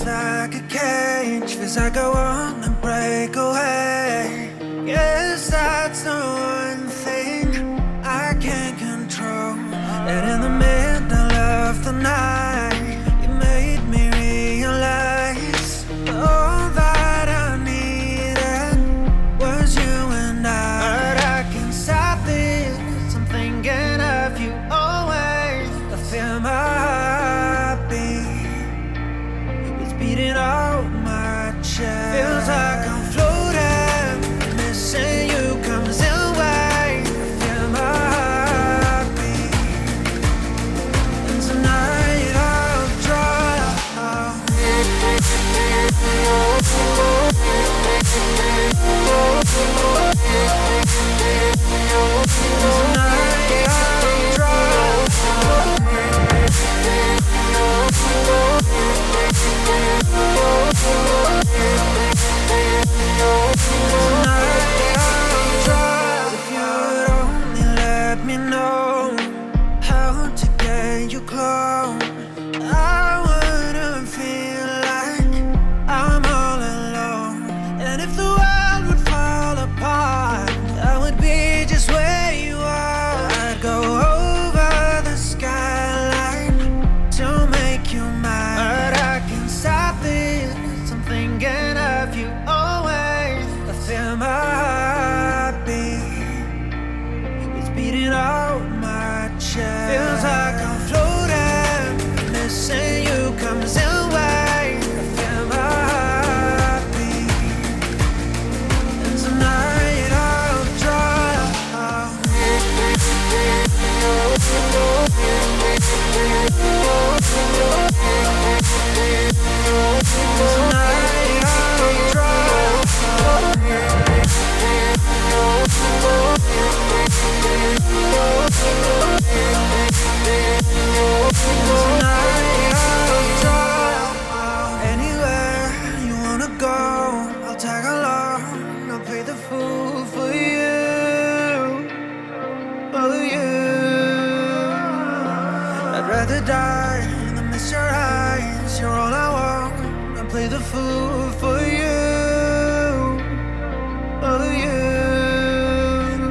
like a cage, feels like I wanna break away. Yes, that's the one thing I can't control. And in the middle of the night, you made me realize all that I needed was you and I. But I can't stop this, I'm thinking of you always. I feel my heartbeat, it's beating out my chest. Feels like I'm floating, missing you comes in waves. I feel my heartbeat, and tonight I'll drown. Tonight I'll drown. If you'd only let me know how to get you close, I wouldn't feel like I'm all alone. And if the world would fall apart, I would be just where you are. I'd go over the skyline to make you mine. But I can't stop this, I'm thinking of you always. I feel my heartbeat, it's beating out my chest. Feels like I'm floating, missing you comes in waves. I feel my heartbeat, and tonight I'll drown. Tonight I'll drown. Tonight I'll drown. Anywhere you wanna go, I'll tag along. I'll play the fool for you, for you. I'd rather die than miss your eyes. You're all I want. I'll play the fool for you, for you.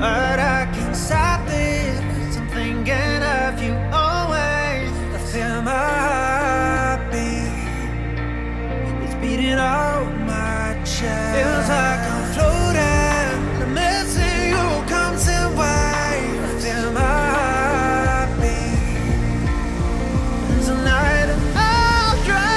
But I can't stop this, I'm thinking of you always. I feel my heartbeat, it's beating out my chest. Feels like I'm floating, I'm missing you comes in waves. I feel my heartbeat, and tonight I'll drown.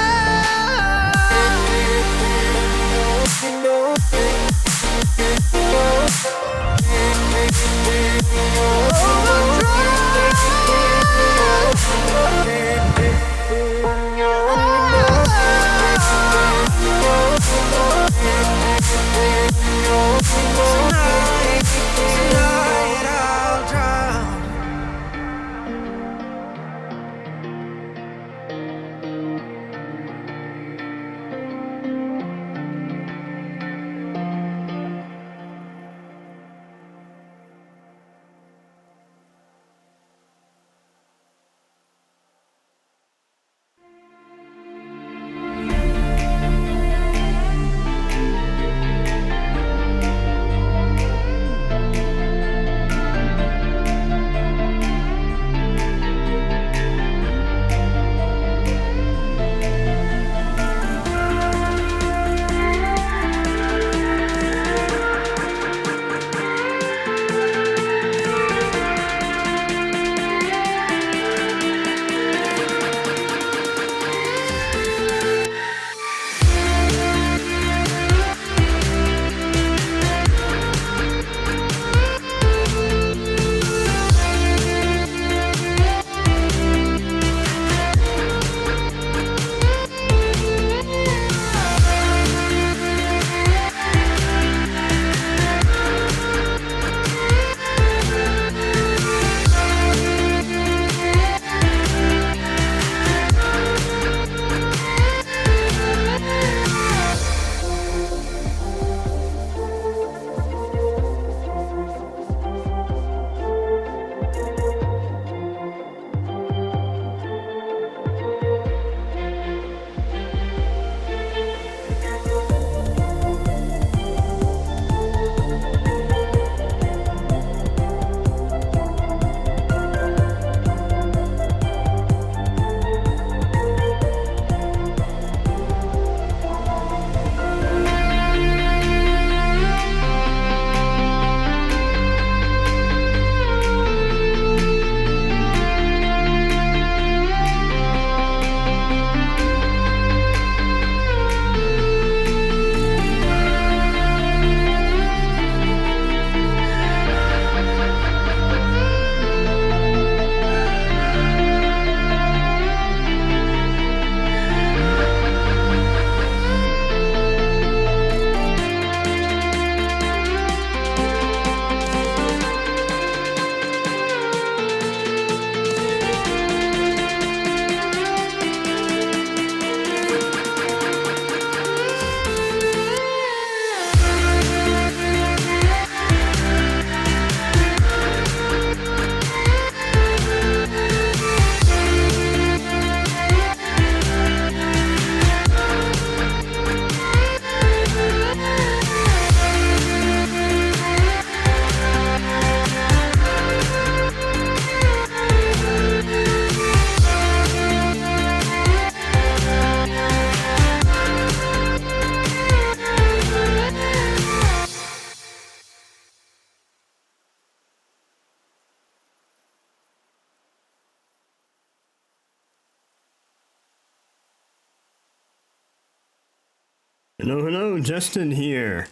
Hello, hello, Justin here.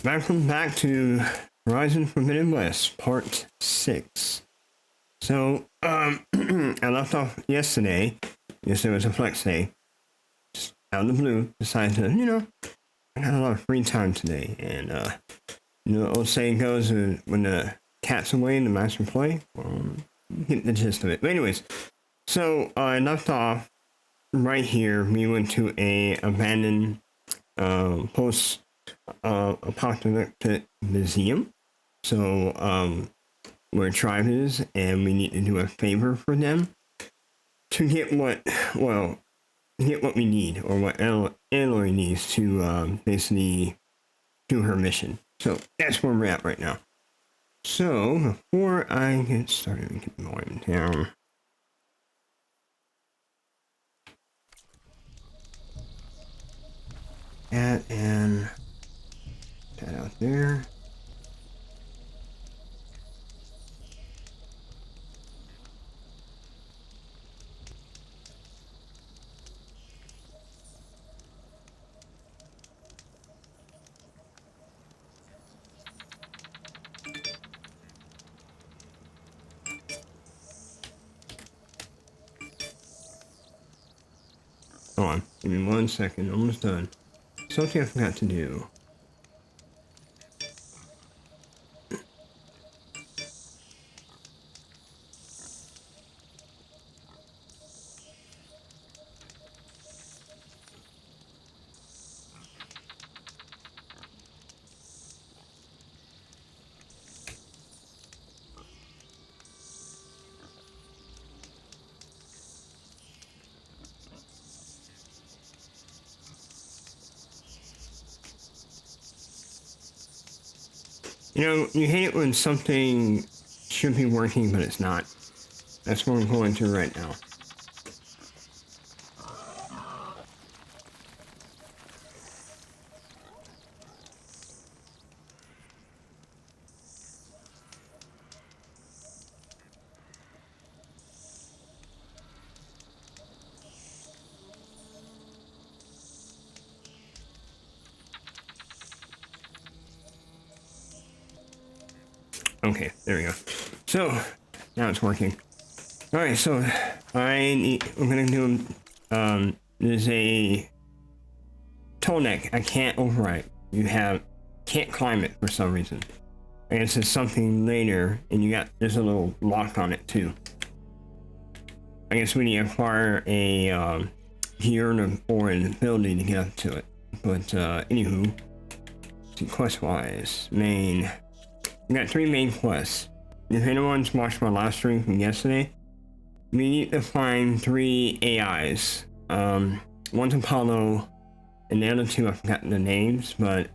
Welcome back to Horizon Forbidden West, Part 6. So, I left off yesterday. Yesterday was a flex day. Just out of the blue, decided to, I got a lot of free time today. And, the old saying goes, when the cat's away, the mice will play. Well, you get the gist of it. But anyways, so I left off right here. We went to a abandoned post apocalyptic museum. So where a tribe is, and we need to do a favor for them to get what we need, or what Aloy needs to basically do her mission. So that's where we're at right now. So before I get started, we can wind down. That and that out there. Hold on, give me 1 second, almost done. Something I forgot to do. You hate it when something should be working, but it's not. That's what I'm going through right now. Okay, there we go. So, now it's working. Alright, so we're gonna do, there's a toll neck I can't override. Can't climb it for some reason. I guess it's something later, and there's a little lock on it too. I guess we need to acquire a, gear or an ability to get up to it. But, anywho, see, quest-wise, main. We got 3 main quests. If anyone's watched my last stream from yesterday, we need to find 3 AIs. One's Apollo, and the other 2 I've forgotten the names, but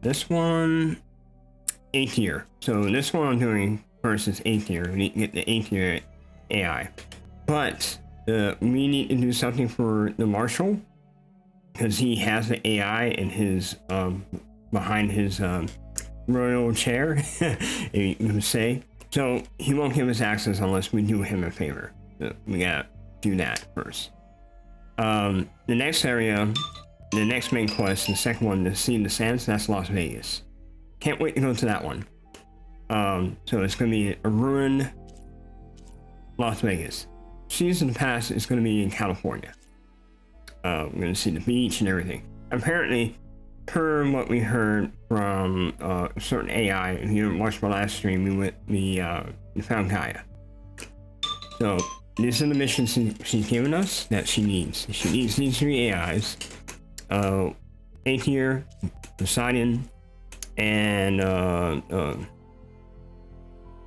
this one, 8th year. So this one I'm doing first is 8th year. We need to get the 8th year AI. But we need to do something for the Marshal, because he has the AI in his behind his royal chair, you would say. So he won't give us access unless we do him a favor. So we gotta do that first. The next area, the next main quest, the second one, to see the sands, that's Las Vegas. Can't wait to go to that one. So it's gonna be a ruined Las Vegas. Seas of the Past is gonna be in California. We're gonna see the beach and everything. Apparently, per what we heard from a certain AI, if you didn't watch my last stream, we found Gaia. So these are the missions she's given us that she needs. She needs these 3 AIs. 8th year, Poseidon, and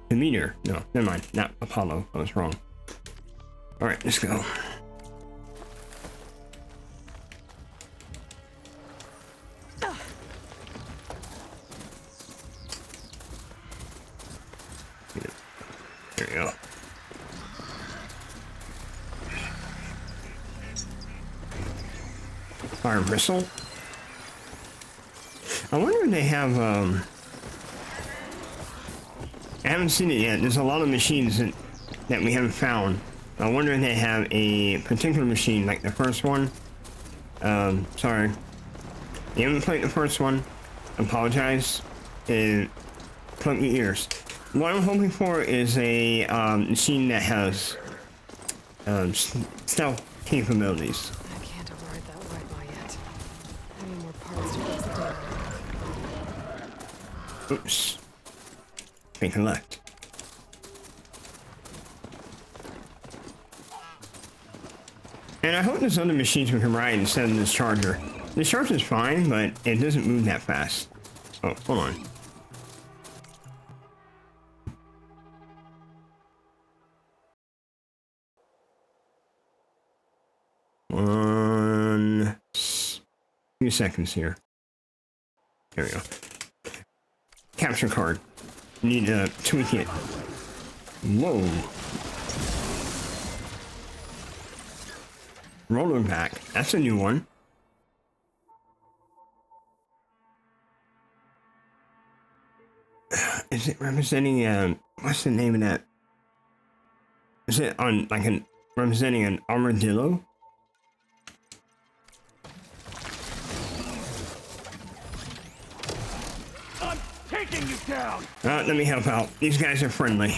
Demeter. No, never mind, not Apollo. I was wrong. Alright, let's go. There we go. Fire bristle. I wonder if they have, I haven't seen it yet. There's a lot of machines that we haven't found. I wonder if they have a particular machine, like the first one. Sorry. You haven't played the first one, apologize, and plug your ears. What I'm hoping for is a machine that has stealth capabilities. I can't override that Wi-Fi yet. I need more parts to fix the data. Oops. Take a left. And I hope there's other machines we can ride instead of this charger. The charger's fine, but it doesn't move that fast. Oh, hold on. Few seconds here. There we go. Capture card. Need to tweak it. Whoa. Roller back. That's a new one. Is it representing what's the name of that? Is it on like an representing an armadillo? I'm taking you down. Let me help out. These guys are friendly.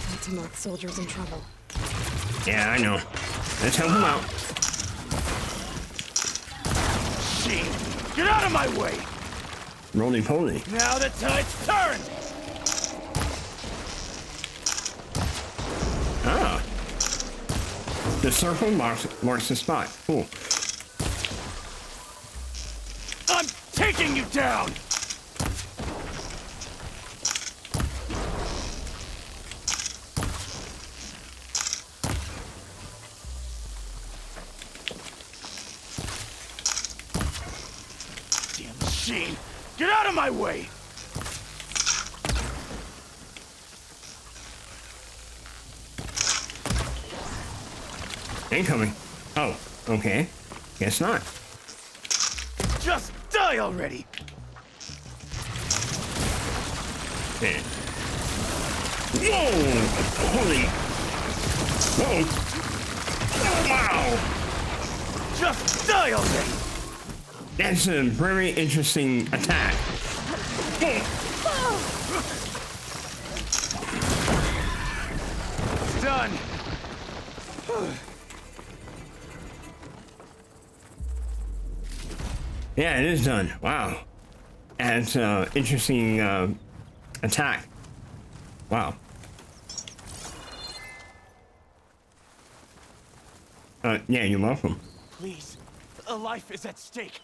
That North soldier's in trouble. Yeah, I know. Let's help him out. Shit! Get out of my way! Roly poly. Now the tide's turned! Ah. The circle marks the spot. Cool. I'm taking you down! Damn machine! Get out of my way! Incoming. Oh, okay. Guess not. Just die already! Man. Whoa! Holy! Whoa! Oh, wow! Just die already! That's a very interesting attack. Done! Yeah, it is done. Wow. That's an interesting attack. Wow. Yeah, you're welcome. Please, a life is at stake.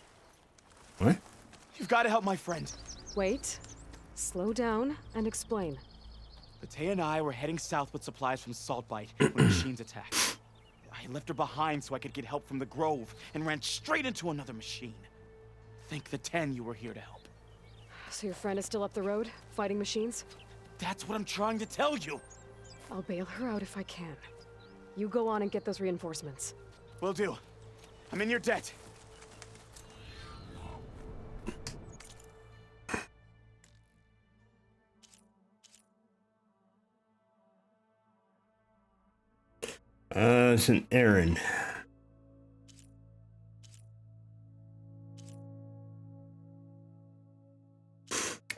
What? You've got to help my friend. Wait. Slow down and explain. Matei and I were heading south with supplies from Saltbite when machines attacked. I left her behind so I could get help from the Grove and ran straight into another machine. Thank the 10 you were here to help. So your friend is still up the road, fighting machines? That's what I'm trying to tell you. I'll bail her out if I can. You go on and get those reinforcements. Will do. I'm in your debt. It's an errand.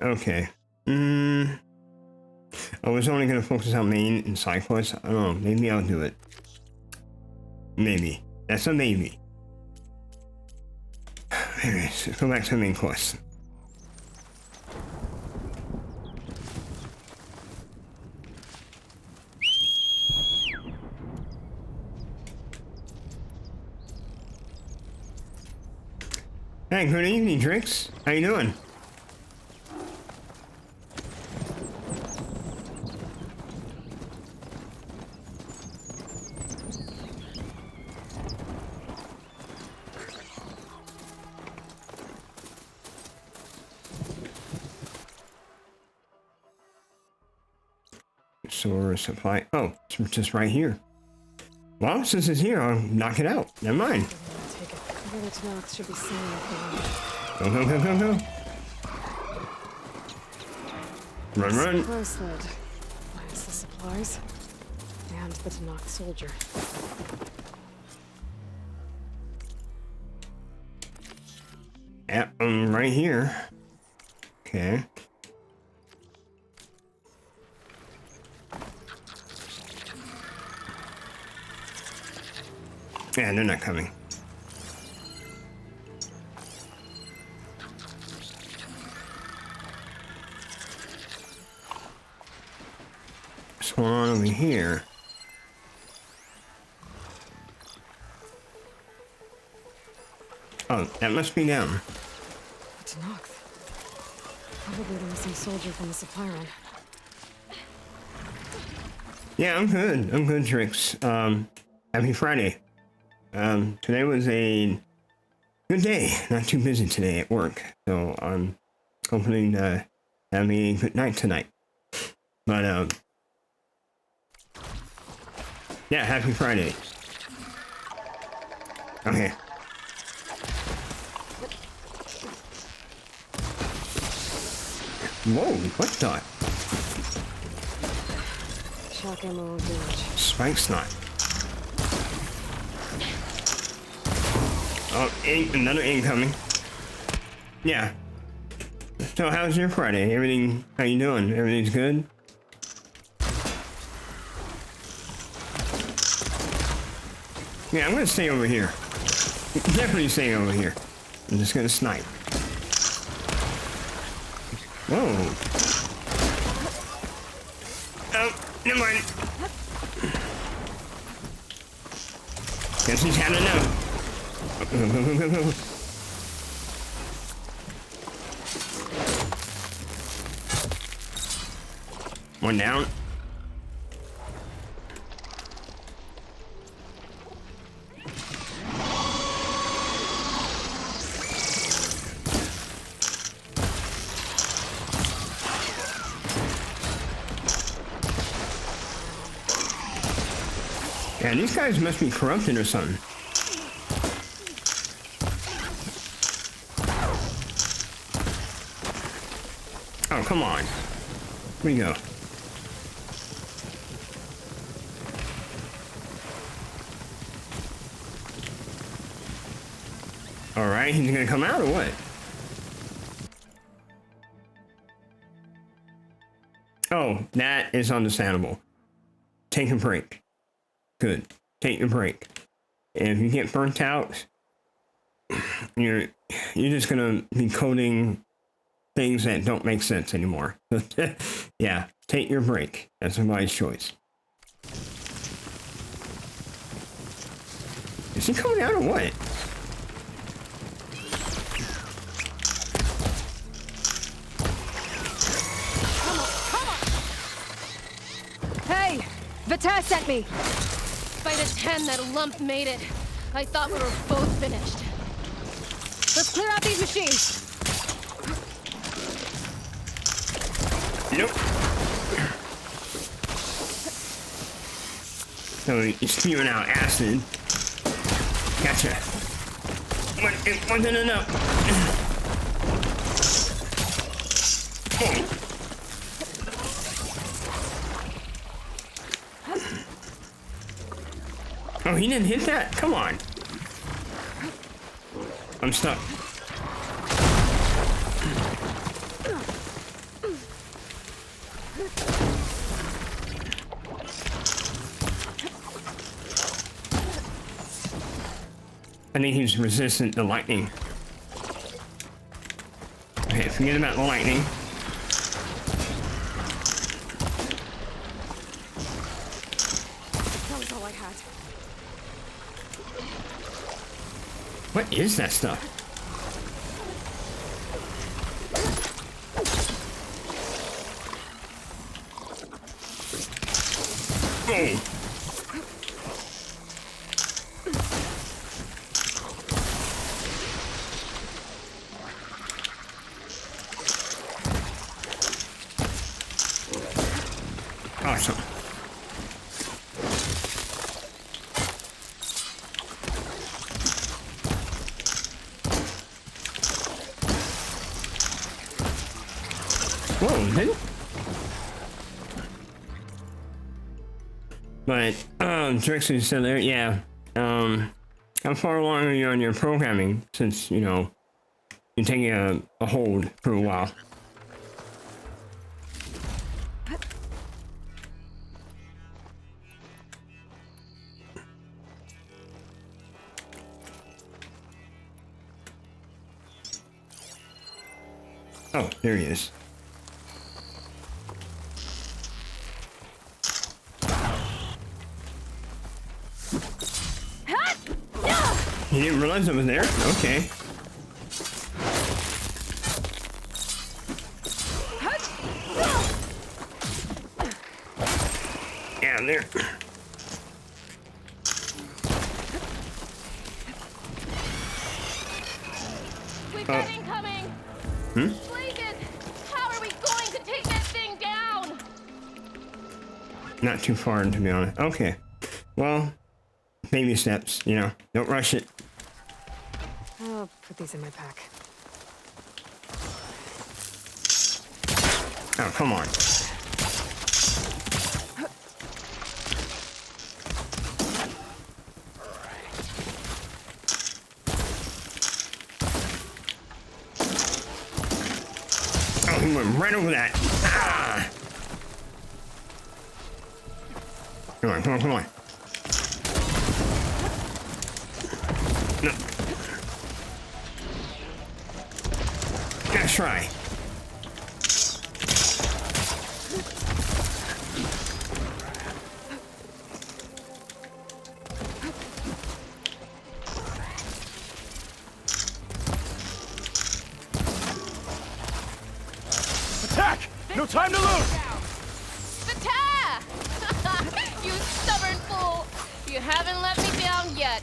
Okay. I was only gonna focus on main and side quests. I don't know. Maybe I'll do it. Maybe. That's a maybe. Anyways, let's go back to the main quest. Hey, good evening, Drix. How you doing? Source supply. Oh, it's just right here. Well, since it's here, I'll knock it out. Never mind. Take it. The village Knox should be seeing it. Go, go, go, go, go. Run, run. Close lid. Minus the supplies. And the Tanakh soldier. Right here. Okay. Yeah, they're not coming. What's going on over here? Oh, that must be them. It's Nox. Probably the missing soldier from the supply run. Yeah, I'm good. I'm good, Trix. Happy Friday. Today was a good day. Not too busy today at work. So I'm hoping to have a good night tonight. But, yeah, happy Friday. Okay. Whoa, what the? Shock ammo won't do much. Spike snot. Oh, another incoming. Yeah. So how's your Friday? Everything, how you doing? Everything's good? Yeah, I'm gonna stay over here. Definitely stay over here. I'm just gonna snipe. Whoa. Oh, never mind. Guess he's had enough. One down. Yeah, these guys must be corrupted or something. Oh, come on. Here we go. Alright, he's gonna come out or what? Oh, that is understandable. Take a break. Good. Take your break. And if you get burnt out, you're just gonna be coding things that don't make sense anymore. Yeah, take your break. That's a wise choice. Is he coming out or what? Hey! Vita sent me! By the 10, that lump made it. I thought we were both finished. Let's clear out these machines! Nope. So he's spewing out acid. Gotcha. But it wasn't enough. Oh. Oh, he didn't hit that? Come on. I'm stuck. I think he's resistant to lightning. Okay, forget about the lightning. That was all I had. What is that stuff? Oh. Awesome. Whoa, did it? But, Trixie's still there, yeah. How far along are you on your programming? Since, you You're taking a hold for a while. Oh, there he is. You didn't realize I was there? Okay. Yeah, I'm there. We've got incoming! Blazes! How are we going to take that thing down? Not too far, to be honest. Okay. Well, baby steps, you know. Don't rush it. I'll put these in my pack. Oh, come on. Oh, he went right over that. Ah! Come on, come on, come on. No. Nice try. Attack! No time to lose! Spita! You stubborn fool! You haven't let me down yet.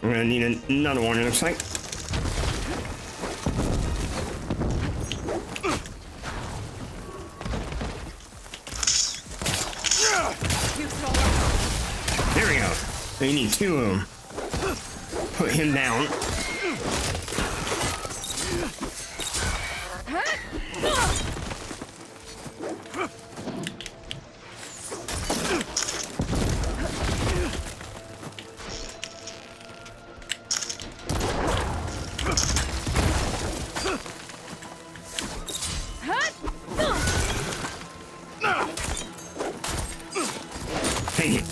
I'm gonna need another one, it looks like. There we go. So you need two of them. Put him down. Take it.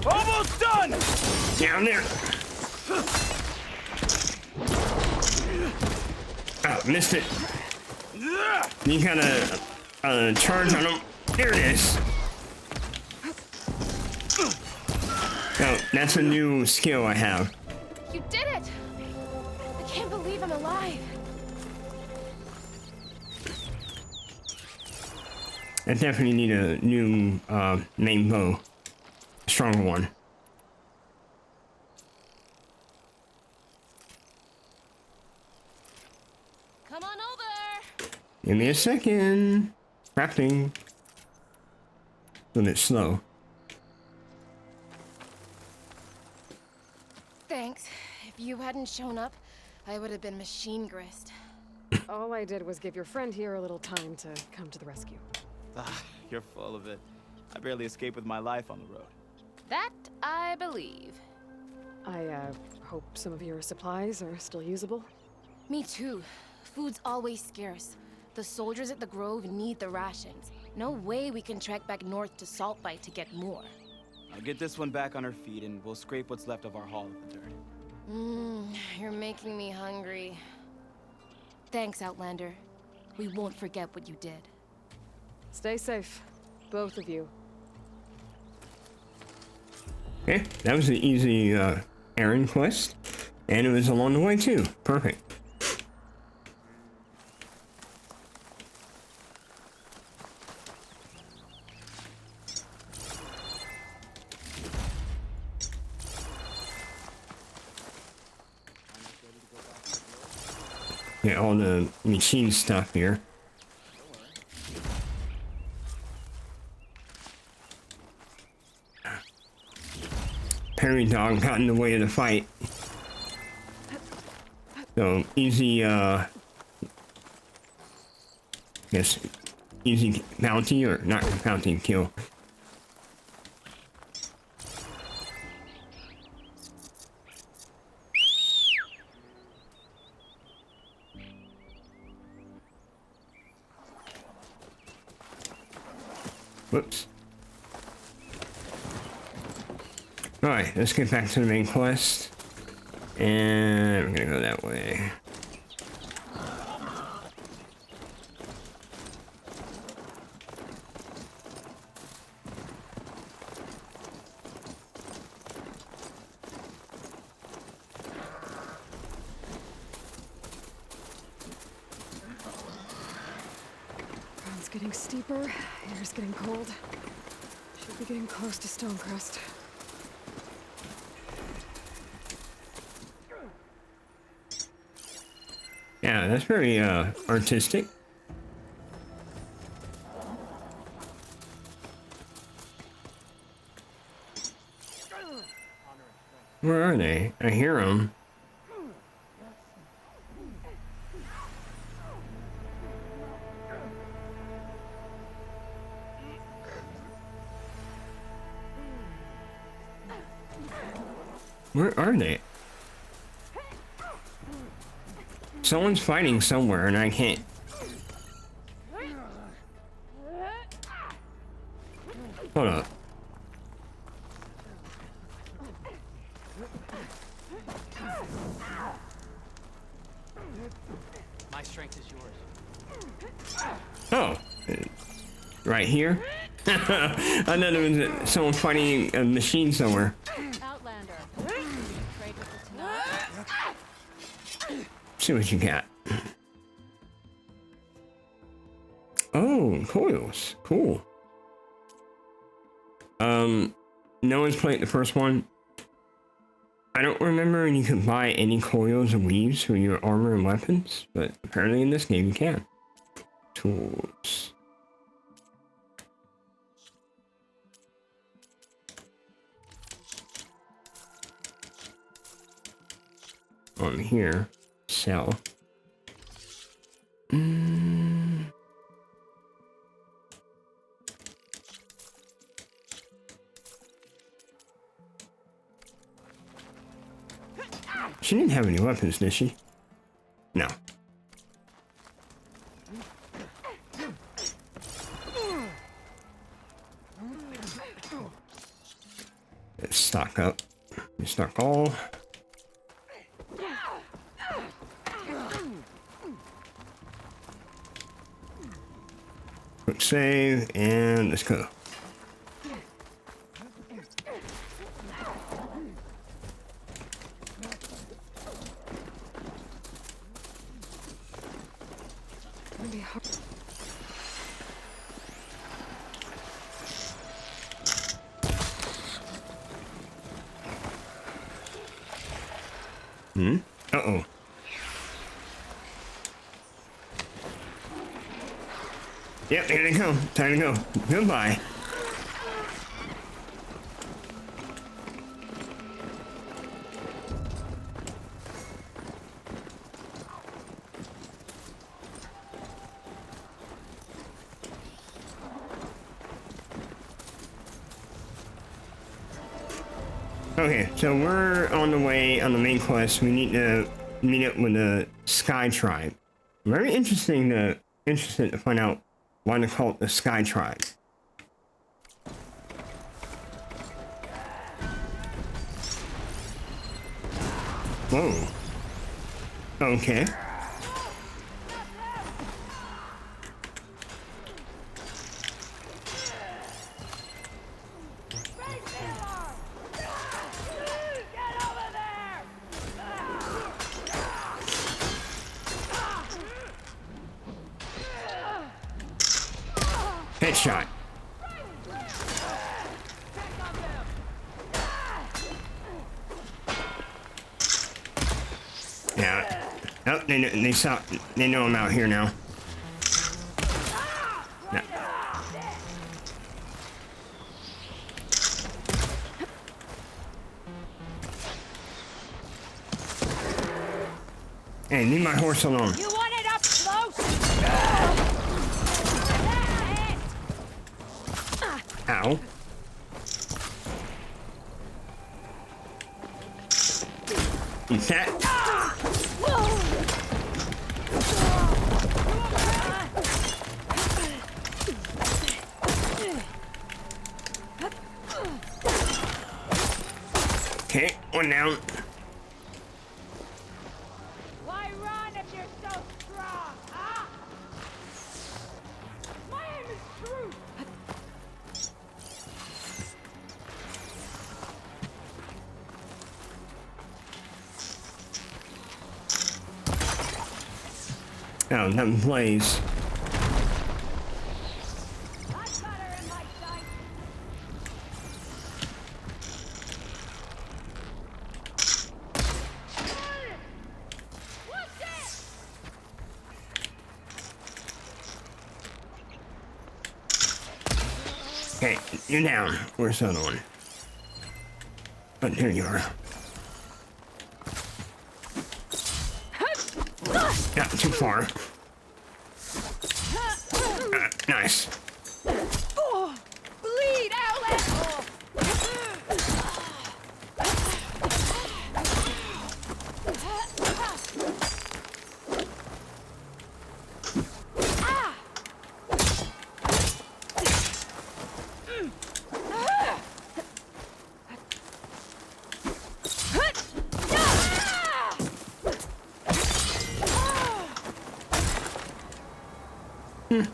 Almost done! Down there. Oh, missed it. You gotta charge on him. There it is. Oh, that's a new skill I have. You did it! I can't believe I'm alive. I definitely need a new main bow. A stronger one. Come on over! Give me a second. Crafting. A little bit slow. Thanks. If you hadn't shown up, I would have been machine grist. All I did was give your friend here a little time to come to the rescue. Ah, you're full of it. I barely escaped with my life on the road. That I believe. I, hope some of your supplies are still usable. Me too. Food's always scarce. The soldiers at the Grove need the rations. No way we can trek back north to Saltbite to get more. I'll get this one back on her feet and we'll scrape what's left of our haul of the dirt. You're making me hungry. Thanks, Outlander. We won't forget what you did. Stay safe, both of you. Okay, that was an easy errand quest. And it was along the way too. Perfect. Get all the machine stuff here. Perry dog got in the way of the fight. So easy, guess easy bounty or not bounty kill. Whoops. Alright, let's get back to the main quest. And we're gonna go that way. Ground's getting steeper, air's getting cold. Should be getting close to Stonecrest. Yeah, that's very artistic. Where are they? I hear them. Where are they? Someone's fighting somewhere and I can't. Hold up. My strength is yours. Oh. Right here? I thought there was someone fighting a machine somewhere. Outlander. Trade with us tonight? See what you got. Oh, coils. Cool. No one's played the first one. I don't remember you could buy any coils or weaves for your armor and weapons, but apparently in this game you can. Tools. On here, sell. She didn't have any weapons, did she? No. Let's stock up. We stock all. Quick save, and let's go. Gonna be hard. Uh-oh. Yep, here they come. Time to go. Goodbye. Okay, so we're on the way on the main quest. We need to meet up with the Sky Tribe. Very interested to find out why they call it the Sky Tribe. Whoa. Okay. Headshot. Yeah. Oh, they know I'm out here now. No. Hey, leave my horse alone. You want it up close? Ow. Eat that. Okay, one down. Why run if you're so strong, huh? My aim is true. Oh, that blaze. Hot butter in my sight. What's this? Okay, you're down. Where's the other one? Oh, here you are. Not too far. Nice. Bleed, outlet!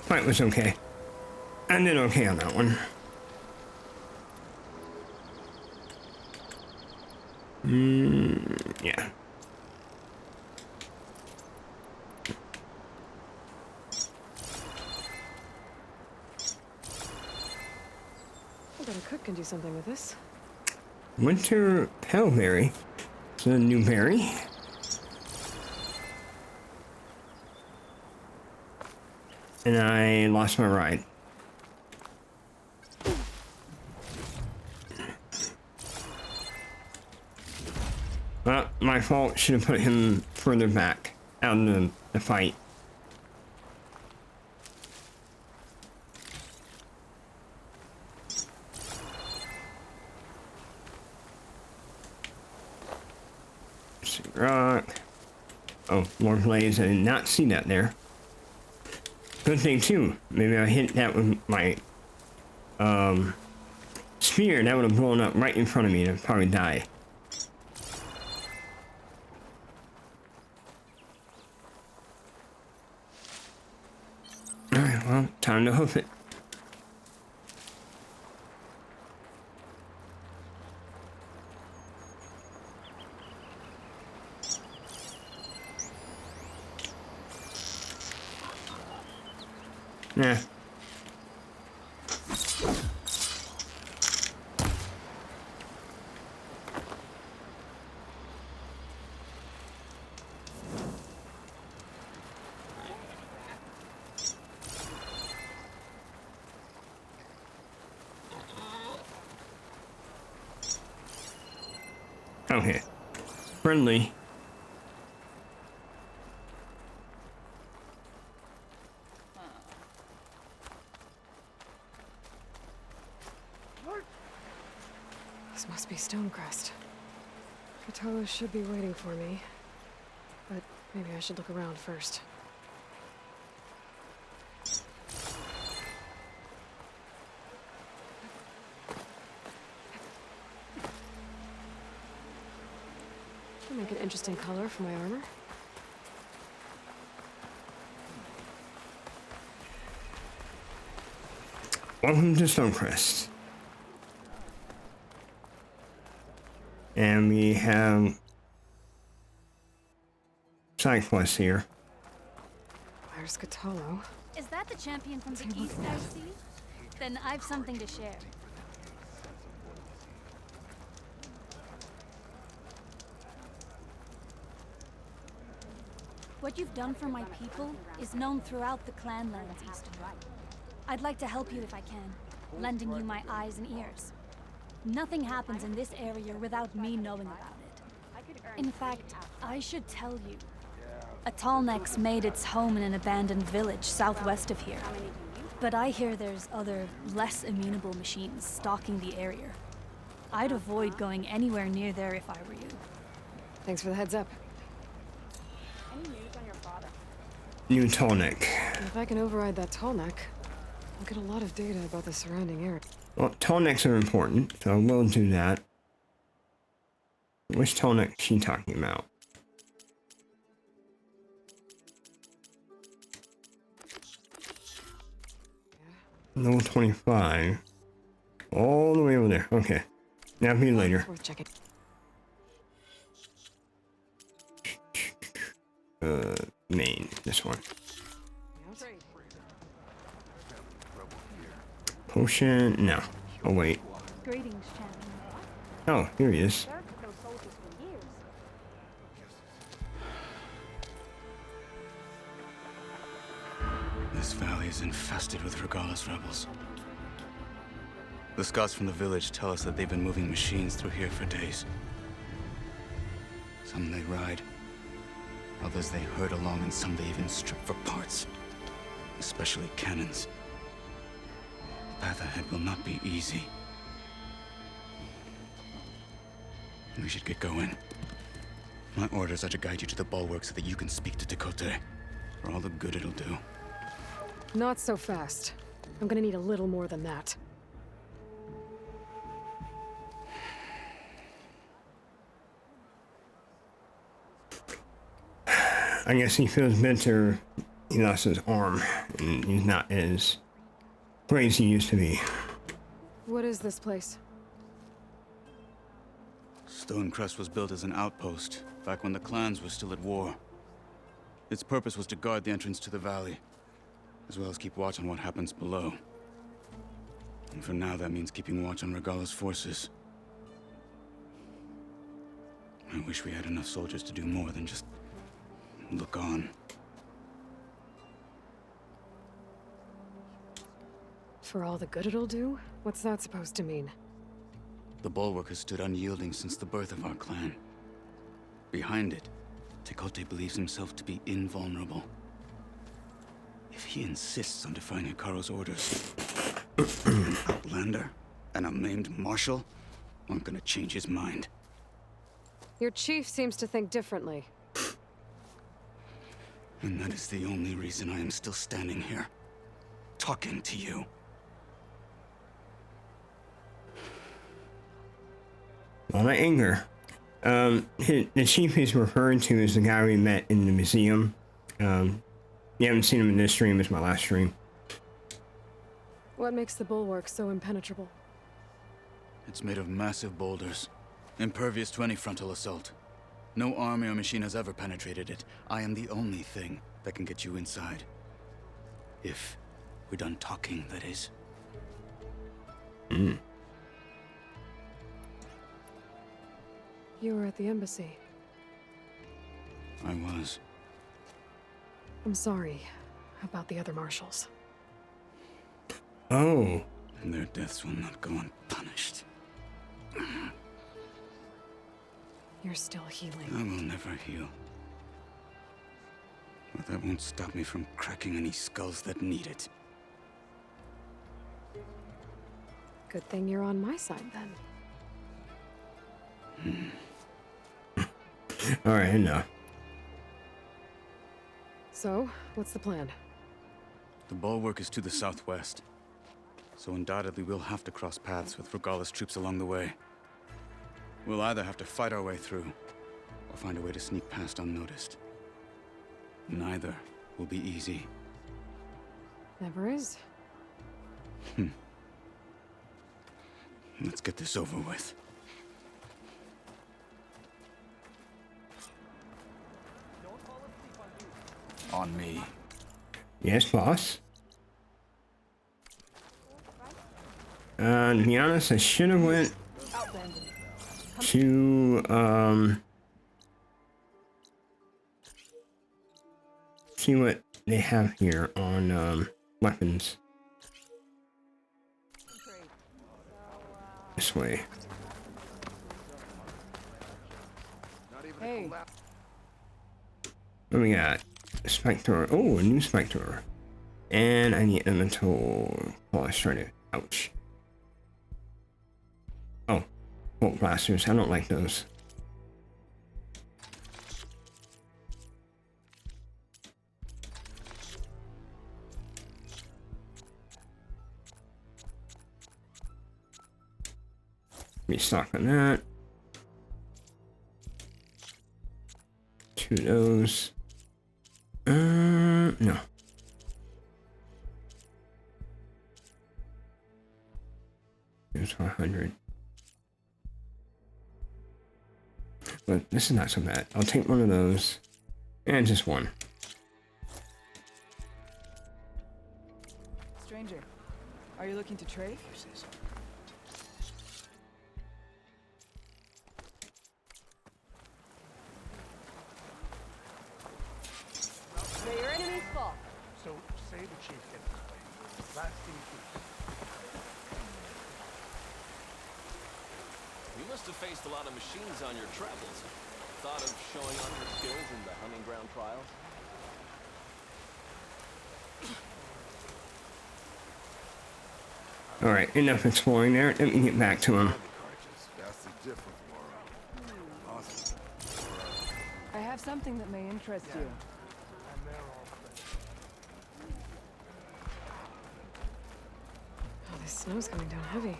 Fight was okay. I did okay on that one. Yeah. I bet a cook can do something with this. Winter Pellberry. It's a new berry. And I lost my ride. Well, my fault. Should have put him further back out of the fight. Rock. Oh, more blaze. I did not see that there. Good thing too. Maybe I hit that with my spear. That would have blown up right in front of me and I'd probably die. Alright, well, time to hoof it. Nah. Okay. Friendly. This must be Stonecrest. Cthulhu should be waiting for me. But maybe I should look around first. I'll make an interesting color for my armor. Welcome to Stonecrest. And we have side quests here. Where's Cthulhu? Is that the champion from the east I see? Then I've something to share. What you've done for my people is known throughout the clan lands east and right. I'd like to help you if I can, lending you my eyes and ears. Nothing happens in this area without me knowing about it. In fact, I should tell you, A tallneck's made its home in an abandoned village southwest of here. But I hear there's other, less amenable machines stalking the area. I'd avoid going anywhere near there if I were you. Thanks for the heads up. New Tallneck. If I can override that tall neck, I'll get a lot of data about the surrounding area. Well, Tallnecks are important, so I will do that. Which Tallneck is she talking about? Level 25. All the way over there. Okay. Nap me later. Worth checking. Main. This one. Potion. No. Oh, wait. Greetings, champion. Oh, here he is. Searched those soldiers for years. This valley is infested with Regalis rebels. The scouts from the village tell us that they've been moving machines through here for days. Some they ride, others they herd along, and some they even strip for parts. Especially cannons. The path ahead will not be easy. We should get going. My orders are to guide you to the bulwark so that you can speak to Tekote. For all the good it'll do. Not so fast. I'm gonna need a little more than that. I guess he feels better. He lost his arm, and he's not as great as he used to be. What is this place? Stonecrest was built as an outpost, back when the clans were still at war. Its purpose was to guard the entrance to the valley, as well as keep watch on what happens below. And for now, that means keeping watch on Regalis forces. I wish we had enough soldiers to do more than just look on. For all the good it'll do? What's that supposed to mean? The bulwark has stood unyielding since the birth of our clan. Behind it, Tekote believes himself to be invulnerable. If he insists on defying Hikaru's orders, an outlander and a maimed marshal aren't gonna change his mind. Your chief seems to think differently. And that is the only reason I am still standing here, talking to you. A lot of anger. The chief he's referring to is the guy we met in the museum. You haven't seen him in this stream, it's my last stream. What makes the bulwark so impenetrable? It's made of massive boulders, impervious to any frontal assault. No army or machine has ever penetrated it. I am the only thing that can get you inside. If we're done talking, that is. You were at the embassy. I was. I'm sorry about the other marshals. Oh. And their deaths will not go unpunished. You're still healing. I will never heal. But that won't stop me from cracking any skulls that need it. Good thing you're on my side, then. Alright, enough. So, what's the plan? The bulwark is to the southwest. So undoubtedly we'll have to cross paths with Regalis troops along the way. We'll either have to fight our way through, or find a way to sneak past unnoticed. Neither will be easy. Never is. Let's get this over with. On me. Yes, boss. To be honest, I should have went to, see what they have here on, weapons. This way. Hey. What do we got? Spectre. Oh, a new Spectre. And I need elemental polish started. Ouch. Oh, bolt blasters. I don't like those. Restock on that. 2 of those. No. Here's 400. But this is not so bad. I'll take one of those. And just one. Stranger, are you looking to trade? May your enemies fall. So, say the chief gets his way. Lasting peace. You must have faced a lot of machines on your travels. Thought of showing off your skills in the hunting ground trials? Alright, enough exploring there. Let me get back to him. I have something that may interest you. Oh, this snow's coming down heavy.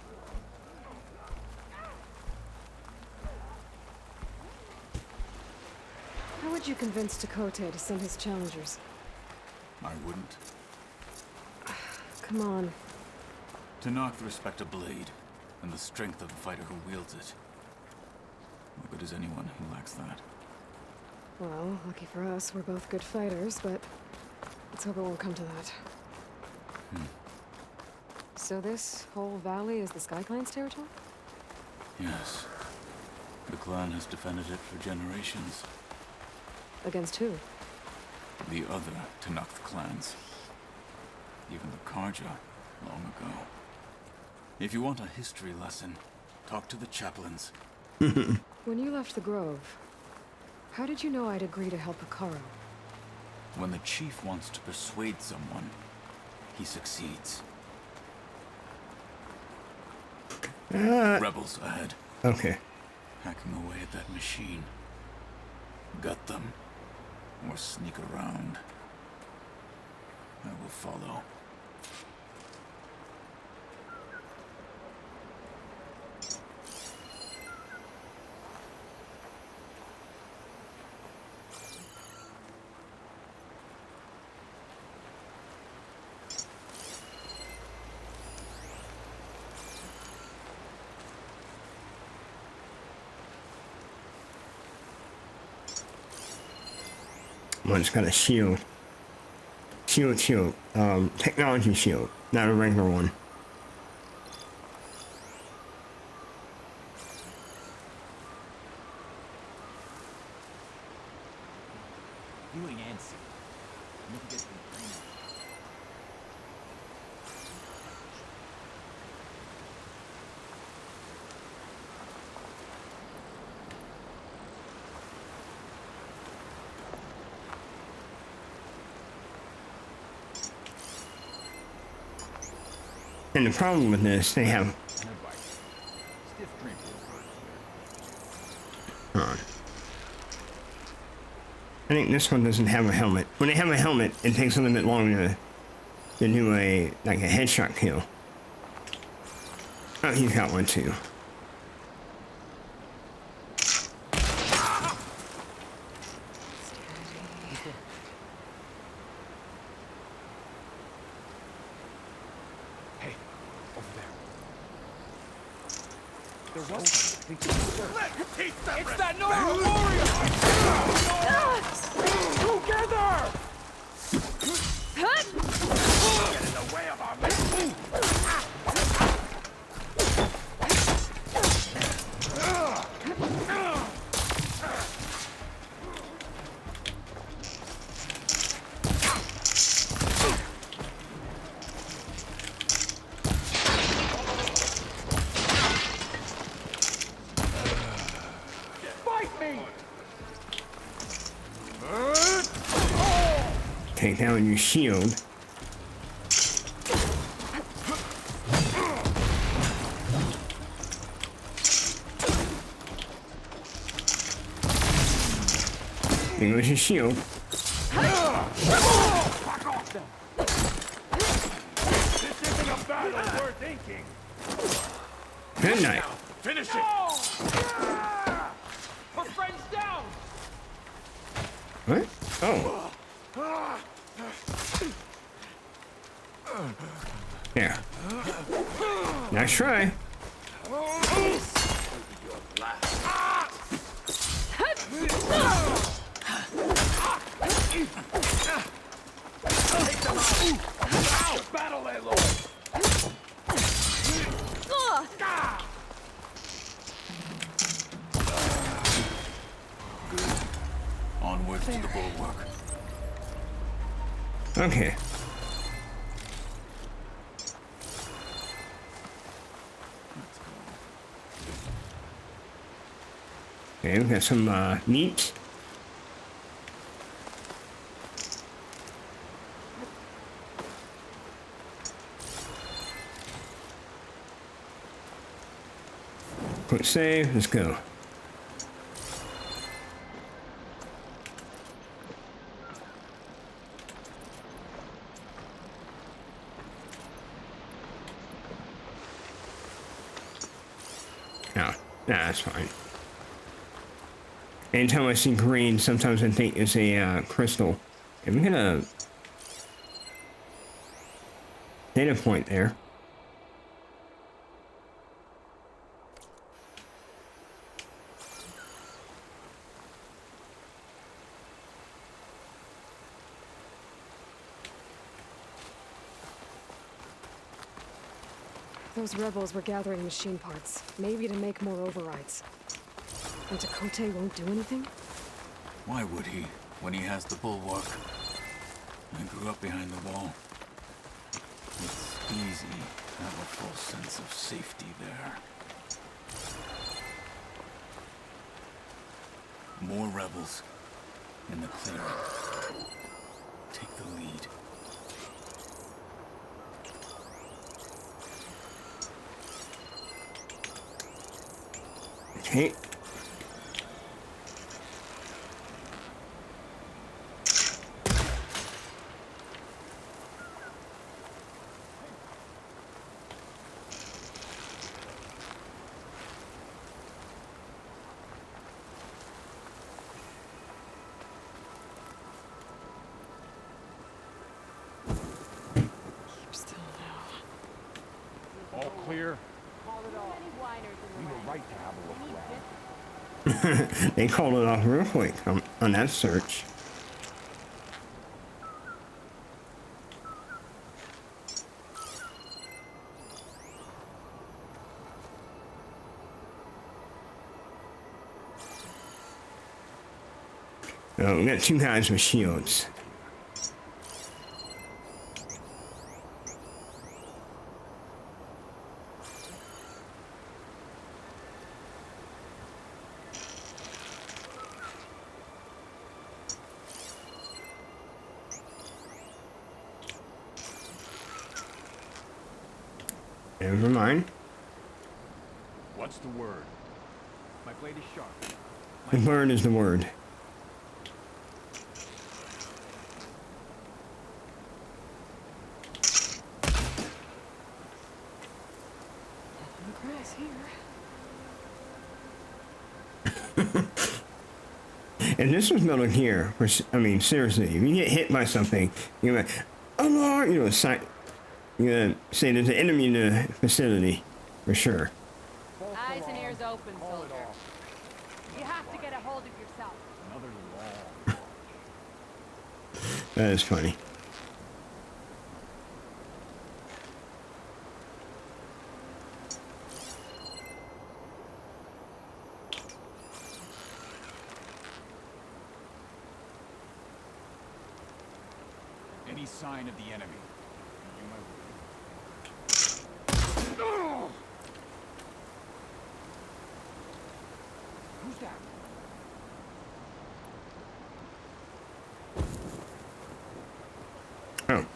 How would you convince Dakota to send his challengers? I wouldn't. Come on. To knock the respect of blade, and the strength of the fighter who wields it. What good is anyone who lacks that? Well, lucky for us, we're both good fighters, but let's hope it won't come to that. So this whole valley is the Sky Clan's territory? Yes. The clan has defended it for generations. Against who? The other Tanakh clans. Even the Karja, long ago. If you want a history lesson, talk to the chaplains. When you left the Grove, how did you know I'd agree to help Akaro? When the chief wants to persuade someone, he succeeds. Rebels ahead. Okay. Hacking away at that machine. Gut them. Or sneak around. I will follow. One's got a shield. Shield. Technology shield, not a regular one. Viewing Ansi. Need to get some training. And the problem with this, they have. Hold on. I think this one doesn't have a helmet. When they have a helmet, it takes a little bit longer to do a headshot kill. Oh, he's got one too. Hey, over there. There was something. It's that Nora warrior! Together! Get in the way of our mission! take down your shield. There goes your shield. This isn't a battle worth inking. Good night. Finish it. Her friend's down. What? Oh. There. Nice try. Battle they lord. Onwards to the bulwark. Okay. Okay, we got some meat. Quick save, let's go. No, that's fine. Anytime I see green, sometimes I think it's a crystal. And we got a data point there. Those rebels were gathering machine parts, maybe to make more overrides. And Takote won't do anything? Why would he, when he has the bulwark? I grew up behind the wall. It's easy to have a false sense of safety there. More rebels in the clearing. Take the lead. Okay. Keep still now. All clear. We were right to have a look around. They called it off real quick on that search. Oh, we got two guys with shields. Never mind. What's the word? My blade is sharp. The bird is the word. No grass here. And this was metal here. I mean, seriously, if you get hit by something, you're like, alarm! You know, you're gonna say there's an enemy in the facility, for sure. Eyes and ears open, soldier. You have to get a hold of yourself. Another long. That is funny. Any sign of the enemy? Who's that?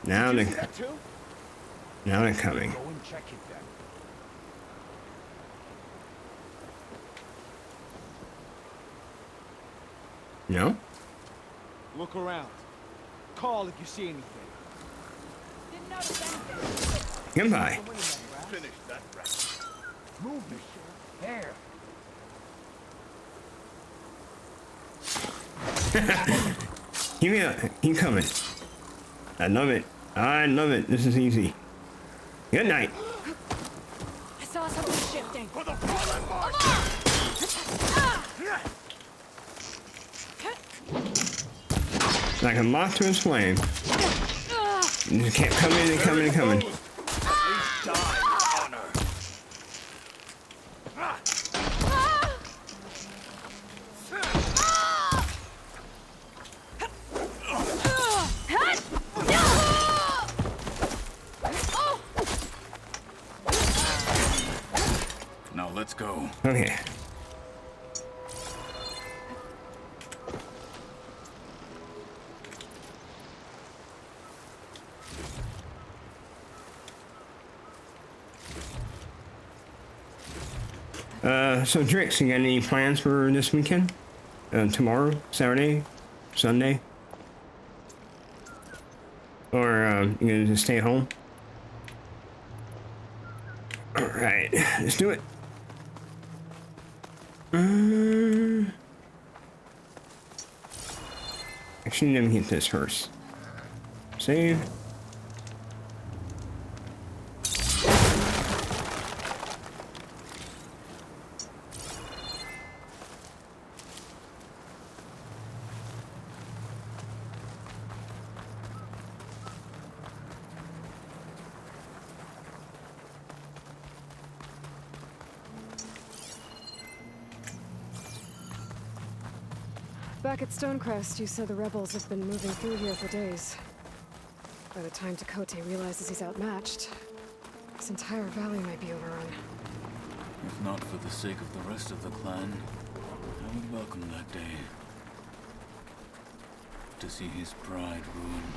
Now Did you they're see that too? now they're coming. Go and check it then. No? Look around. Call if you see anything. Didn't notice anything. Goodbye. Finish that rat. Move me. There. Keep coming. I love it. I love it. This is easy. Good night. I saw something shifting. For the fallen march. Like a moth to its flame. You just kept coming and coming and coming. Please die in honor. Now let's go. Okay. So Drix, you got any plans for this weekend? Tomorrow? Saturday? Sunday? Or, you gonna just stay home? Alright, let's do it. Actually, let me hit this first. Save. Back at Stonecrest, you said the rebels have been moving through here for days. By the time Takote realizes he's outmatched, this entire valley might be overrun. If not for the sake of the rest of the clan, I would welcome that day. To see his pride ruined.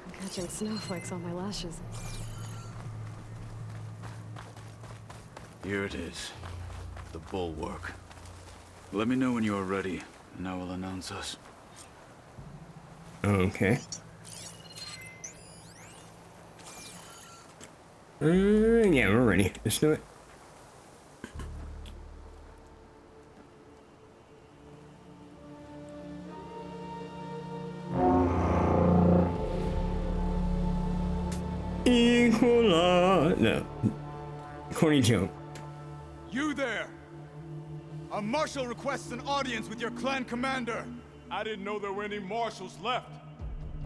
I'm catching snowflakes on my lashes. Here it is. The bulwark. Let me know when you are ready, and I will announce us. Okay. Yeah, we're ready. Let's do it. No. Corny joke. You there! A marshal requests an audience with your clan commander. I didn't know there were any marshals left.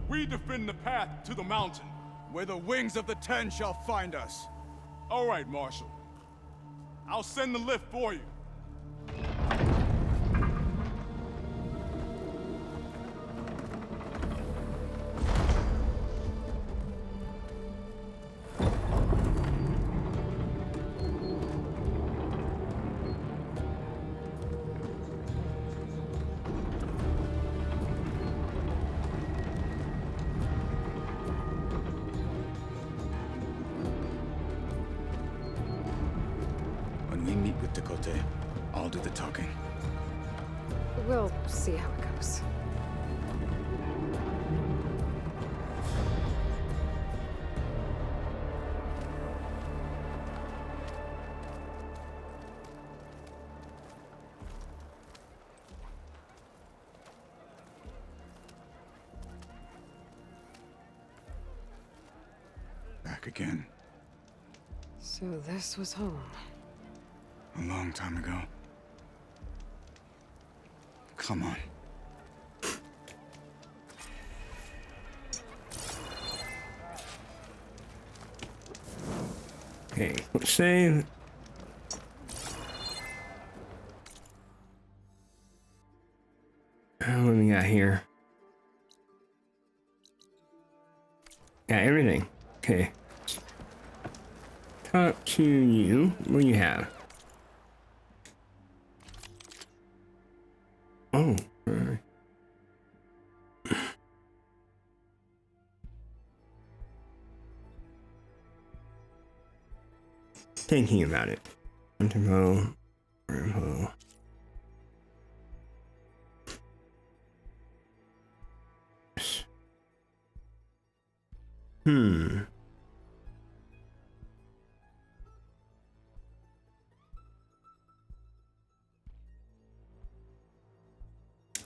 We defend the path to the mountain. Where the wings of the 10 shall find us. All right, Marshal. I'll send the lift for you. When we meet with Takote, I'll do the talking. We'll see how it goes. Back again. So this was home. A long time ago. Come on. Okay, quick save. What do we got here? Got everything. Okay. Talk to you. What do you have? Oh. thinking about it. Hunter bow, Rambo.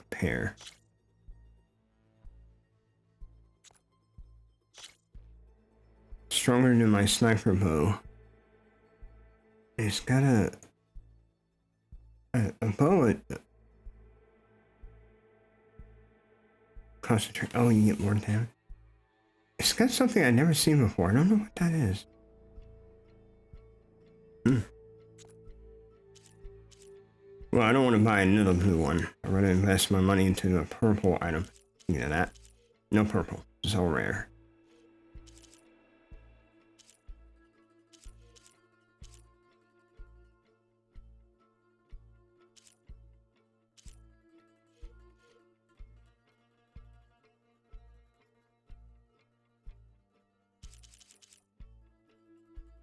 Pair. Stronger than my sniper bow. It's got a bullet. Concentrate. Oh, you get more damage. It's got something I've never seen before. I don't know what that is. Well, I don't want to buy another blue one. I'd rather invest my money into a purple item. You know that? No purple. It's all rare.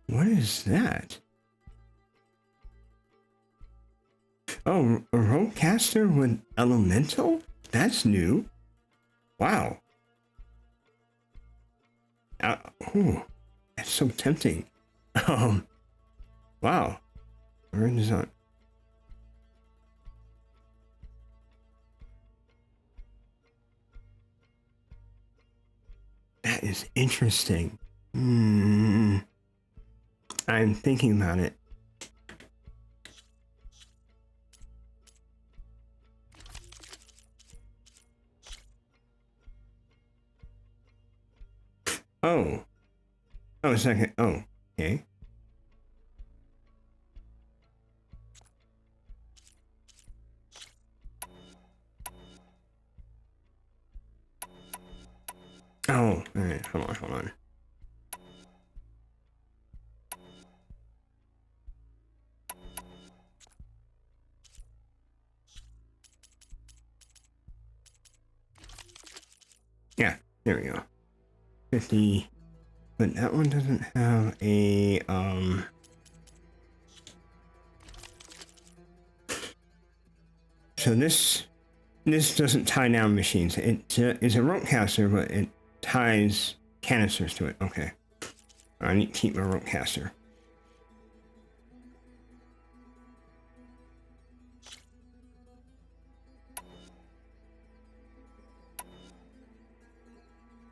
What is that? Oh, a ropecaster with elemental? That's new. Wow. Ooh, that's so tempting. Wow. Where is that? That is interesting. I'm thinking about it. Oh. Oh, a second. Oh, okay. Oh, all right. Hold on. Yeah, there we go. 50, but that one doesn't have a, so this doesn't tie down machines. It is a ropecaster, but it ties canisters to it. Okay. I need to keep my ropecaster.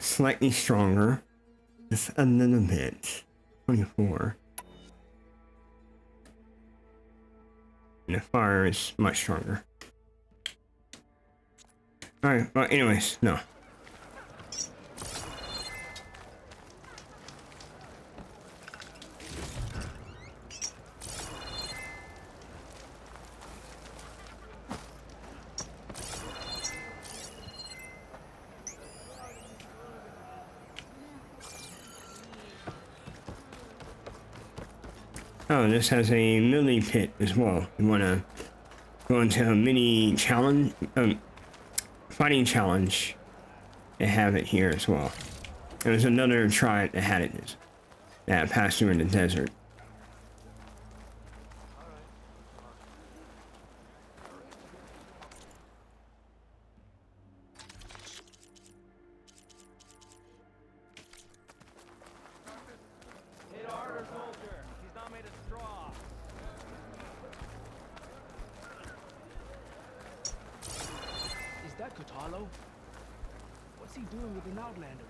Slightly stronger, just a little bit. 24. And the fire is much stronger. Alright, well, anyways, no. Oh, this has a melee pit as well. You want to go into a mini challenge, fighting challenge. They have it here as well. There was another tribe that had it that passed through in the desert. What's he doing with an outlander?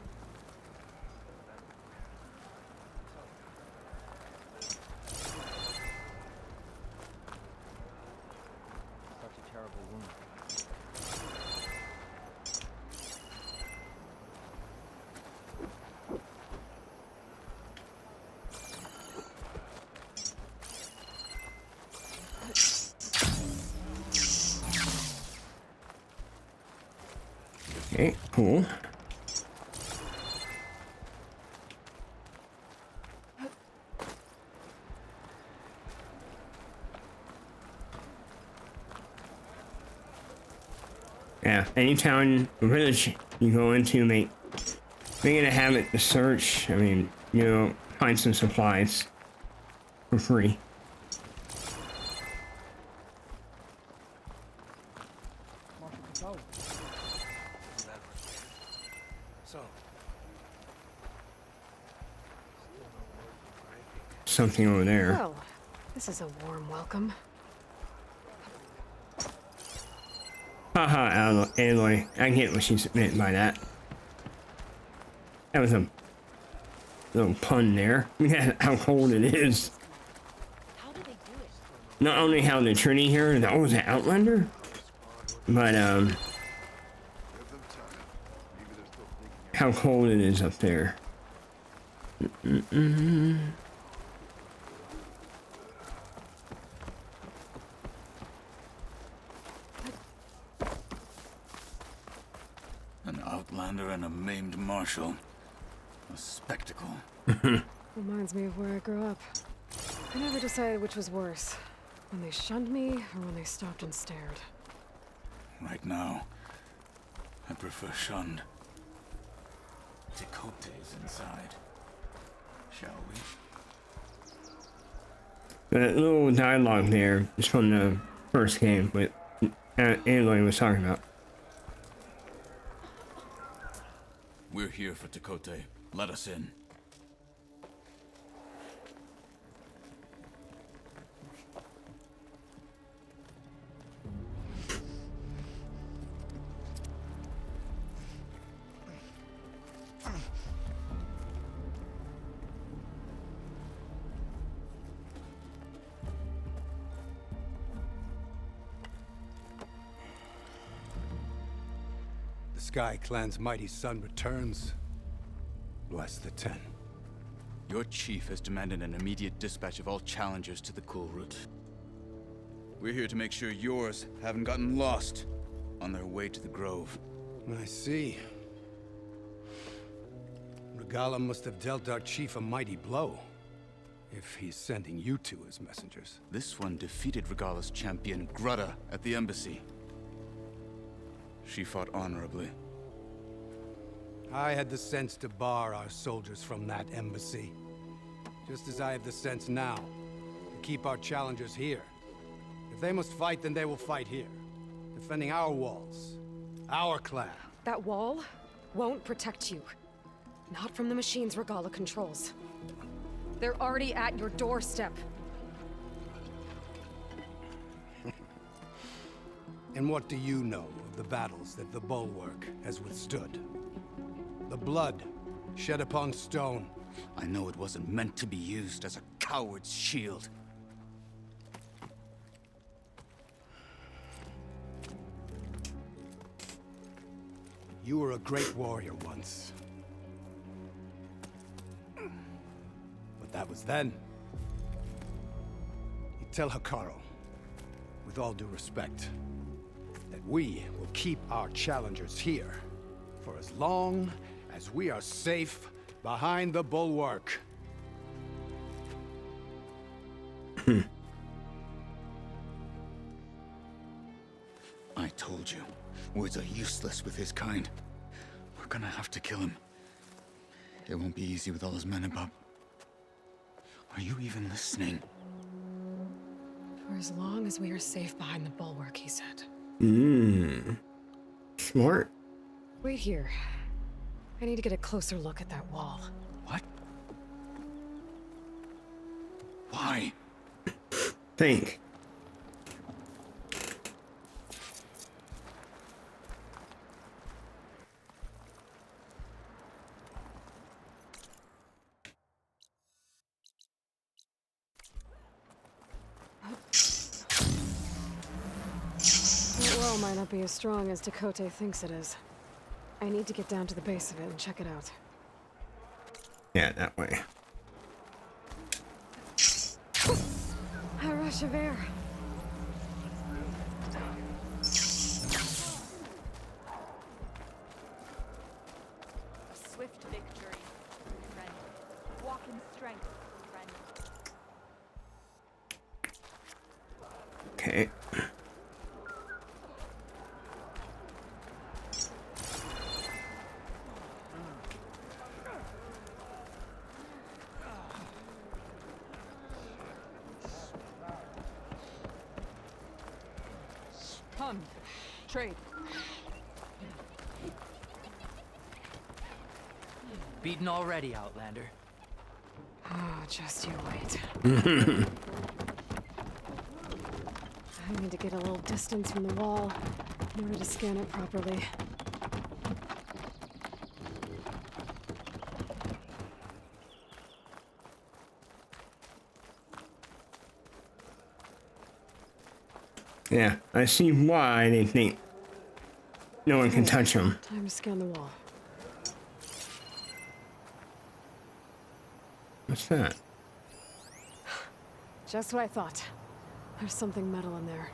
Such a terrible wound. Okay, cool. Yeah, any town or village you go into, make it a habit to search. I mean, you know, find some supplies. for free. Something over there. Well, this is a warm welcome. Haha, Aloy. I get what she's meant by that. That was a little pun there. Yeah, how cold it is. How did they do it? Not only how they're treating here, that was an Outlander, but how cold it is up there. An Outlander and a maimed marshal. A spectacle. Reminds me of where I grew up. I never decided which was worse. When they shunned me, or when they stopped and stared. Right now, I prefer shunned. Tekote's inside. Shall we? That little dialogue there is from the first game, but Aloy was talking about. We're here for Tekote. Let us in. The Sky Clan's mighty son returns. Bless the Ten. Your chief has demanded an immediate dispatch of all challengers to the Cool Route. We're here to make sure yours haven't gotten lost on their way to the Grove. I see. Regala must have dealt our chief a mighty blow, if he's sending you two as messengers. This one defeated Regala's champion, Grutta, at the embassy. She fought honorably. I had the sense to bar our soldiers from that embassy. Just as I have the sense now to keep our challengers here. If they must fight, then they will fight here. Defending our walls. Our clan. That wall won't protect you. Not from the machines Regala controls. They're already at your doorstep. And what do you know of the battles that the Bulwark has withstood? The blood shed upon stone. I know it wasn't meant to be used as a coward's shield. You were a great warrior once. But that was then. You tell Hikaru, with all due respect, that we will keep our challengers here for as long as we are safe behind the Bulwark. I told you, words are useless with his kind. We're gonna have to kill him. It won't be easy with all his men about. Are you even listening? For as long as we are safe behind the Bulwark, he said. Smart. Wait here. I need to get a closer look at that wall. What? Why? Think. That wall might not be as strong as Tekote thinks it is. I need to get down to the base of it and check it out. Yeah, that way. A rush of air. A swift victory, friend. Walk in strength, friend. Okay. Come, trade. Beaten already, Outlander. Oh, just you wait. I need to get a little distance from the wall in order to scan it properly. Yeah, I see why they think no one can touch them. Time to scan the wall. What's that? Just what I thought. There's something metal in there.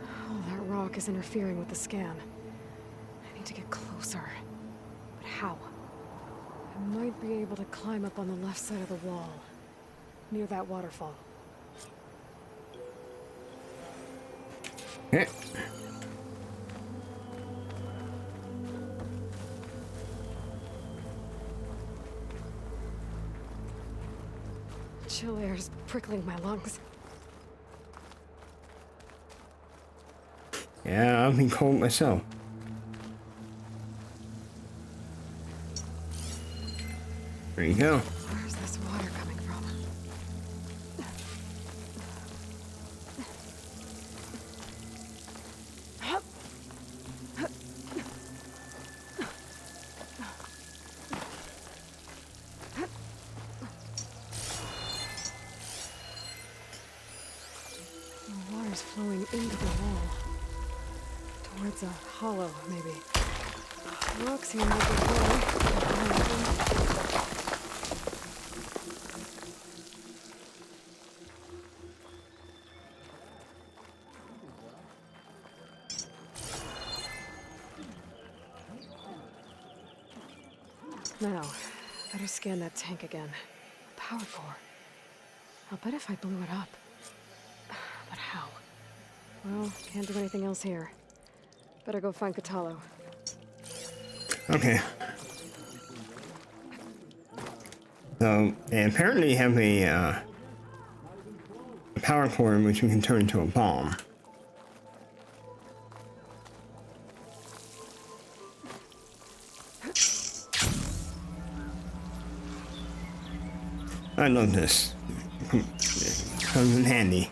Oh, that rock is interfering with the scan. I need to get closer. But how? I might be able to climb up on the left side of the wall, near that waterfall. Okay. Chill air's prickling my lungs. Yeah, I've been cold myself. There you go. Where's this water coming from? The water's flowing into the wall. Towards a hollow, maybe. Rocks here might be flow. Now, better scan that tank again. Power core. I'll bet if I blew it up. But how? Well, can't do anything else here. Better go find Catalo. Okay. So, they apparently have a power core which we can turn into a bomb. I love this. Comes in handy.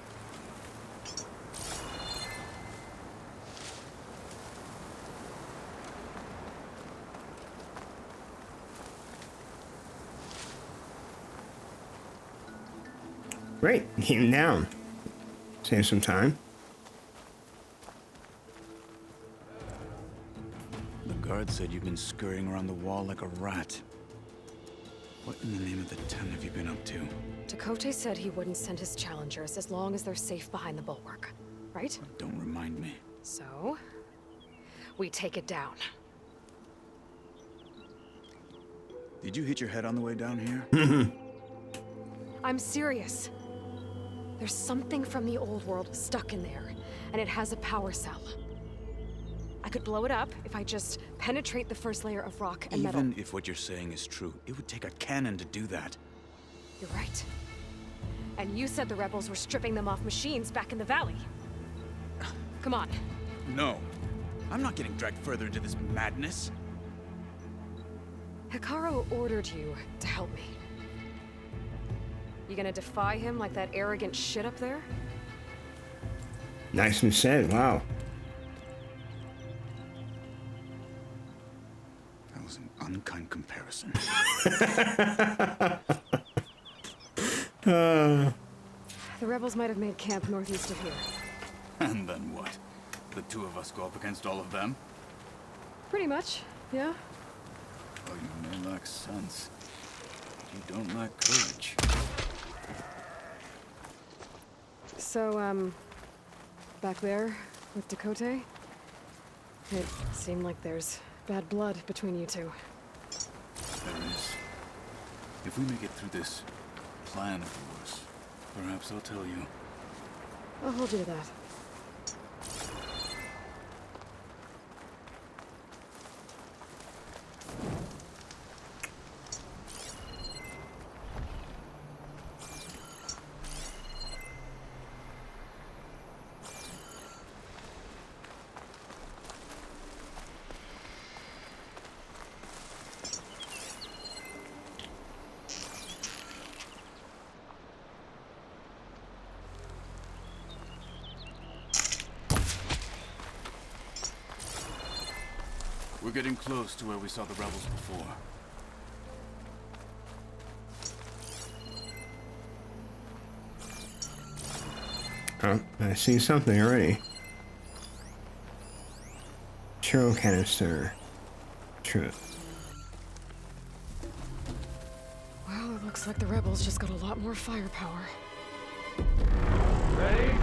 Great, came down. Save some time. The guard said you've been scurrying around the wall like a rat. What in the name of the 10 have you been up to? Dakote said he wouldn't send his challengers as long as they're safe behind the bulwark, right? Don't remind me. So, we take it down. Did you hit your head on the way down here? I'm serious. There's something from the old world stuck in there, and it has a power cell. I could blow it up if I just penetrate the first layer of rock and metal. Even if what you're saying is true, it would take a cannon to do that. You're right. And you said the rebels were stripping them off machines back in the valley. Come on. No. I'm not getting dragged further into this madness. Hikaru ordered you to help me. You gonna defy him like that arrogant shit up there? Nicely said, wow. That was an unkind comparison. The rebels might have made camp northeast of here. And then what? The two of us go up against all of them? Pretty much, yeah. Oh, you may lack sense. You don't lack courage. So, back there with Dakote, it seemed like there's bad blood between you two. There is. If we make it through this plan of yours, perhaps I'll tell you. I'll hold you to that. We're getting close to where we saw the rebels before. Oh, I see something already. Churro canister. True. Well, it looks like the rebels just got a lot more firepower. Ready?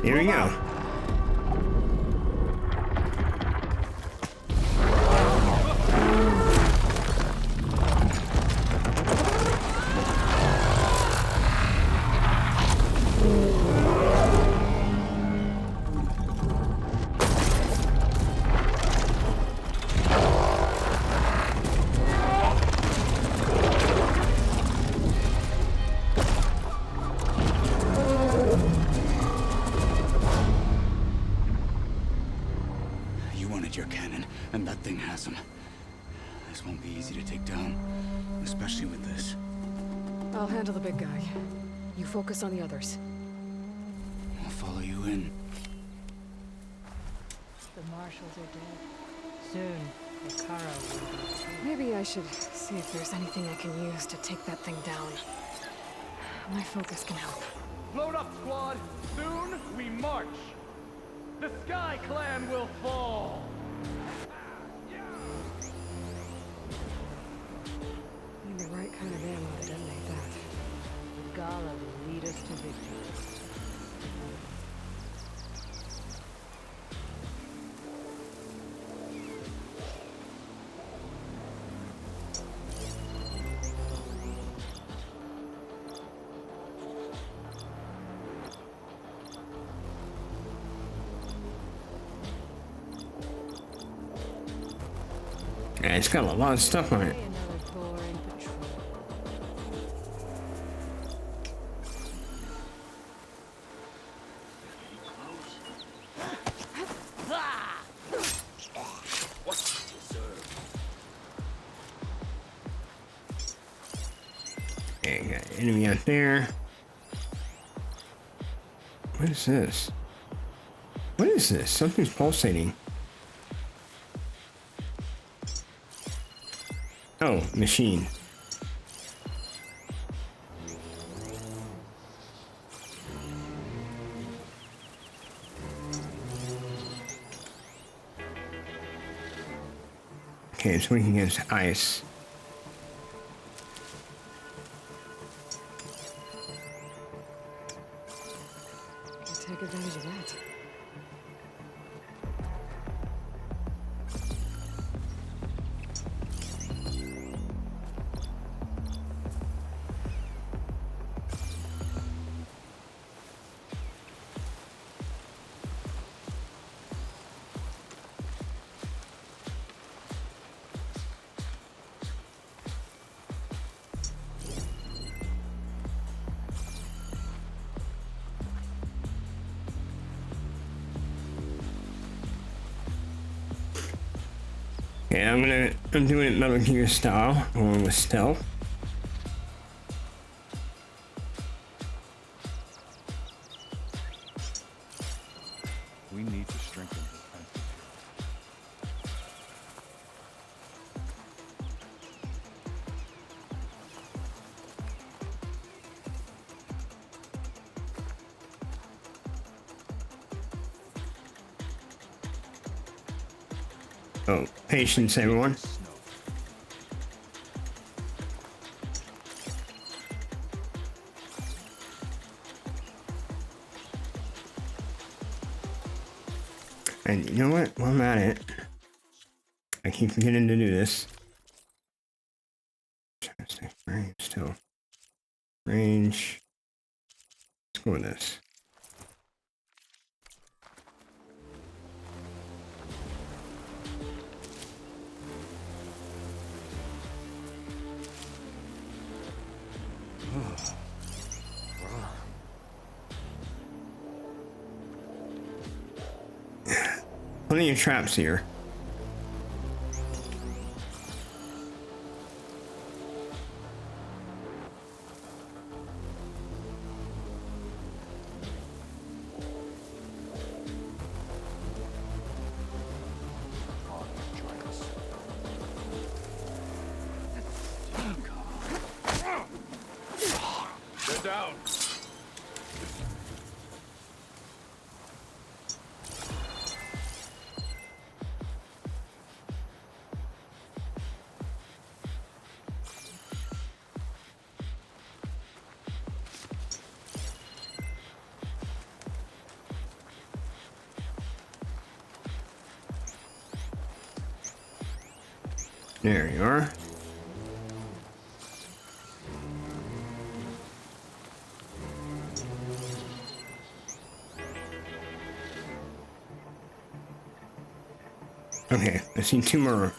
Here we go. You wanted your cannon, and that thing has him. This won't be easy to take down, especially with this. I'll handle the big guy. You focus on the others. I'll follow you in. The marshals are dead. Soon, Ikara will be too. Maybe I should see if there's anything I can use to take that thing down. My focus can help. Load up, squad. Soon we march. The Sky Clan will fall. Need the right kind of ammo to detonate that. The Gala will lead us to victory. Yeah, it's got a lot of stuff on it. Another boring patrol. Okay, got an enemy out there. What is this? What is this? Something's pulsating. Oh, machine. Okay, it's working against ice. Can take advantage of that. Okay, I'm doing it Metal Gear style, going with stealth. We need to strengthen defenses. Oh, patience, everyone. And you know what? While I'm at it, I keep forgetting to do this. Trying to stay range still. Range. Let's go with this. Plenty of traps here. There you are. Okay, I see two more.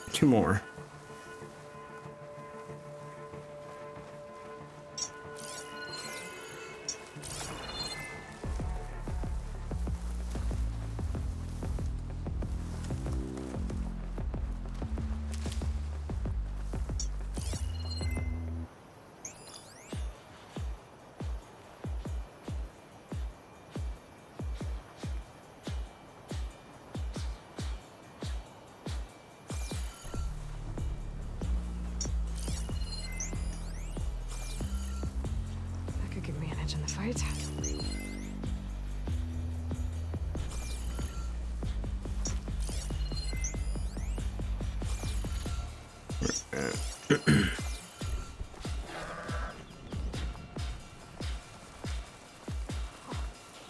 That could give me an edge in the fight.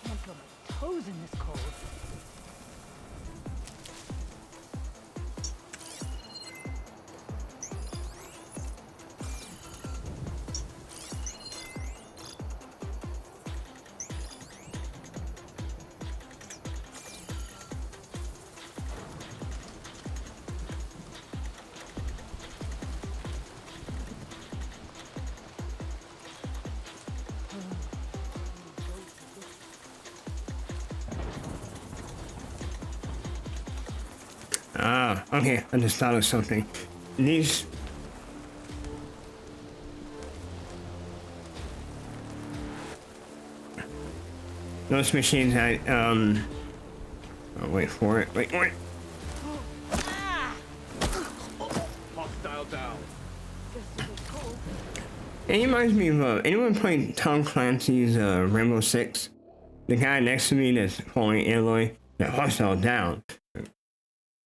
Can't feel my toes in this cold. Ah, okay, I just thought of something. These... Those machines I, oh, wait for it, wait. Hostile down. It reminds me of, anyone played Tom Clancy's, Rainbow Six? The guy next to me that's calling Aloy, that hostile down.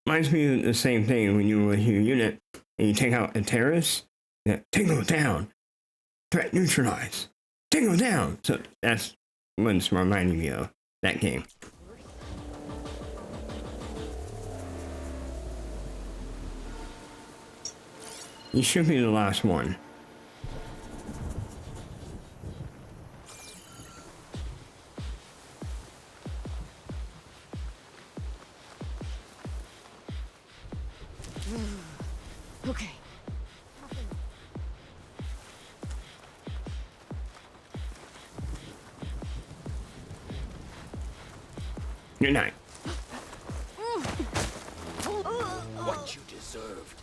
Reminds me of the same thing when you were with your unit and you take out a terrorist. Yeah, Tango down. Threat neutralized. Tango down. So that's what it's reminding me of, that game. You should be the last one. Okay. Good night. What you deserved.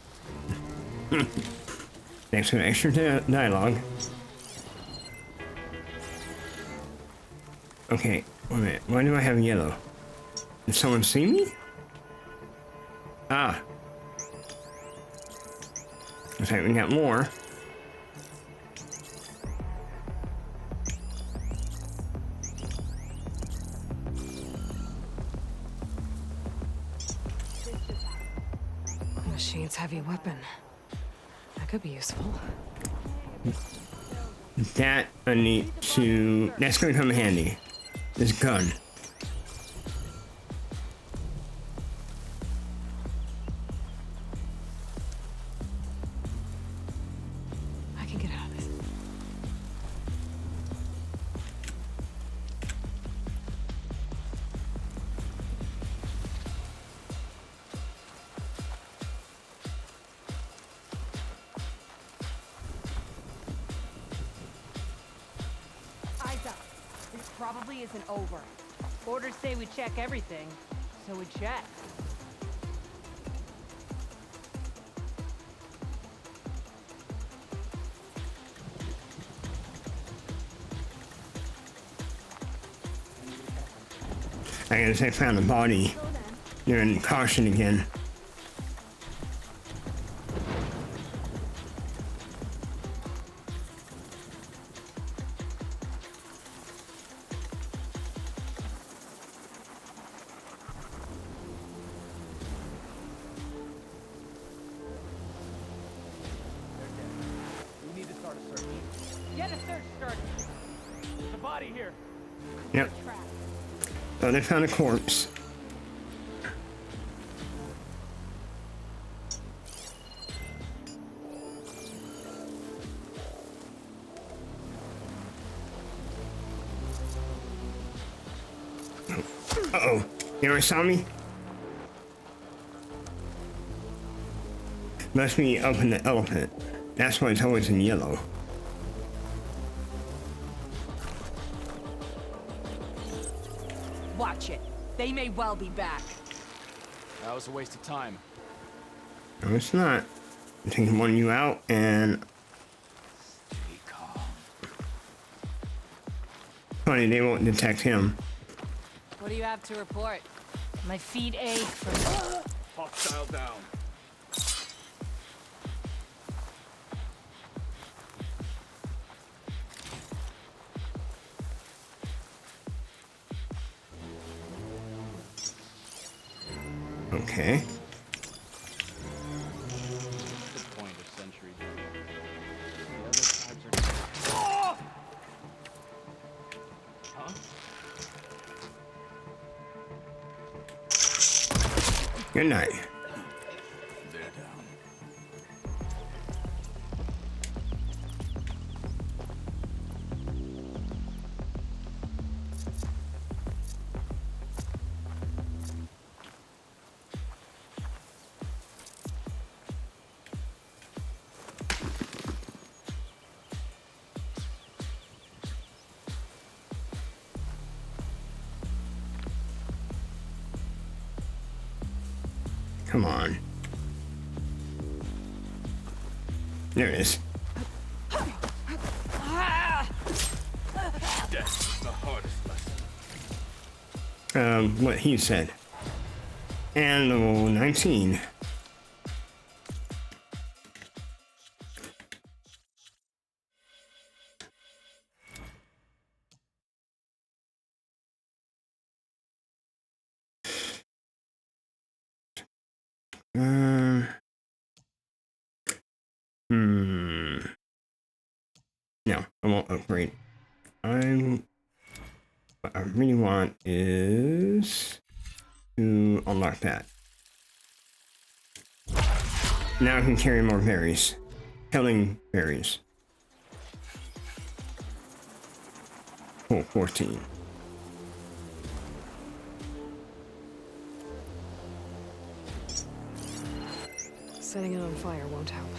Thanks for the extra dialogue. Okay, wait a minute. Why do I have yellow? Did someone see me? Ah. Okay, we got more. Machine's heavy weapon. That could be useful. That I need to... That's gonna come in handy. This gun. I can get out of this. Eyes up. This probably isn't over. Orders say we check everything, so we check. I guess I found a body. You're in caution again. We need to start a search. Get a search started. There's a body here. Yep. Oh, they found a corpse. Uh-oh. You ever saw me? Must be up in the elephant. That's why it's always in yellow. Watch it. They may well be back. That was a waste of time. No, it's not. I'm taking one of you out and... Stay calm. Funny, they won't detect him. What do you have to report? My feet ache from... Hostile down. Okay. Good point of Sentry. The other tribes are... Huh? Good night. They're down. Come on. There it is. Death is the hardest lesson. What he said. And level 19. No, I won't upgrade. What I really want is to unlock that. Now I can carry more berries. Killing berries. Oh, 14. Setting it on fire won't help.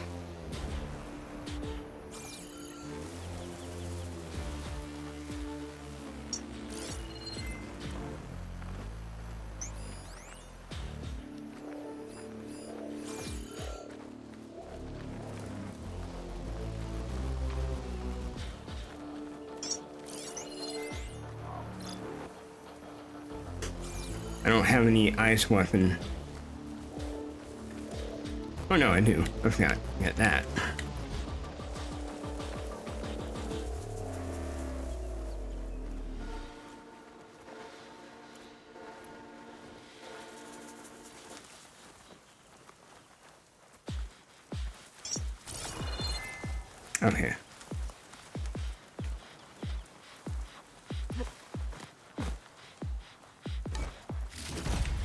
I don't have any ice weapon. Oh no, I do. I forgot. Get that. Okay.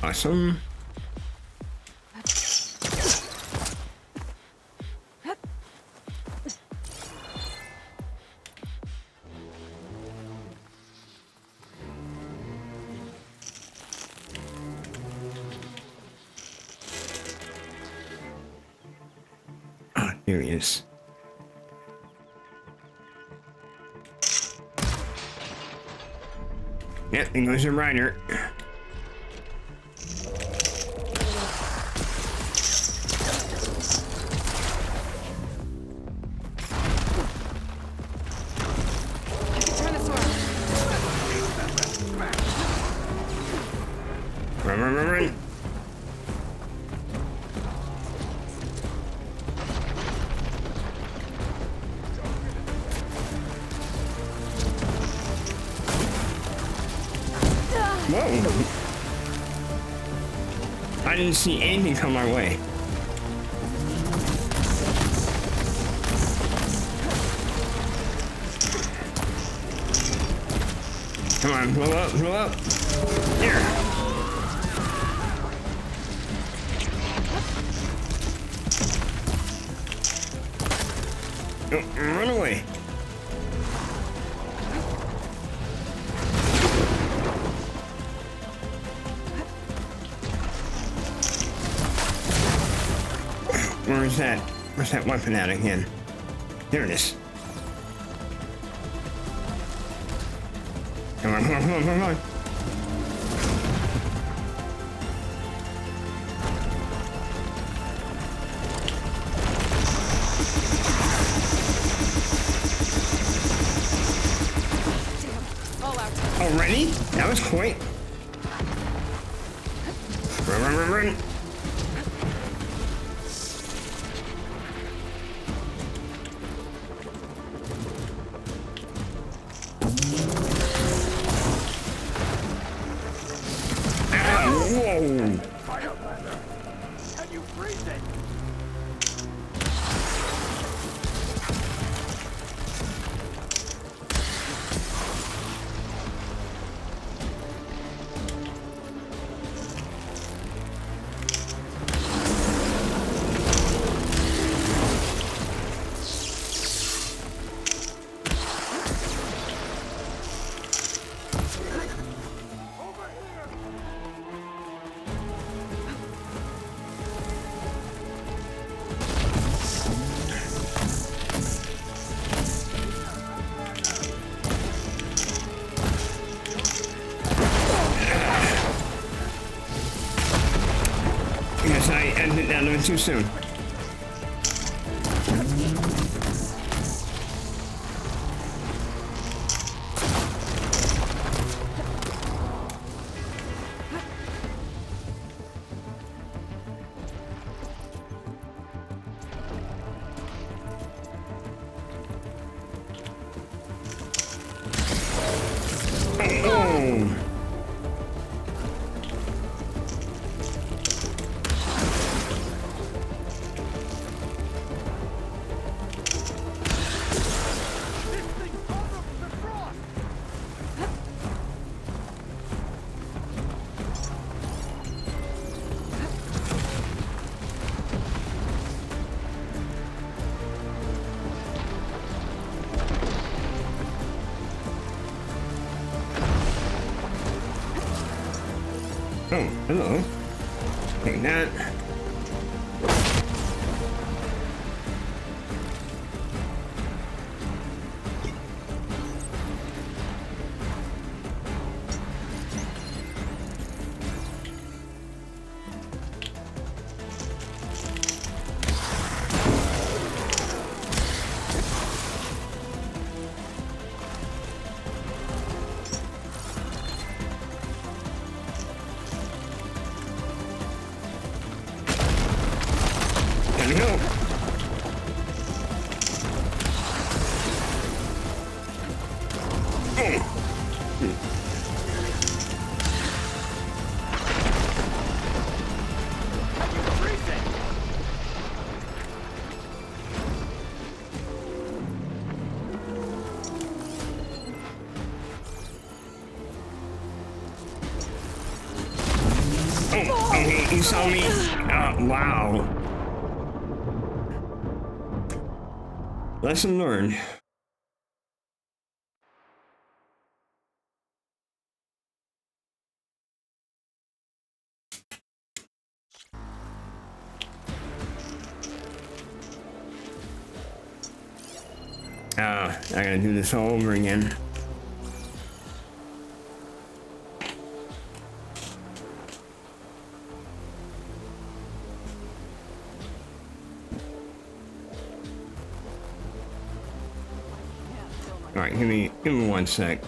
Awesome. Ah, here he is. Yep, there goes your rider. Run, run, run, run. Whoa! I didn't see anything come our way. Come on, blow up, blow up. Here. Oh, run away. Where's that weapon at again? There it is. Come on, come on, come on, come on. Already? That was quick. Run, run, run, run. Whoa! Can you freeze it? Yes, I ended that a little too soon. Oh. Oh, hello. Take that. There we go. Oh, okay, you saw me. Wow. Lesson learned. I gotta do this all over again. All right, give me 1 sec.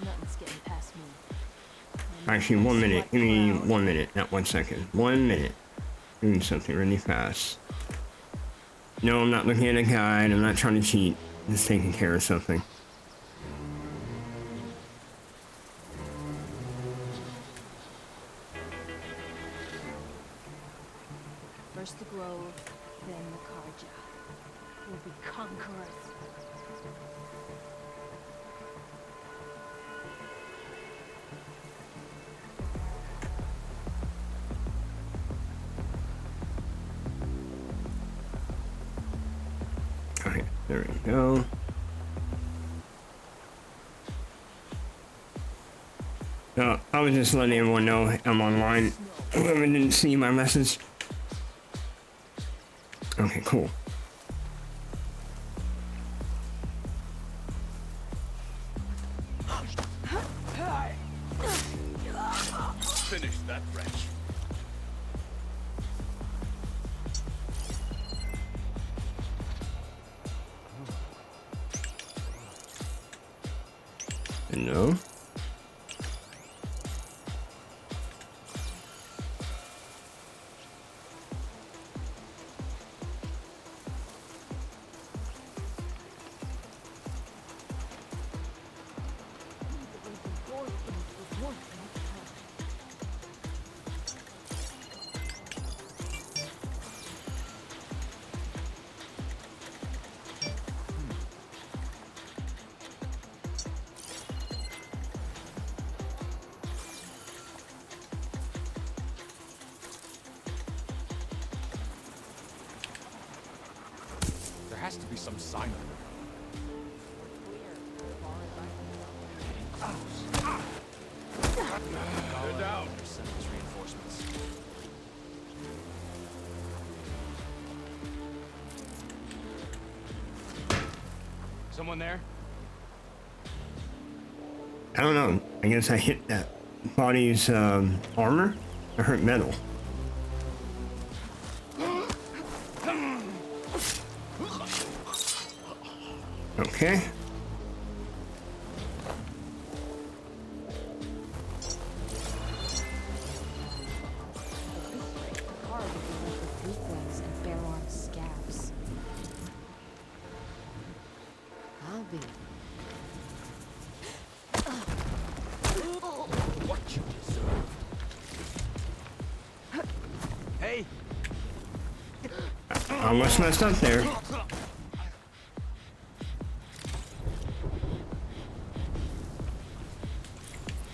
Nothing's getting past me. Actually, 1 minute. Give me 1 minute, not 1 second. 1 minute. Doing something really fast. No, I'm not looking at a guide. I'm not trying to cheat. Just taking care of something. First the Grove, then the Karja. We'll be conquerors. There we go. I was just letting everyone know I'm online. Whoever didn't see my message. Okay, cool. Finish that wretch. No. There has to be some sign of it. They're down. Send those reinforcements. Someone there? I don't know. I guess I hit that body's armor. I hurt metal. Okay. I'll be. What you deserve. Hey! I almost messed up there.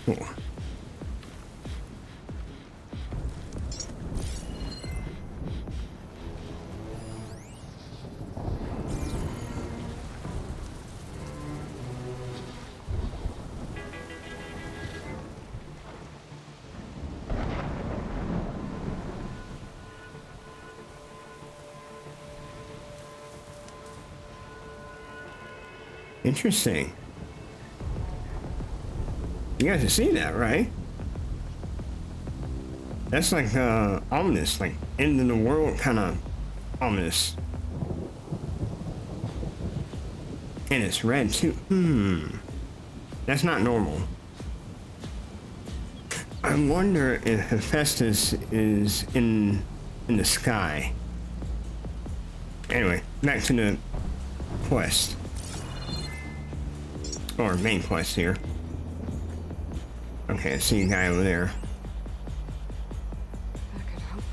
Cool. Interesting. You guys have seen that, right? That's like ominous, like end of the world kind of ominous. And it's red too. That's not normal. I wonder if Hephaestus is in the sky. Anyway, back to the quest. Or main quest here. Okay, I see a guy over there. That could help.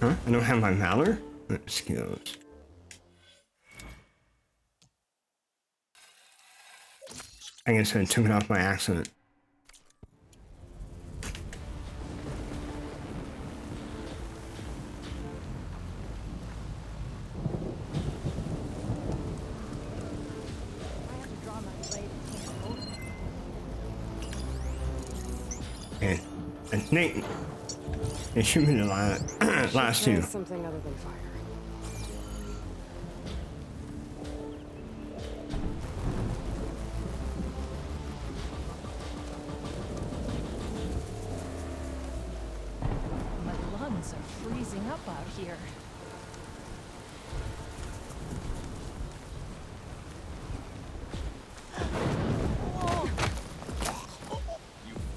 Huh? I don't have my valor? Skills. I guess I took it off by accident. And Nate, it should be the last two. Something other than fire. My lungs are freezing up out here.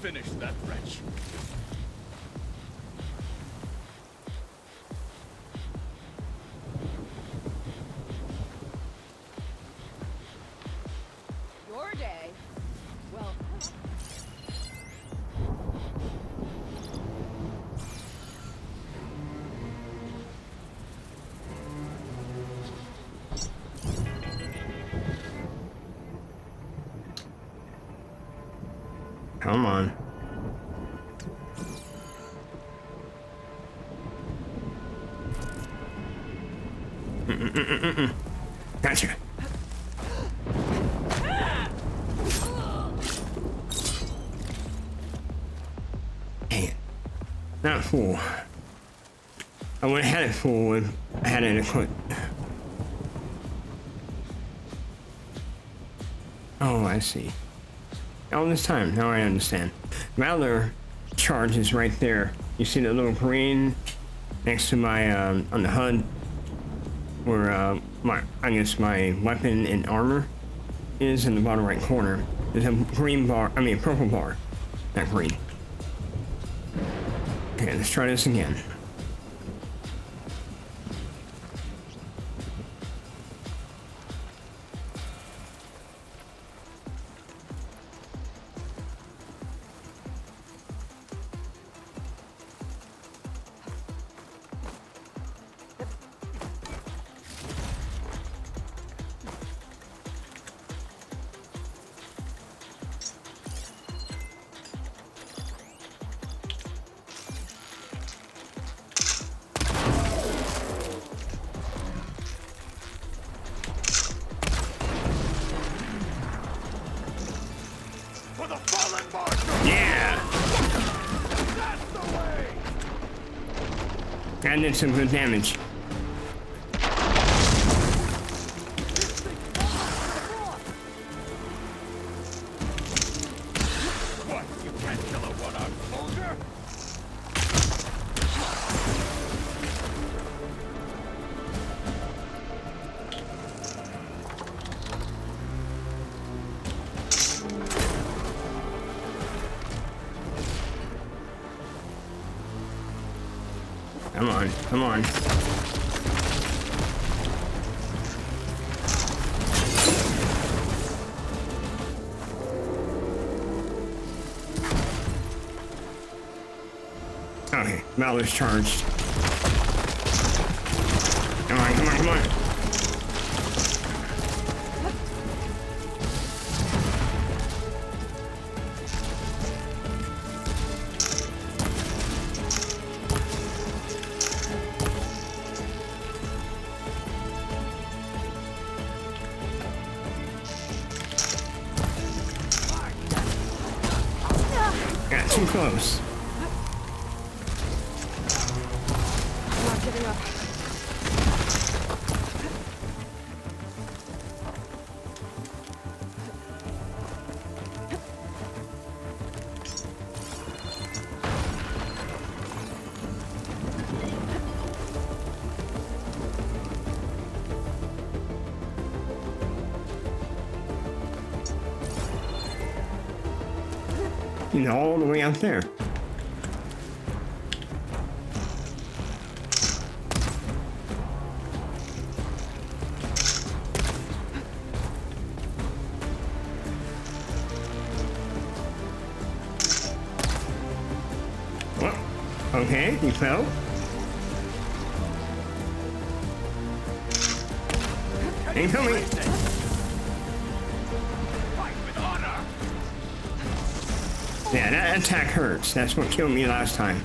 finish that wretch. Your day? Well... Come on. Gotcha. Dang it. Not full. I would have had it full if I had it equipped. Oh, I see. All this time, now I understand. Valor charge is right there. You see the little green next to my, on the HUD, where, I guess my weapon and armor is in the bottom right corner. There's a green bar, I mean a purple bar, not green. Okay, let's try this again. That did some good damage. What? You can't kill a one-armed soldier? Come on, come on. Okay, Valor's charged. Come on, come on, come on. Got too close. I'm not giving up. You know, all the way out there. Well, okay, he fell. Incoming. Yeah, that attack hurts. That's what killed me last time.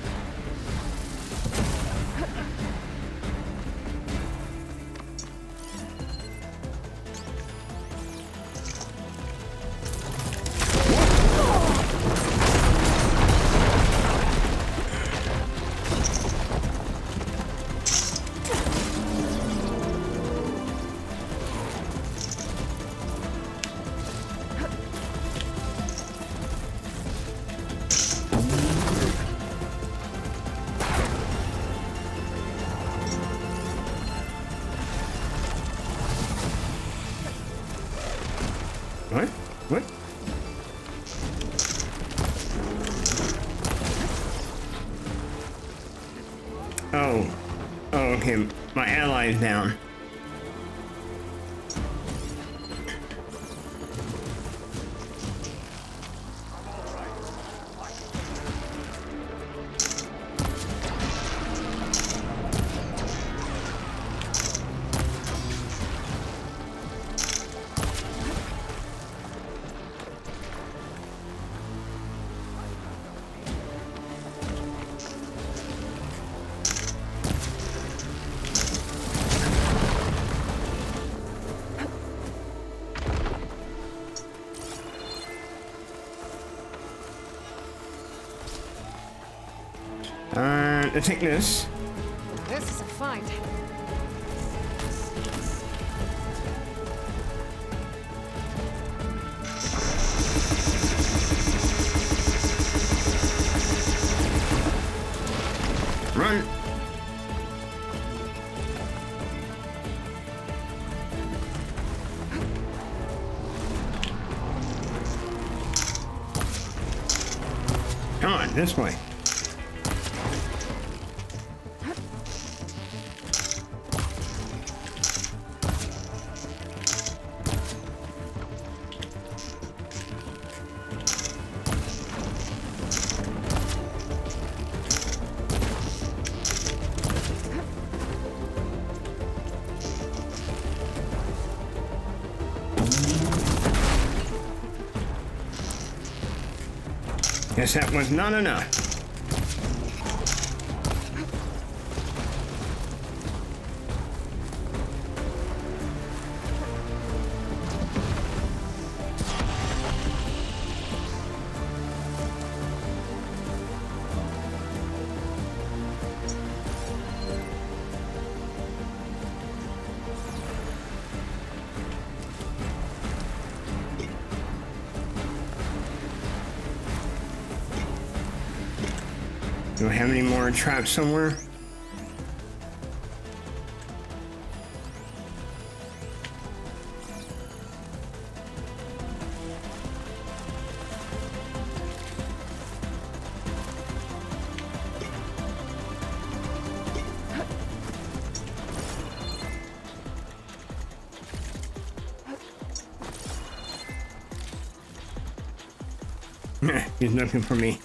Okay, my ally's down. Let's take this. This is a find. Run. Come on, this way. Guess that was not enough. Do I have any more traps somewhere? He's looking for me.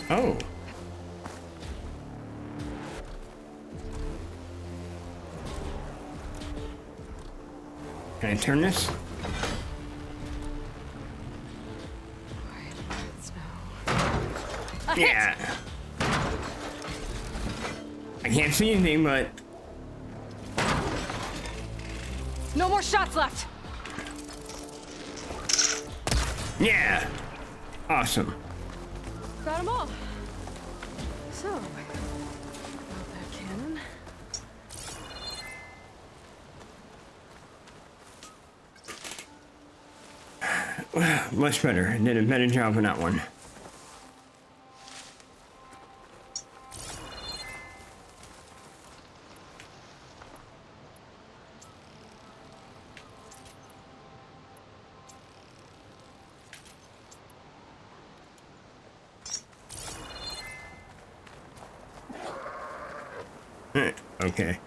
Oh. Can I turn this? Yeah. I can't see anything, but... No more shots left! Yeah! Awesome. Got them all. So, got that cannon. Much better. I did a better job on that one. Okay.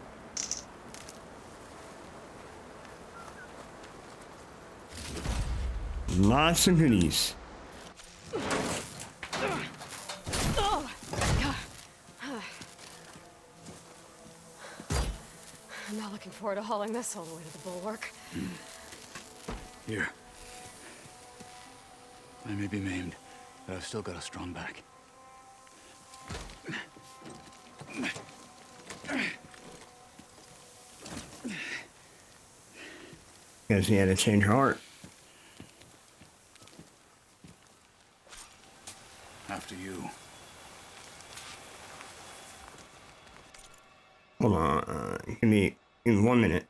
Lots of goodies. I'm not looking forward to hauling this all the way to the bulwark. Here. I may be maimed, but I've still got a strong back. Guess he had to change heart. After you. Hold on. Give me 1 minute.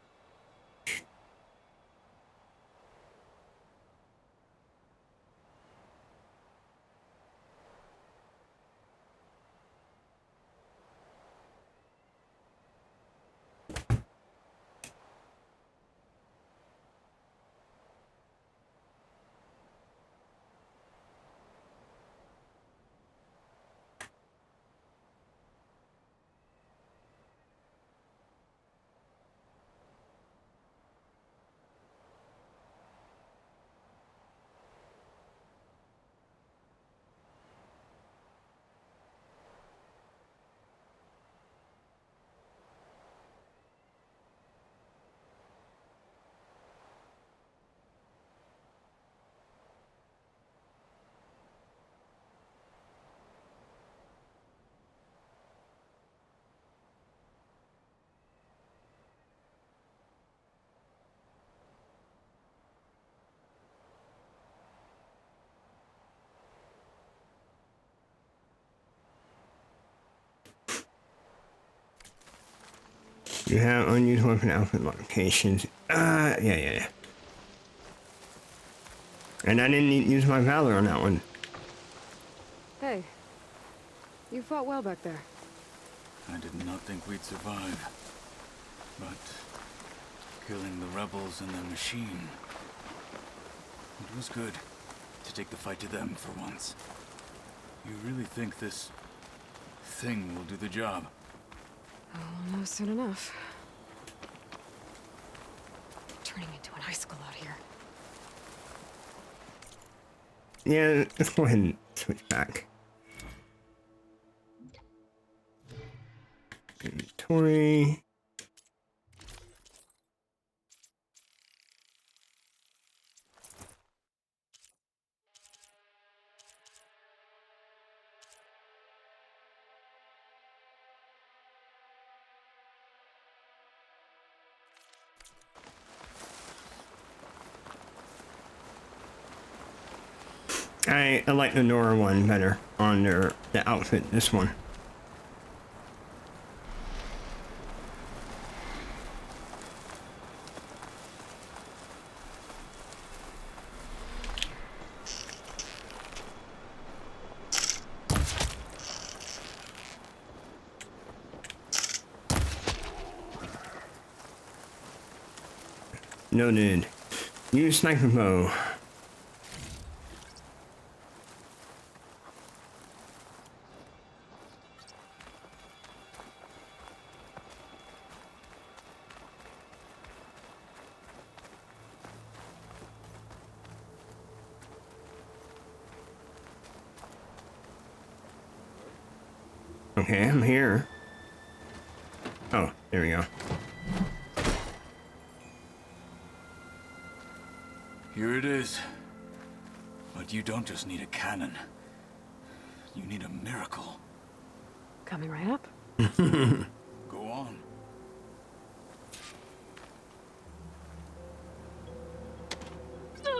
You have unused weapon outfit modifications. Yeah. And I didn't use my valor on that one. Hey, you fought well back there. I did not think we'd survive. But killing the rebels and the machine, it was good to take the fight to them for once. You really think this thing will do the job? Oh, we'll know soon enough. Turning into an icicle out here. Yeah, let's go ahead and switch back. Inventory. I like the Nora one better on the outfit, this one. Noted. Use sniper bow. Okay, I'm here. Oh, there we go. Here it is. But you don't just need a cannon. You need a miracle. Coming right up. Go on.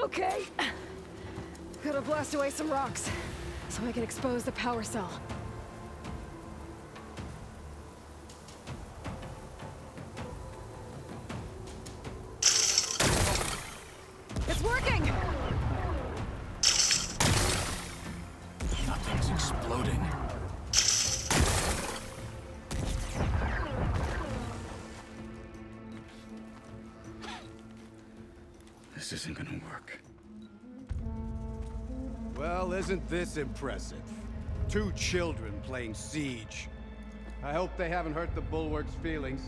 Okay. Gotta blast away some rocks, so I can expose the power cell. It's working! Nothing's exploding. This isn't gonna work. Well, isn't this impressive? 2 children playing siege. I hope they haven't hurt the Bulwark's feelings.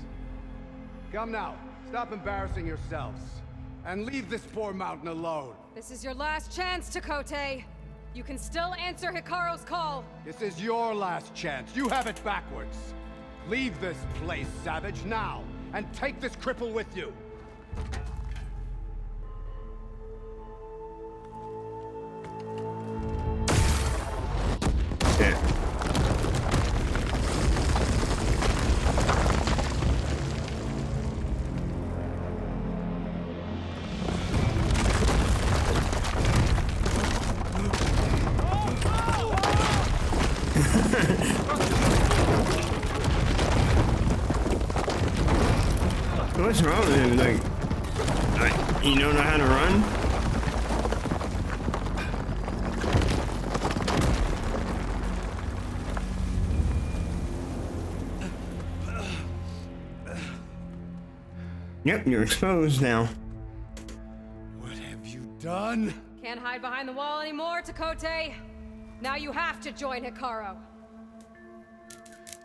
Come now, stop embarrassing yourselves. And leave this poor mountain alone. This is your last chance, Chakotay. You can still answer Hikaru's call. This is your last chance. You have it backwards. Leave this place, Savage, now. And take this cripple with you. What's wrong with him? Like, you don't know how to run? Yep, you're exposed now. What have you done? Can't hide behind the wall anymore, Chakotay. Now you have to join Hikaru.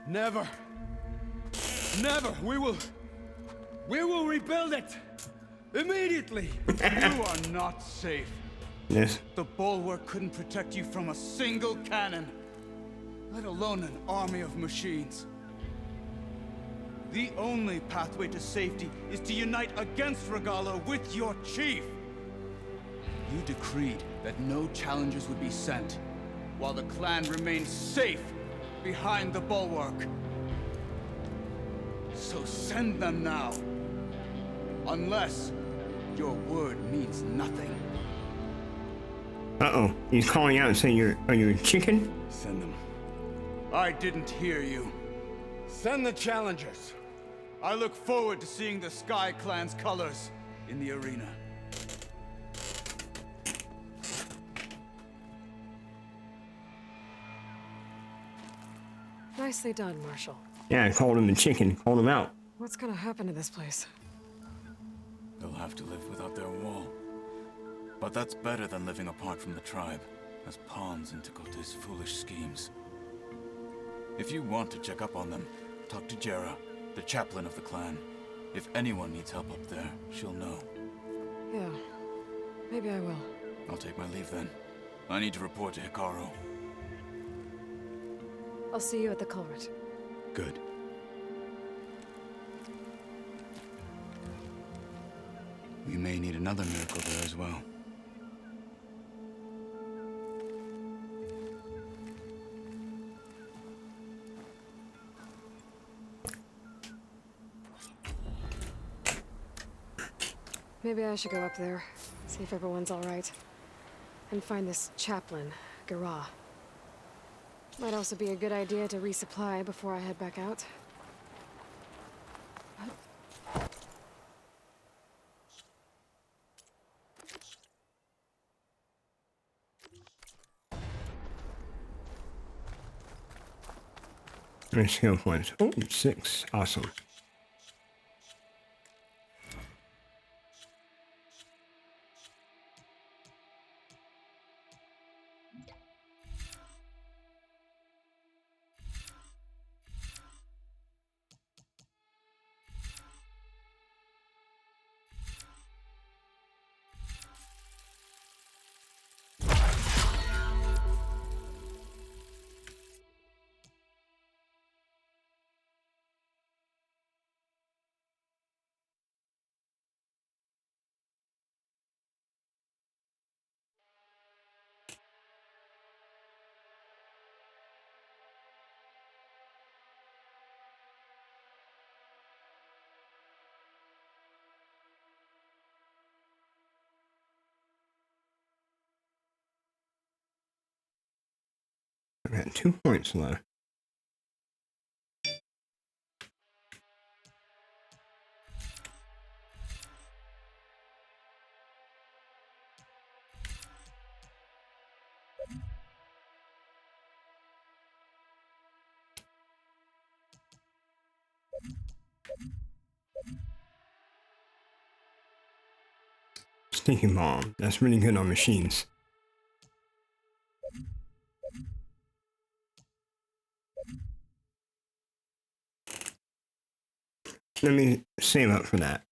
Never. Never. We will rebuild it. Immediately. You are not safe. Yes. The Bulwark couldn't protect you from a single cannon, let alone an army of machines. The only pathway to safety is to unite against Regala with your chief. You decreed that no challengers would be sent, while the clan remained safe behind the Bulwark. So send them now. Unless your word means nothing. Uh-oh. He's calling out saying, are you a chicken? Send them. I didn't hear you. Send the challengers. I look forward to seeing the Sky Clan's colors in the arena. Nicely done, Marshal. Yeah, I called him a chicken. Called him out. What's gonna happen to this place? They'll have to live without their wall. But that's better than living apart from the tribe, as pawns in Tekote's foolish schemes. If you want to check up on them, talk to Jera, the chaplain of the clan. If anyone needs help up there, she'll know. Yeah, maybe I will. I'll take my leave then. I need to report to Hikaru. I'll see you at the culvert. Good. We may need another miracle there as well. Maybe I should go up there, see if everyone's all right, and find this chaplain, Gara. Might also be a good idea to resupply before I head back out. How many skill points? Oh, 6. Awesome. I've got 2 points left. Stinking bomb. That's really good on machines. Let me save up for that.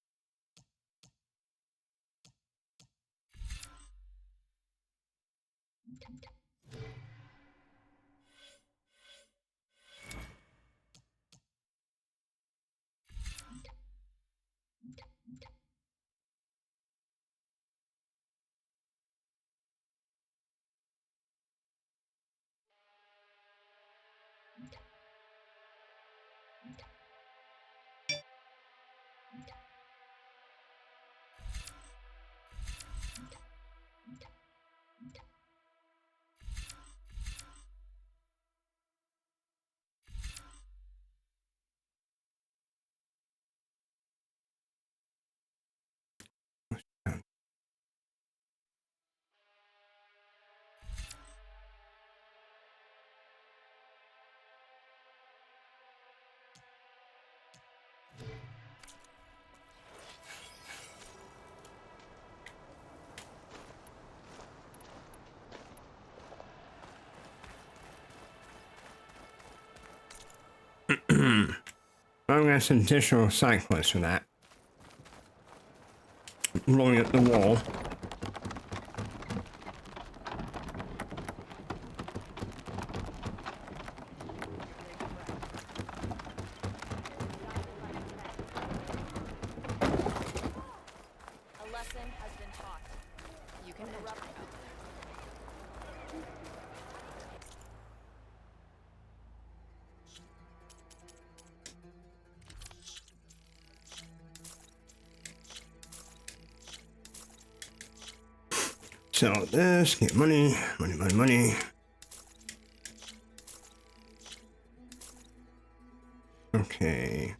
I've got some additional side quests for that. Blowing up the wall. A lesson has been taught. You can interrupt out there. Sell this, get money, money, money, money. Okay.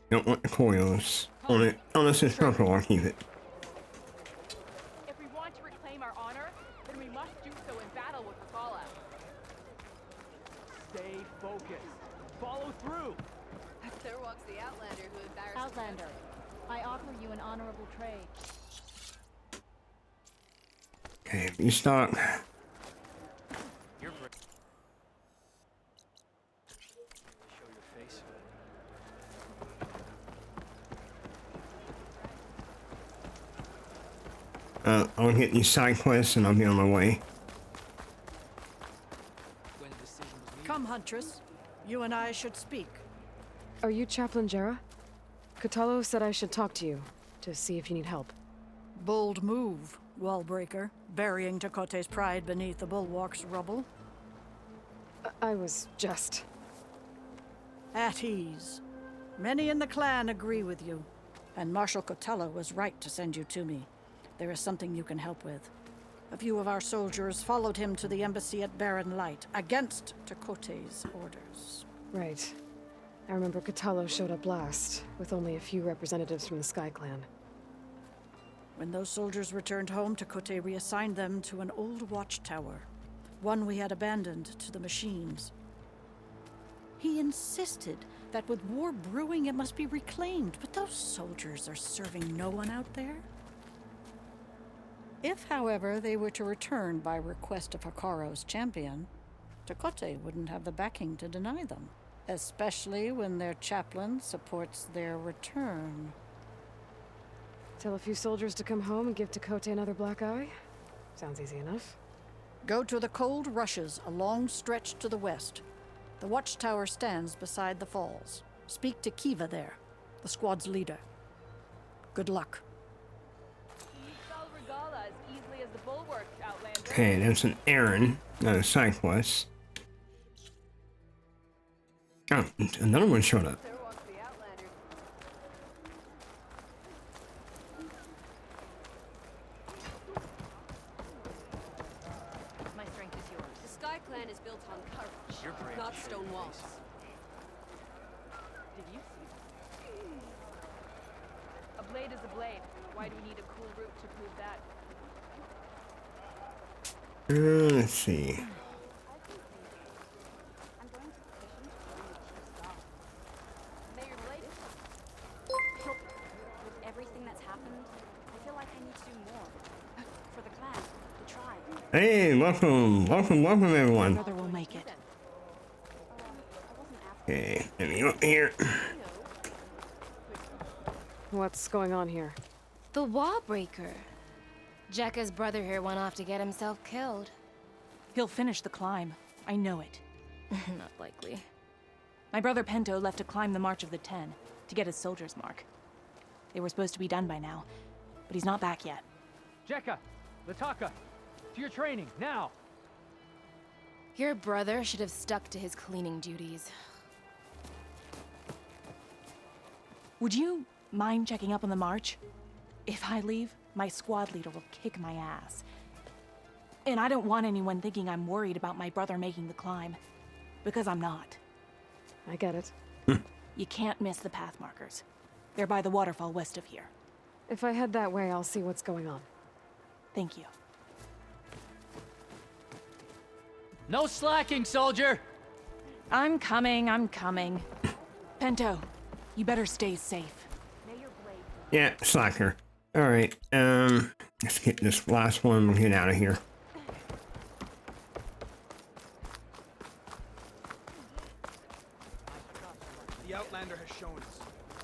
Don't want the coils on it. Unless it's purple, I'll keep it. If we want to reclaim our honor, then we must do so in battle with Rakala. Stay focused. Follow through. There walks the Outlander who embarrassed Outlander, I offer you an honorable trade. Okay, restock. You're brave. Show your face. I'll get these side quests and I'll be on my way. Come, Huntress. You and I should speak. Are you Chaplain Jera? Katalo said I should talk to you, to see if you need help. Bold move, Wallbreaker. Burying Tekote's pride beneath the bulwark's rubble. I was just... At ease. Many in the clan agree with you. And Marshal Kotala was right to send you to me. There is something you can help with. A few of our soldiers followed him to the embassy at Barren Light, against Tekote's orders. Right. I remember Katalo showed up last, with only a few representatives from the Sky Clan. When those soldiers returned home, Tekote reassigned them to an old watchtower, one we had abandoned to the machines. He insisted that with war brewing it must be reclaimed, but those soldiers are serving no one out there. If, however, they were to return by request of Hikaro's champion, Tekote wouldn't have the backing to deny them, especially when their chaplain supports their return. Tell a few soldiers to come home and give Tekote another black eye? Sounds easy enough. Go to the cold rushes, a long stretch to the west. The watchtower stands beside the falls. Speak to Kiva there, the squad's leader. Good luck. Okay, that's an errand, not a side quest. Oh, another one showed up. My strength is yours. The Sky Clan is built on courage, not stone walls. Did you see? A blade is a blade. Why do we need a cool route to prove that? Let's see. With everything that's happened, I feel like I need to do more. For the clan, the tribe. Hey, welcome everyone. Brother will make it. Okay, let me go up here. What's going on here? The Wallbreaker. Jekka's brother here went off to get himself killed. He'll finish the climb. I know it. Not likely. My brother Pento left to climb the March of the Ten, to get his soldier's mark. They were supposed to be done by now, but he's not back yet. Jekka, Lataka, to your training, now! Your brother should have stuck to his cleaning duties. Would you mind checking up on the march? If I leave, my squad leader will kick my ass. And I don't want anyone thinking I'm worried about my brother making the climb. Because I'm not. I get it. You can't miss the path markers. They're by the waterfall west of here. If I head that way, I'll see what's going on. Thank you. No slacking, soldier! I'm coming. Pento, you better stay safe. Yeah, slacker. Alright, let's get this last one and get out of here. The Outlander has shown us.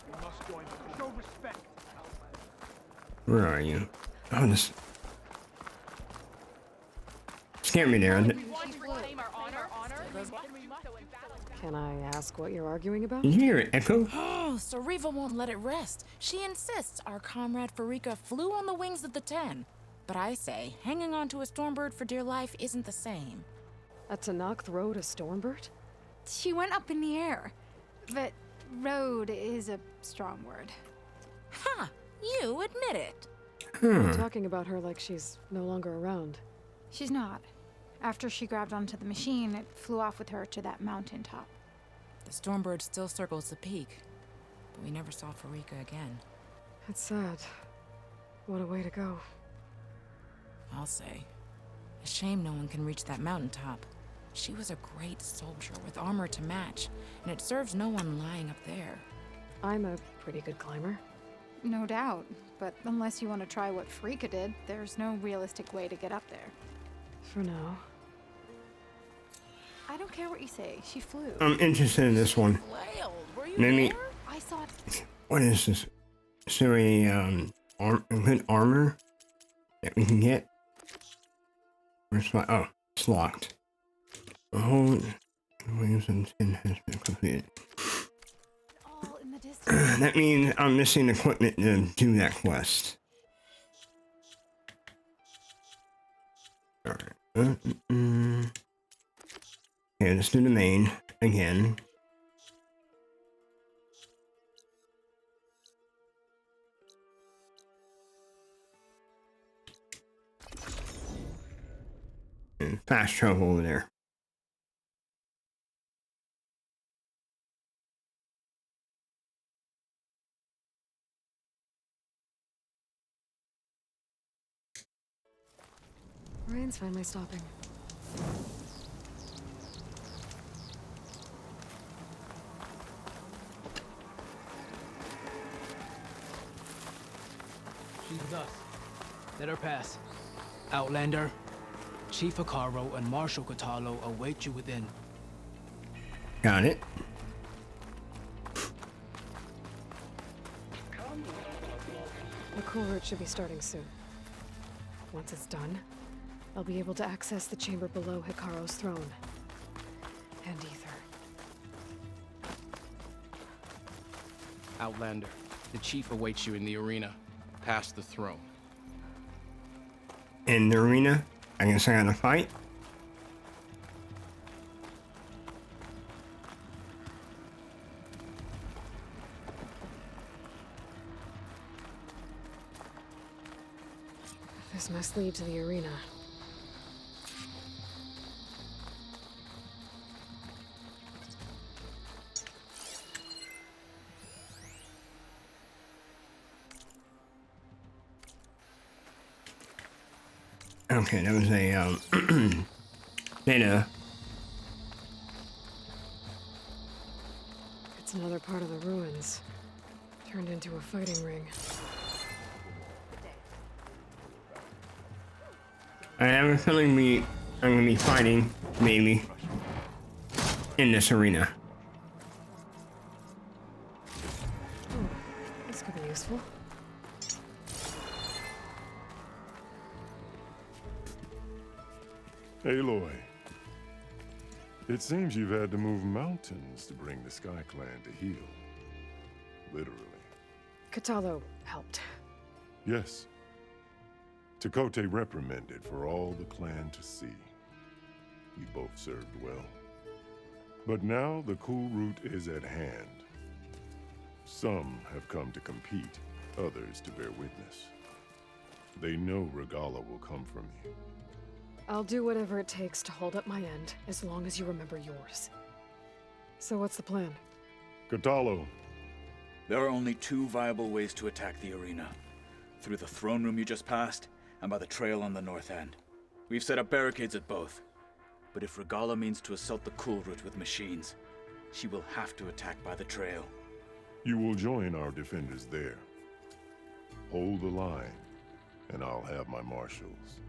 We must join them. Show respect. Where are you? Oh, this... Scared me there. Can I ask what you're arguing about? Did you hear it echo? Oh, Sariva won't let it rest. She insists our comrade Farika flew on the wings of the Ten. But I say, hanging on to a Stormbird for dear life isn't the same. A Tanakh rode a Stormbird? She went up in the air. But rode is a strong word. Ha! You admit it. You're talking about her like she's no longer around. She's not. After she grabbed onto the machine, it flew off with her to that mountaintop. The Stormbird still circles the peak. but we never saw Farika again. It's sad. What a way to go. I'll say. A shame no one can reach that mountaintop. She was a great soldier with armor to match, and it serves no one lying up there. I'm a pretty good climber. No doubt, but unless you want to try what Freaka did, there's no realistic way to get up there. For now. I don't care what you say, she flew. I'm interested in this one. Maybe. I saw it. What is this? Is there a good armor that we can get? Where's my? Oh, it's locked. The whole waves and 10 has been completed. All in the distance. That means I'm missing equipment to do that quest. Alright. Okay, let's do the main again. And fast travel over there. Rain's finally stopping. She's with us. Let her pass. Outlander, Chief Hikaru and Marshal Katalo await you within. Got it. The cool route should be starting soon. Once it's done, I'll be able to access the chamber below Hikaru's throne. And Ether. Outlander, the chief awaits you in the arena, past the throne. In the arena, I guess I gotta fight. This must lead to the arena. Okay, that was a data. It's another part of the ruins, turned into a fighting ring. I have a feeling I'm gonna be fighting, maybe, in this arena. Oh, this could be useful. Aloy, it seems you've had to move mountains to bring the Sky Clan to heal. Literally. Katalo helped. Yes. Tekote reprimanded for all the clan to see. We both served well. But now the cool route is at hand. Some have come to compete, others to bear witness. They know Regala will come from me. I'll do whatever it takes to hold up my end, as long as you remember yours. So what's the plan? Katalo. There are only two viable ways to attack the arena. Through the throne room you just passed, and by the trail on the north end. We've set up barricades at both. But if Regala means to assault the cool route with machines, she will have to attack by the trail. You will join our defenders there. Hold the line, and I'll have my marshals.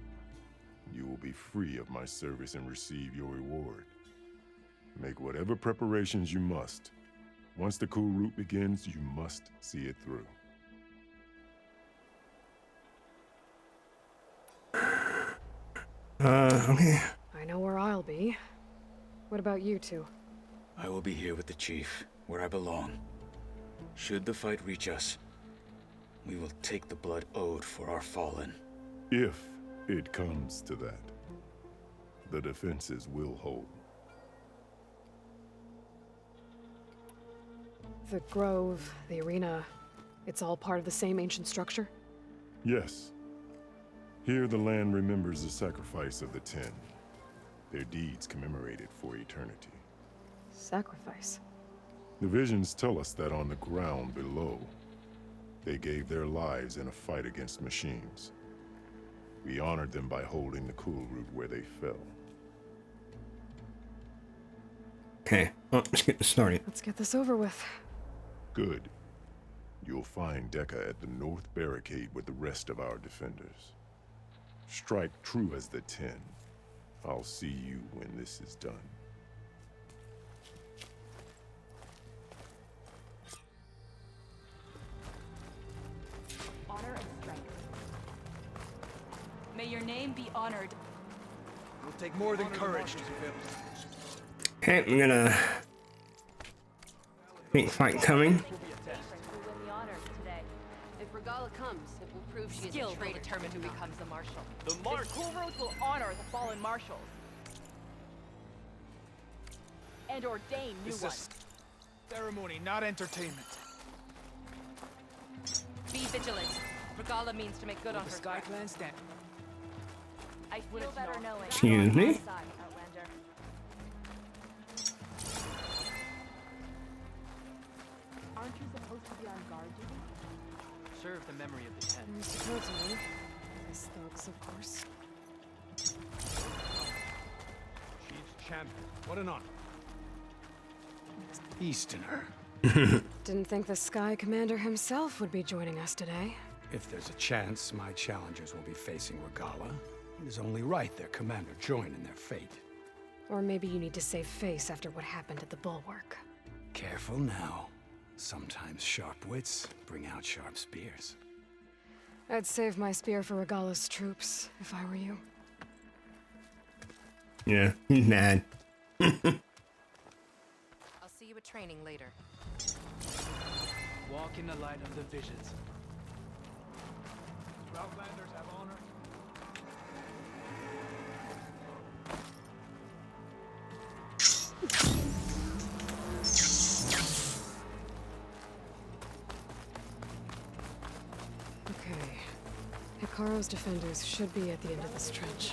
You will be free of my service and receive your reward. Make whatever preparations you must. Once the cool route begins, you must see it through. Okay. I know where I'll be. What about you two? I will be here with the chief, where I belong. Should the fight reach us, we will take the blood owed for our fallen. If it comes to that, the defenses will hold. The grove, the arena, it's all part of the same ancient structure? Yes. Here the land remembers the sacrifice of the 10. Their deeds commemorated for eternity. Sacrifice? The visions tell us that on the ground below, they gave their lives in a fight against machines. We honored them by holding the cool root where they fell. Okay, well, let's get this started. Let's get this over with. Good. You'll find Deca at the north barricade with the rest of our defenders. Strike true as the 10. I'll see you when this is done. Honor and strength. May your name be honored. It'll take more than courage to fulfill. Okay, I'm gonna big fight coming. Will win the honor today. If Regala comes, it will prove she is a traitor. Determine who becomes the marshal. The march. Cool Roads will honor the fallen marshals. And ordain new This ones. is ceremony, not entertainment. Be vigilant. Regala means to make good on her Sky Clan stand. I feel better knowing. Excuse me? Outlander. Aren't you supposed to be on guard duty? Serve the memory of the 10. Who's supposed to be? These thugs, of course. Chief's champion. What an honor. Easterner. Didn't think the Sky Commander himself would be joining us today. If there's a chance my challengers will be facing Regala, it is only right their commander join in their fate. Or maybe you need to save face after what happened at the Bulwark. Careful now. Sometimes sharp wits bring out sharp spears. I'd save my spear for Regala's troops, if I were you. Yeah, he's mad. I'll see you at training later. Walk in the light of the visions. Outlanders have honor. Okay. Hikaru's defenders should be at the end of this trench.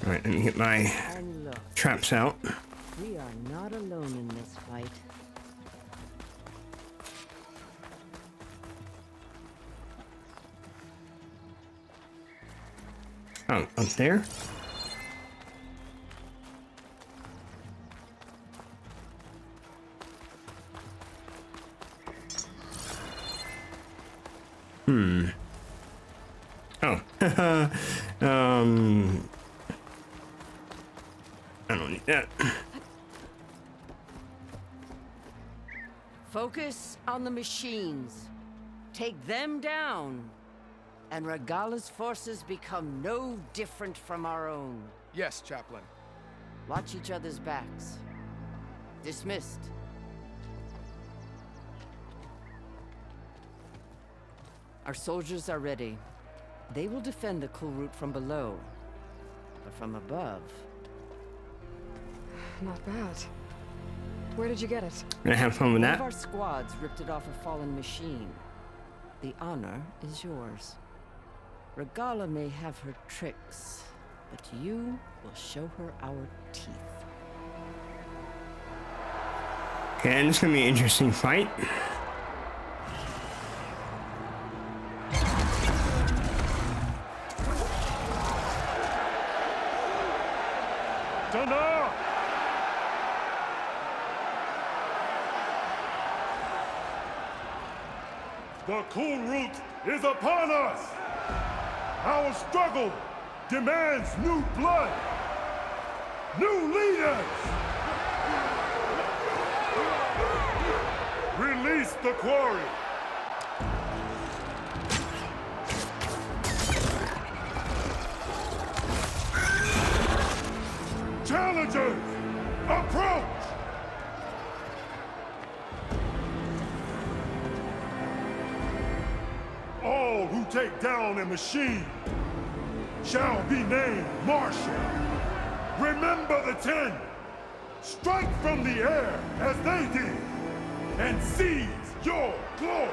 Alright, let me get my traps out. We are not alone in this fight. Oh, up there? Oh. I don't need that. Focus on the machines. Take them down. And Regala's forces become no different from our own. Yes, Chaplain. Watch each other's backs. Dismissed. Our soldiers are ready. They will defend the cool route from below. But from above... Not bad. Where did you get it? Gonna have fun with One that. of our squads ripped it off a fallen machine. The honor is yours. Regala may have her tricks, but you will show her our teeth. Okay, and it's gonna be an interesting fight. Enough! The cool route is upon us! Our struggle demands new blood! New leaders! Release the quarry! Challengers, approach! All who take down a machine shall be named Marshal. Remember the 10. Strike from the air as they did, and seize your glory.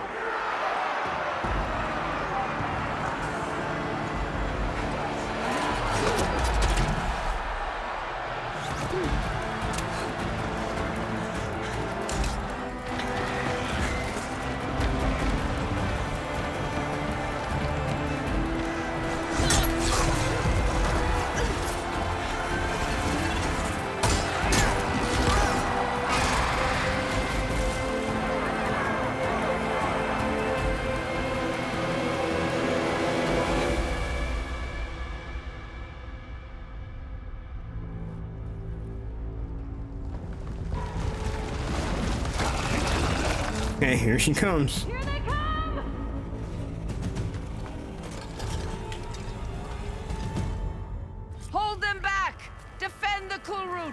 Okay, here she comes. Here they come! Hold them back! Defend the cool route!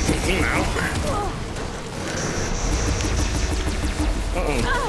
Take him out. Uh-oh.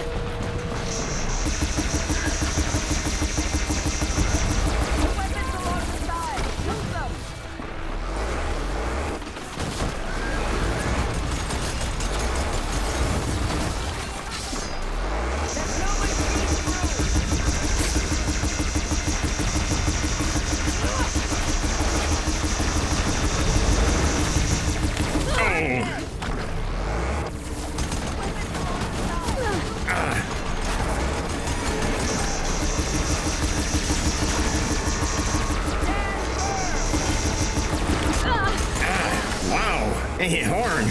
Wow, they hit hard.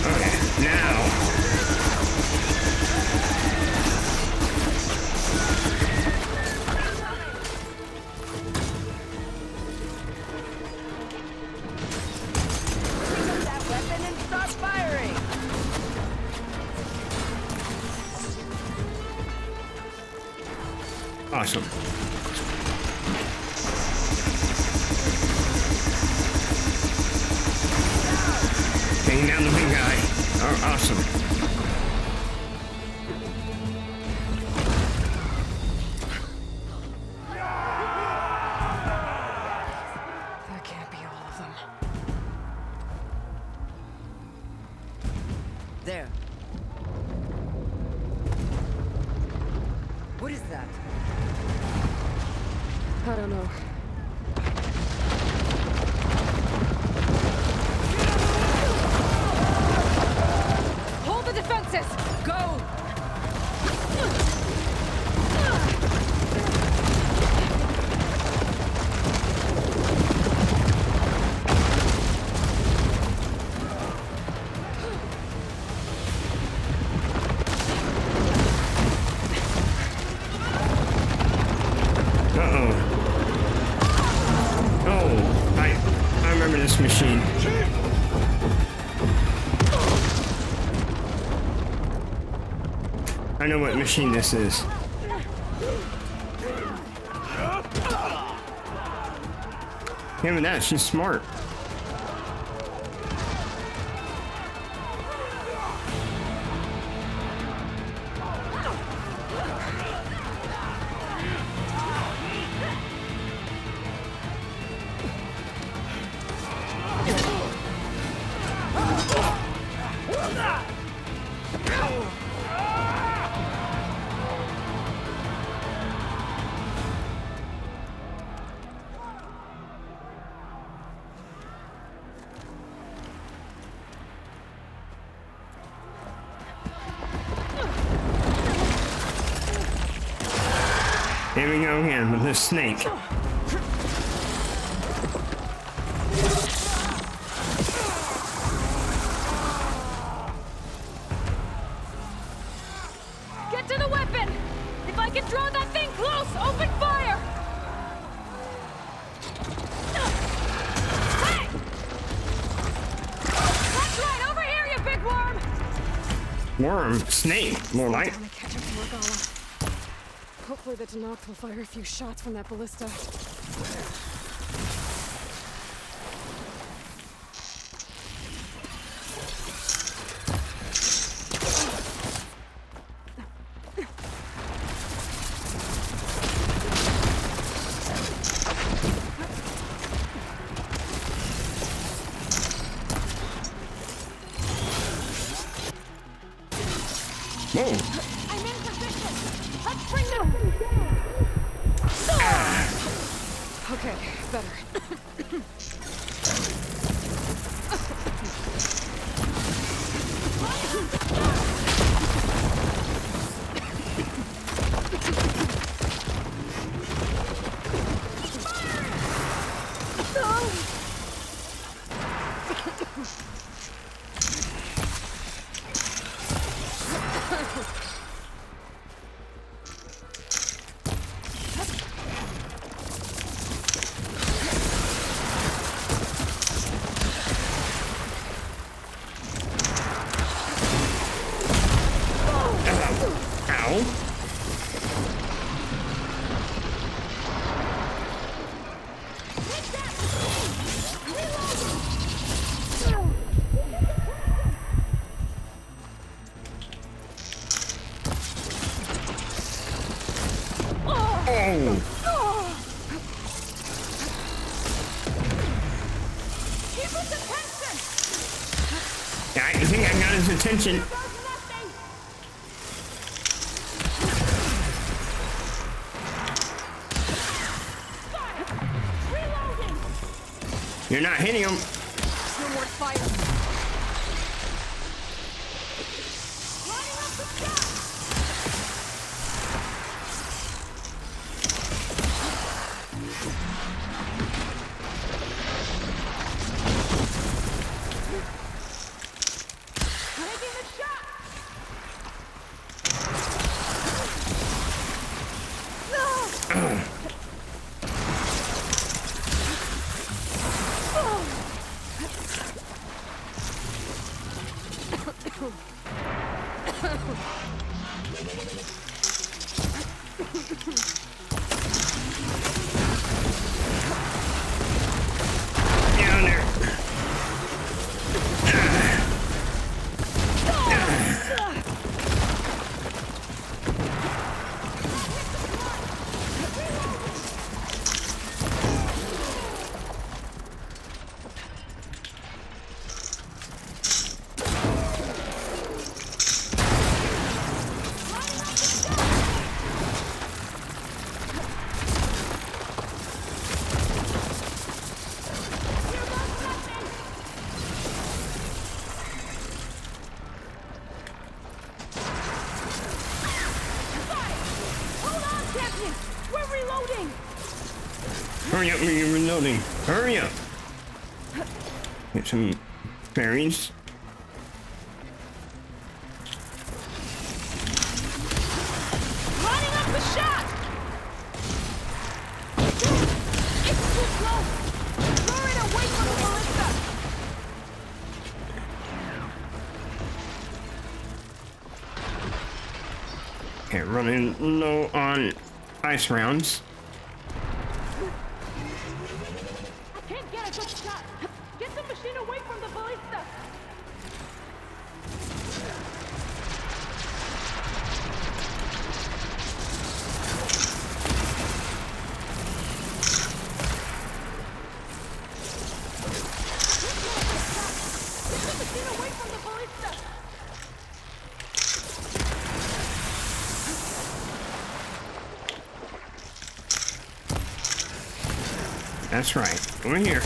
Okay, now. That weapon and start firing! Awesome. Taking down the big guy. Oh, awesome. That can't be all of them. There. What is that? I don't know. Hold the defenses! Go! Uh-oh. Oh, I remember this machine. I know what machine this is. Even that, she's smart. Here we go again with this snake. Get to the weapon! If I can draw that thing close, open fire! Hey! That's right, over here, you big worm! Worm, snake, more like. Time to catch up to Regala. Hopefully the Denox will fire a few shots from that ballista. Whoa. I'm in position. Let's bring them down. Okay, better. I think I got his attention. You're not hitting him. No more fire. Down there. We're reloading! Hurry up, you're reloading. Hurry up. Get some berries. Lining up the shot! It's too close! Throw it away from the ballista! Okay, running low on ice rounds. I can't get a good shot! Get the machine away from the ballista! Get the machine away from the ballista! That's right. Over here.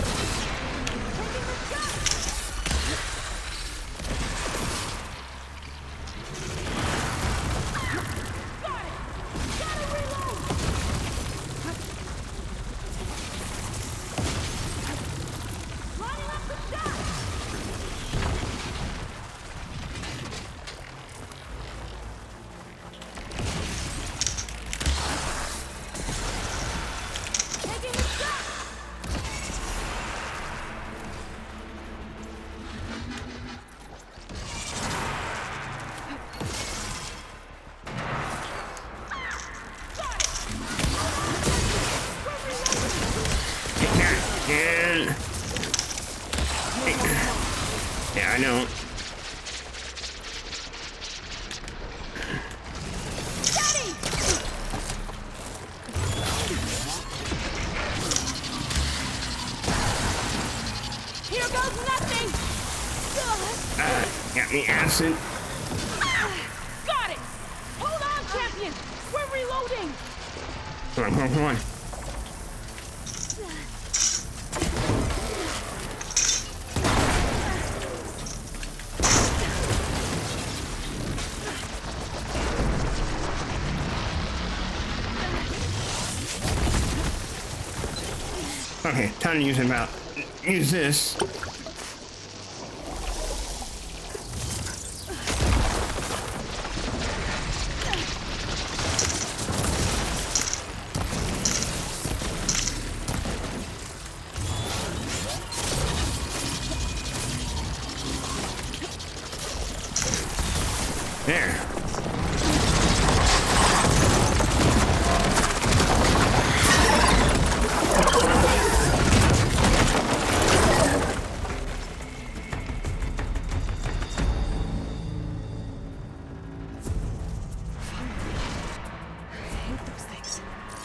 And yeah, I know. Here goes nothing! Got me acid. Got it! Come on, come on, come on. Okay, time to use this. There.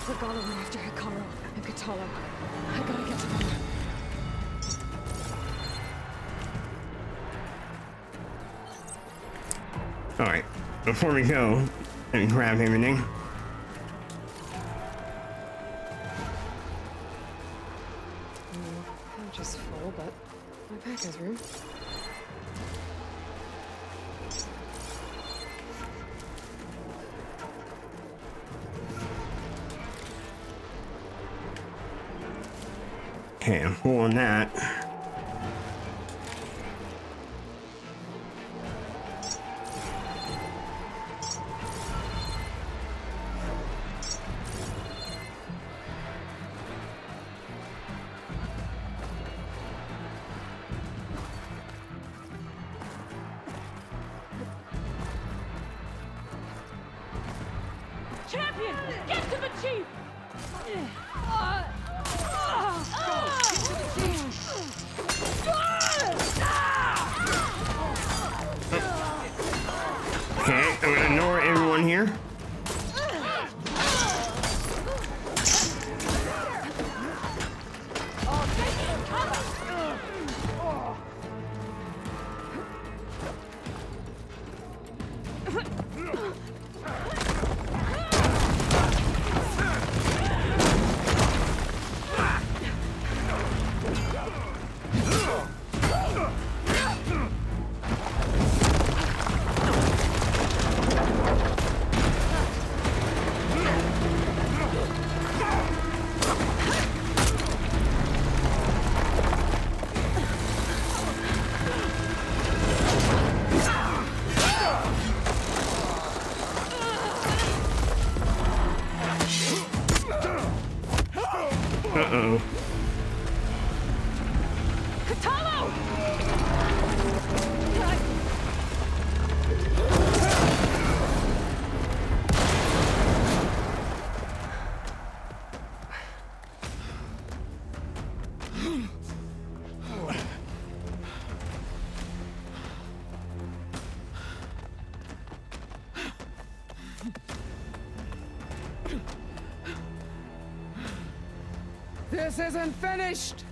Regala went after Hikaru and Katalo. I gotta get to them. Alright, before we go, let me grab everything. Not just full, but my pack has room. Okay, I'm full on that. Champion, get to the chief! Okay, I'm gonna ignore everyone here. Uh-oh. Katalo! This isn't finished!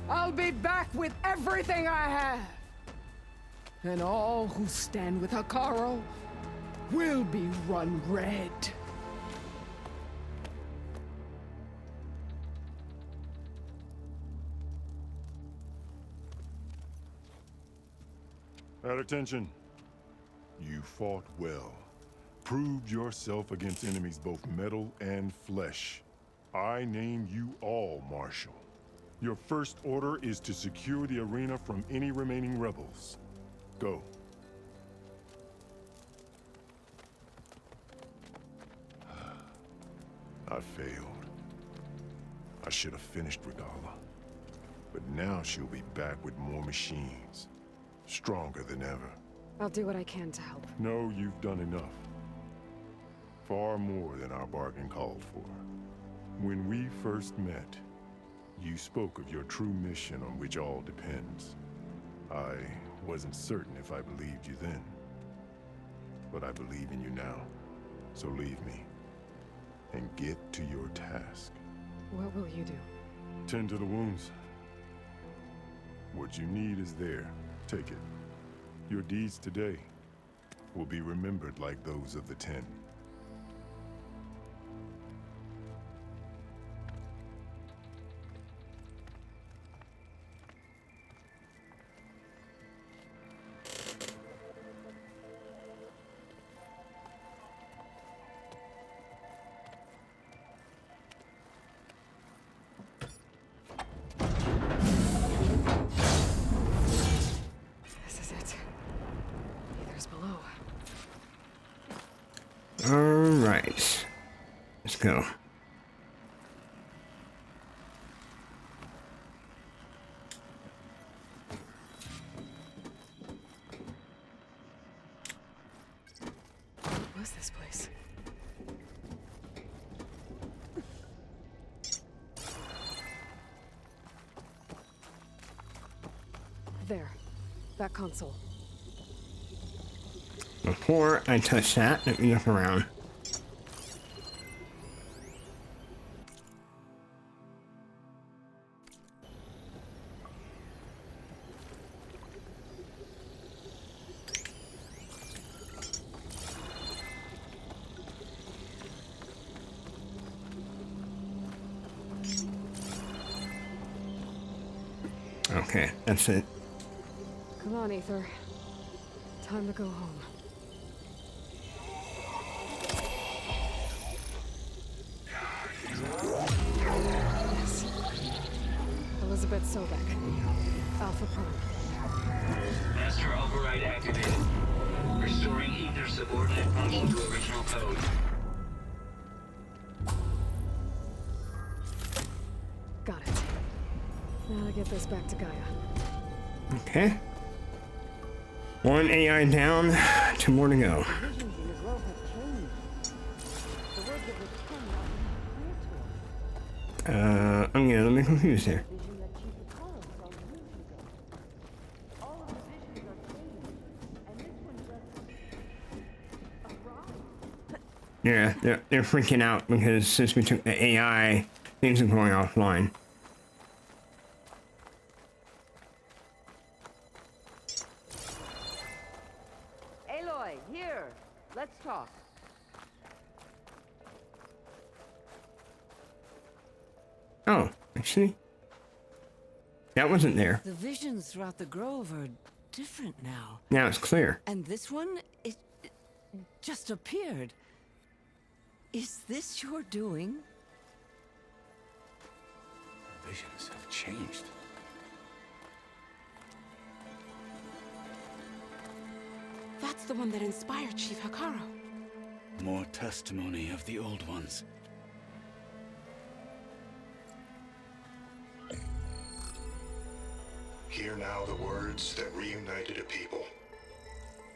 I'll be back with everything I have! And all who stand with Hikaru will be run red. At attention. You fought well. Proved yourself against enemies both metal and flesh. I name you all Marshal. Your first order is to secure the arena from any remaining rebels. Go. I failed. I should have finished Regala. But now she'll be back with more machines. Stronger than ever. I'll do what I can to help. No, you've done enough. Far more than our bargain called for. When we first met, you spoke of your true mission on which all depends. I wasn't certain if I believed you then. But I believe in you now. So leave me. And get to your task. What will you do? Tend to the wounds. What you need is there. Take it. Your deeds today will be remembered like those of the 10. Alright. Let's go. What's this place? There. That console. Before I touch that, let me look around. Okay, that's it. Come on, Ether. Time to go home. Yes. Elizabeth Sobek. Alpha Prime. Master override activated. Restoring ether subordinate function to original code. Got it. Now to get this back to Gaia. Okay. One AI down, 2 more to go. I'm getting a little bit confused here. Yeah, they're freaking out because since we took the AI, things are going offline. Aloy, here. Let's talk. Oh, actually, that wasn't there. The visions throughout the grove are different now. Now it's clear. And this one, it just appeared. Is this your doing? Visions have changed. That's the one that inspired Chief Hikaru. More testimony of the old ones. Hear now the words that reunited a people.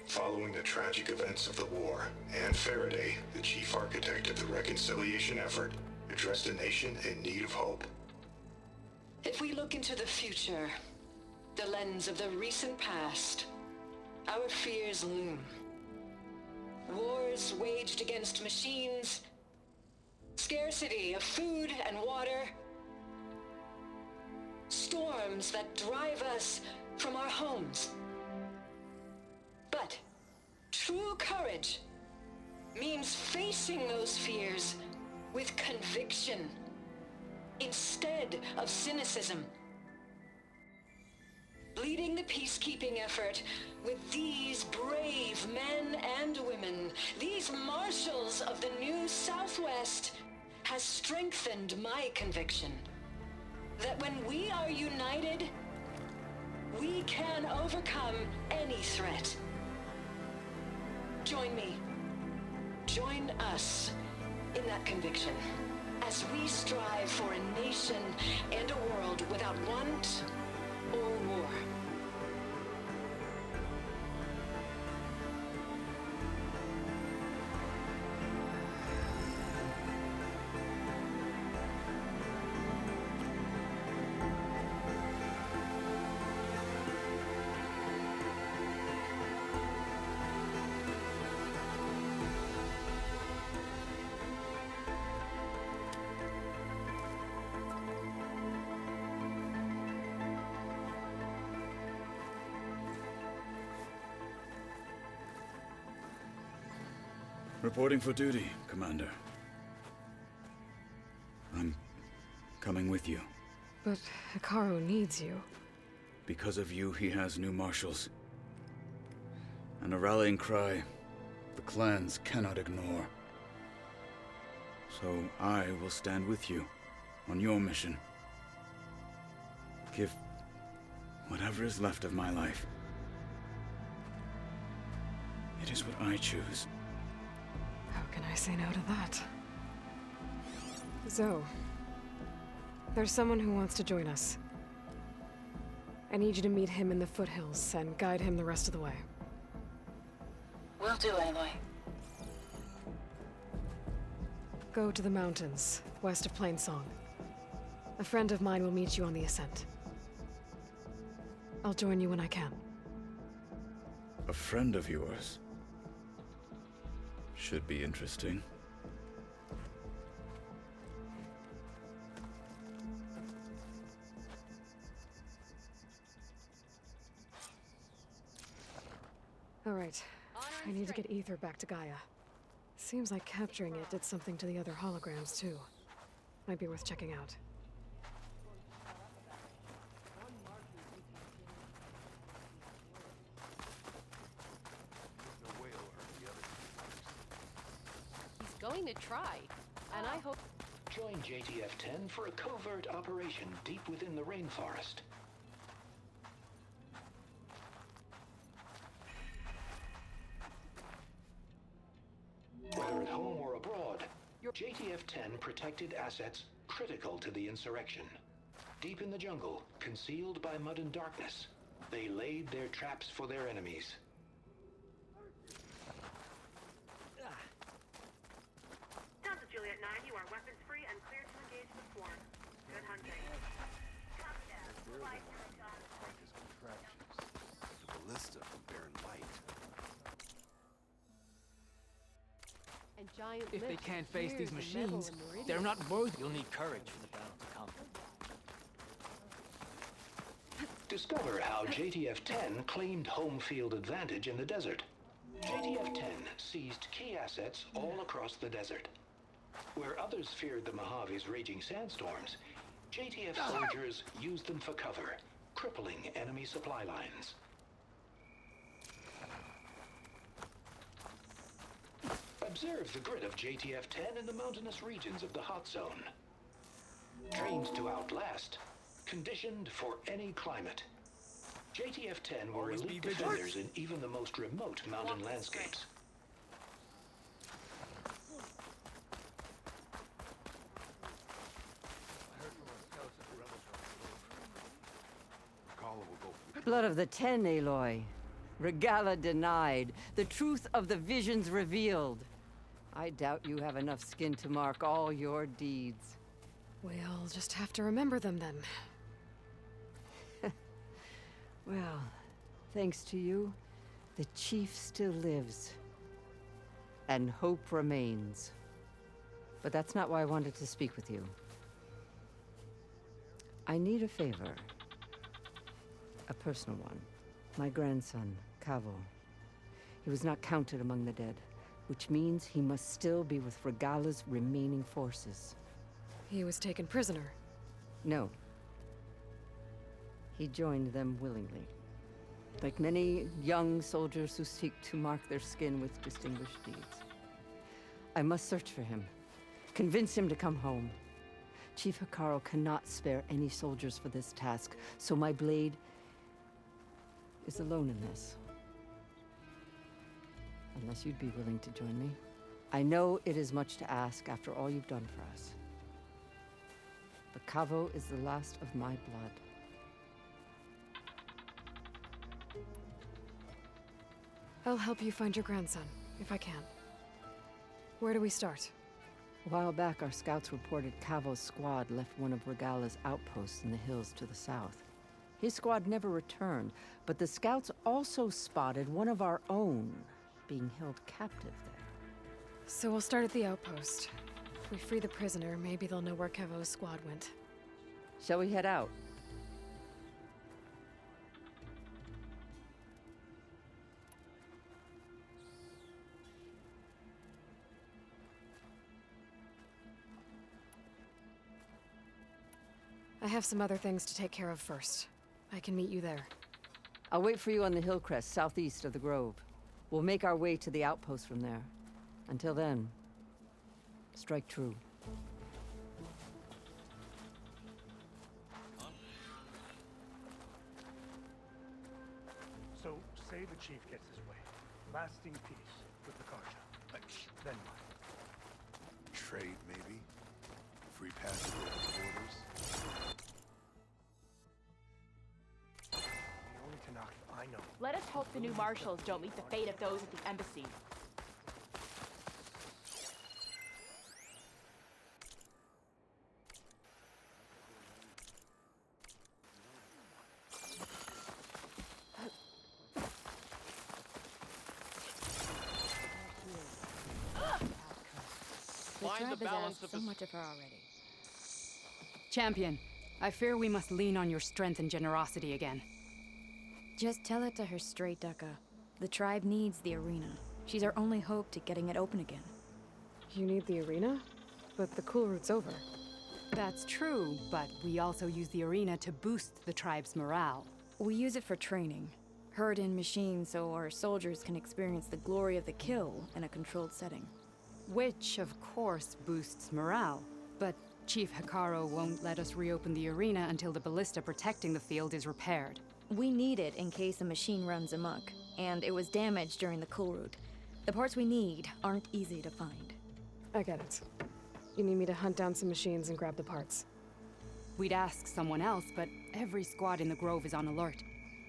Following the tragic events of the war, Anne Faraday, the chief architect of the reconciliation effort, addressed a nation in need of hope. If we look into the future, the lens of the recent past, our fears loom. Wars waged against machines, scarcity of food and water, storms that drive us from our homes. But true courage means facing those fears with conviction instead of cynicism. Leading the peacekeeping effort with these brave men and women, these marshals of the new Southwest, has strengthened my conviction that when we are united, we can overcome any threat. Join me. Join us in that conviction as we strive for a nation and a world without want or war. Reporting for duty, Commander. I'm coming with you. But Hikaru needs you. Because of you, he has new marshals. And a rallying cry the clans cannot ignore. So I will stand with you on your mission. Give whatever is left of my life. It is what I choose. How can I say no to that? Zoe, there's someone who wants to join us. I need you to meet him in the foothills and guide him the rest of the way. Will do, Aloy. Go to the mountains, west of Plainsong. A friend of mine will meet you on the ascent. I'll join you when I can. A friend of yours? Should be interesting. All right. I need to get Ether back to Gaia. Seems like capturing it did something to the other holograms, too. Might be worth checking out. He's going to try, and I hope... Join JTF-10 for a covert operation deep within the rainforest. Whether at home or abroad, your JTF-10 protected assets critical to the insurrection. Deep in the jungle, concealed by mud and darkness, they laid their traps for their enemies. Delta Juliet 9, you are weapons free and cleared to engage the swarm. Good hunting. Copy that. Like his contraptions. The ballista from Barren Light. And giant If they lifts can't face clears these the metal machines, and meridian. they're not worthy. You'll need courage for the battle to come. Discover how JTF-10 claimed home field advantage in the desert. JTF-10 seized key assets all across the desert. Where others feared the Mojave's raging sandstorms, JTF soldiers used them for cover, crippling enemy supply lines. Observe the grit of JTF-10 in the mountainous regions of the hot zone. Trained to outlast, conditioned for any climate. JTF-10 were Always elite be vigilant. defenders in even the most remote mountain landscapes. Blood of the Ten, Aloy. Regala denied. The truth of the visions revealed. I doubt you have enough skin to mark all your deeds. We'll just have to remember them then. Well, thanks to you, the Chief still lives. And hope remains. But that's not why I wanted to speak with you. I need a favor. A personal one. My grandson, Cavo. He was not counted among the dead, which means he must still be with Regala's remaining forces. He was taken prisoner. No. He joined them willingly. Like many young soldiers who seek to mark their skin with distinguished deeds. I must search for him. Convince him to come home. Chief Hikaru cannot spare any soldiers for this task, so my blade is alone in this. Unless you'd be willing to join me. I know it is much to ask after all you've done for us. But Cavo is the last of my blood. I'll help you find your grandson, if I can. Where do we start? A while back, our scouts reported Cavo's squad left one of Regala's outposts in the hills to the south. His squad never returned, but the scouts also spotted one of our own being held captive there. So we'll start at the outpost. If we free the prisoner, maybe they'll know where Kevo's squad went. Shall we head out? I have some other things to take care of first. I can meet you there. I'll wait for you on the hill crest southeast of the grove. We'll make our way to the outpost from there. Until then, strike true. So, say the chief gets his way. Lasting peace with the Karja. Then what? Trade, maybe. Free passage over the borders. The only Tanakh I know. Let us hope the new marshals don't meet the fate of those at the embassy. Find the balance of so much of her already. Champion, I fear we must lean on your strength and generosity again. Just tell it to her straight, Ducka. The tribe needs the arena. She's our only hope to getting it open again. You need the arena? But the cool route's over. That's true, but we also use the arena to boost the tribe's morale. We use it for training. Herd in machines so our soldiers can experience the glory of the kill in a controlled setting. Which, of course, boosts morale. But Chief Hikaru won't let us reopen the arena until the ballista protecting the field is repaired. We need it in case a machine runs amok, and it was damaged during the cool route. The parts we need aren't easy to find. I get it. You need me to hunt down some machines and grab the parts. We'd ask someone else, but every squad in the Grove is on alert.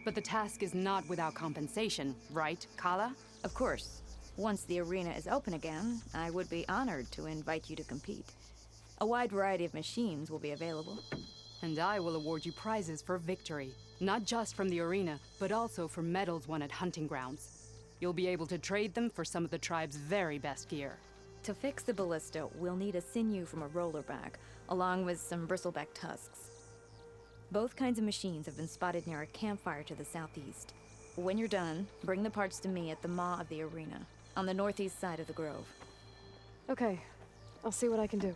But the task is not without compensation, right, Kala? Of course. Once the arena is open again, I would be honored to invite you to compete. A wide variety of machines will be available. And I will award you prizes for victory. Not just from the arena, but also for medals won at hunting grounds. You'll be able to trade them for some of the tribe's very best gear. To fix the ballista, we'll need a sinew from a rollerback, along with some bristleback tusks. Both kinds of machines have been spotted near a campfire to the southeast. When you're done, bring the parts to me at the maw of the arena, on the northeast side of the Grove. Okay, I'll see what I can do.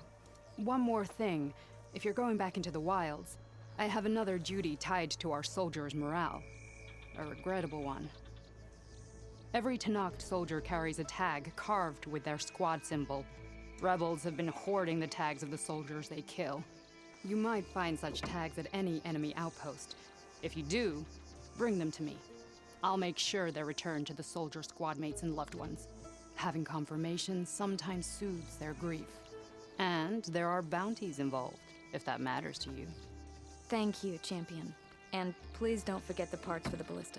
One more thing. If you're going back into the wilds, I have another duty tied to our soldiers' morale. A regrettable one. Every Tanakh soldier carries a tag carved with their squad symbol. Rebels have been hoarding the tags of the soldiers they kill. You might find such tags at any enemy outpost. If you do, bring them to me. I'll make sure they're returned to the soldier squad mates and loved ones. Having confirmation sometimes soothes their grief. And there are bounties involved, if that matters to you. Thank you, Champion. And please don't forget the parts for the ballista.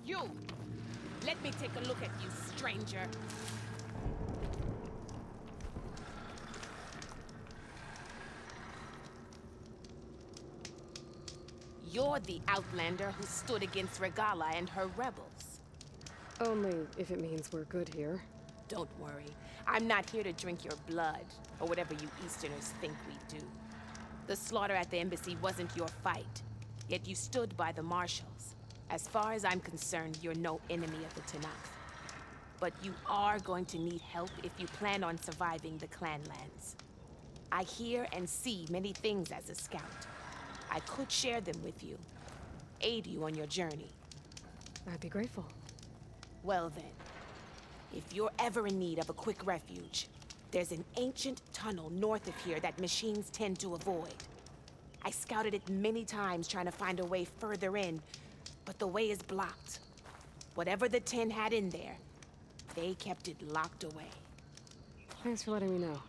You! Let me take a look at you, stranger. You're the Outlander who stood against Regala and her rebels. Only if it means we're good here. Don't worry. I'm not here to drink your blood, or whatever you Easterners think we do. The slaughter at the embassy wasn't your fight, yet you stood by the marshals. As far as I'm concerned, you're no enemy of the Tanakh. But you are going to need help if you plan on surviving the clanlands. I hear and see many things as a scout. I could share them with you, aid you on your journey. I'd be grateful. Well then, if you're ever in need of a quick refuge, there's an ancient tunnel north of here that machines tend to avoid. I scouted it many times trying to find a way further in, but the way is blocked. Whatever the 10 had in there, they kept it locked away. Thanks for letting me know.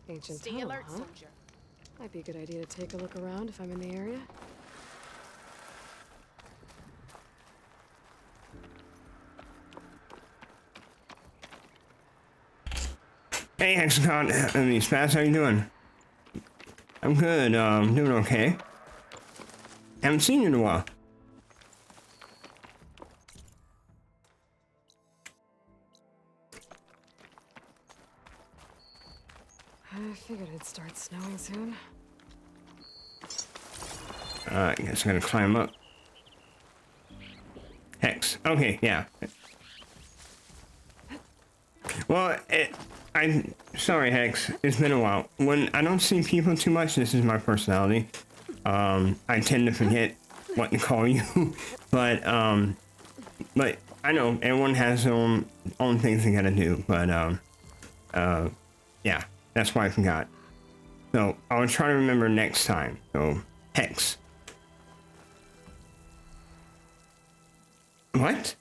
Ancient Stay tunnel, alert, huh? soldier. Might be a good idea to take a look around if I'm in the area. Hey, Hexacon, Spaz, how you doing? I'm good, doing okay. Haven't seen you in a while. I figured it'd start snowing soon. I guess I gotta climb up. Hex. Okay, yeah. Well, I'm sorry, Hex. It's been a while. When I don't see people too much, this is my personality. I tend to forget what to call you, but I know everyone has their own things they gotta do. But yeah, that's why I forgot. So I'll try to remember next time. So Hex. What?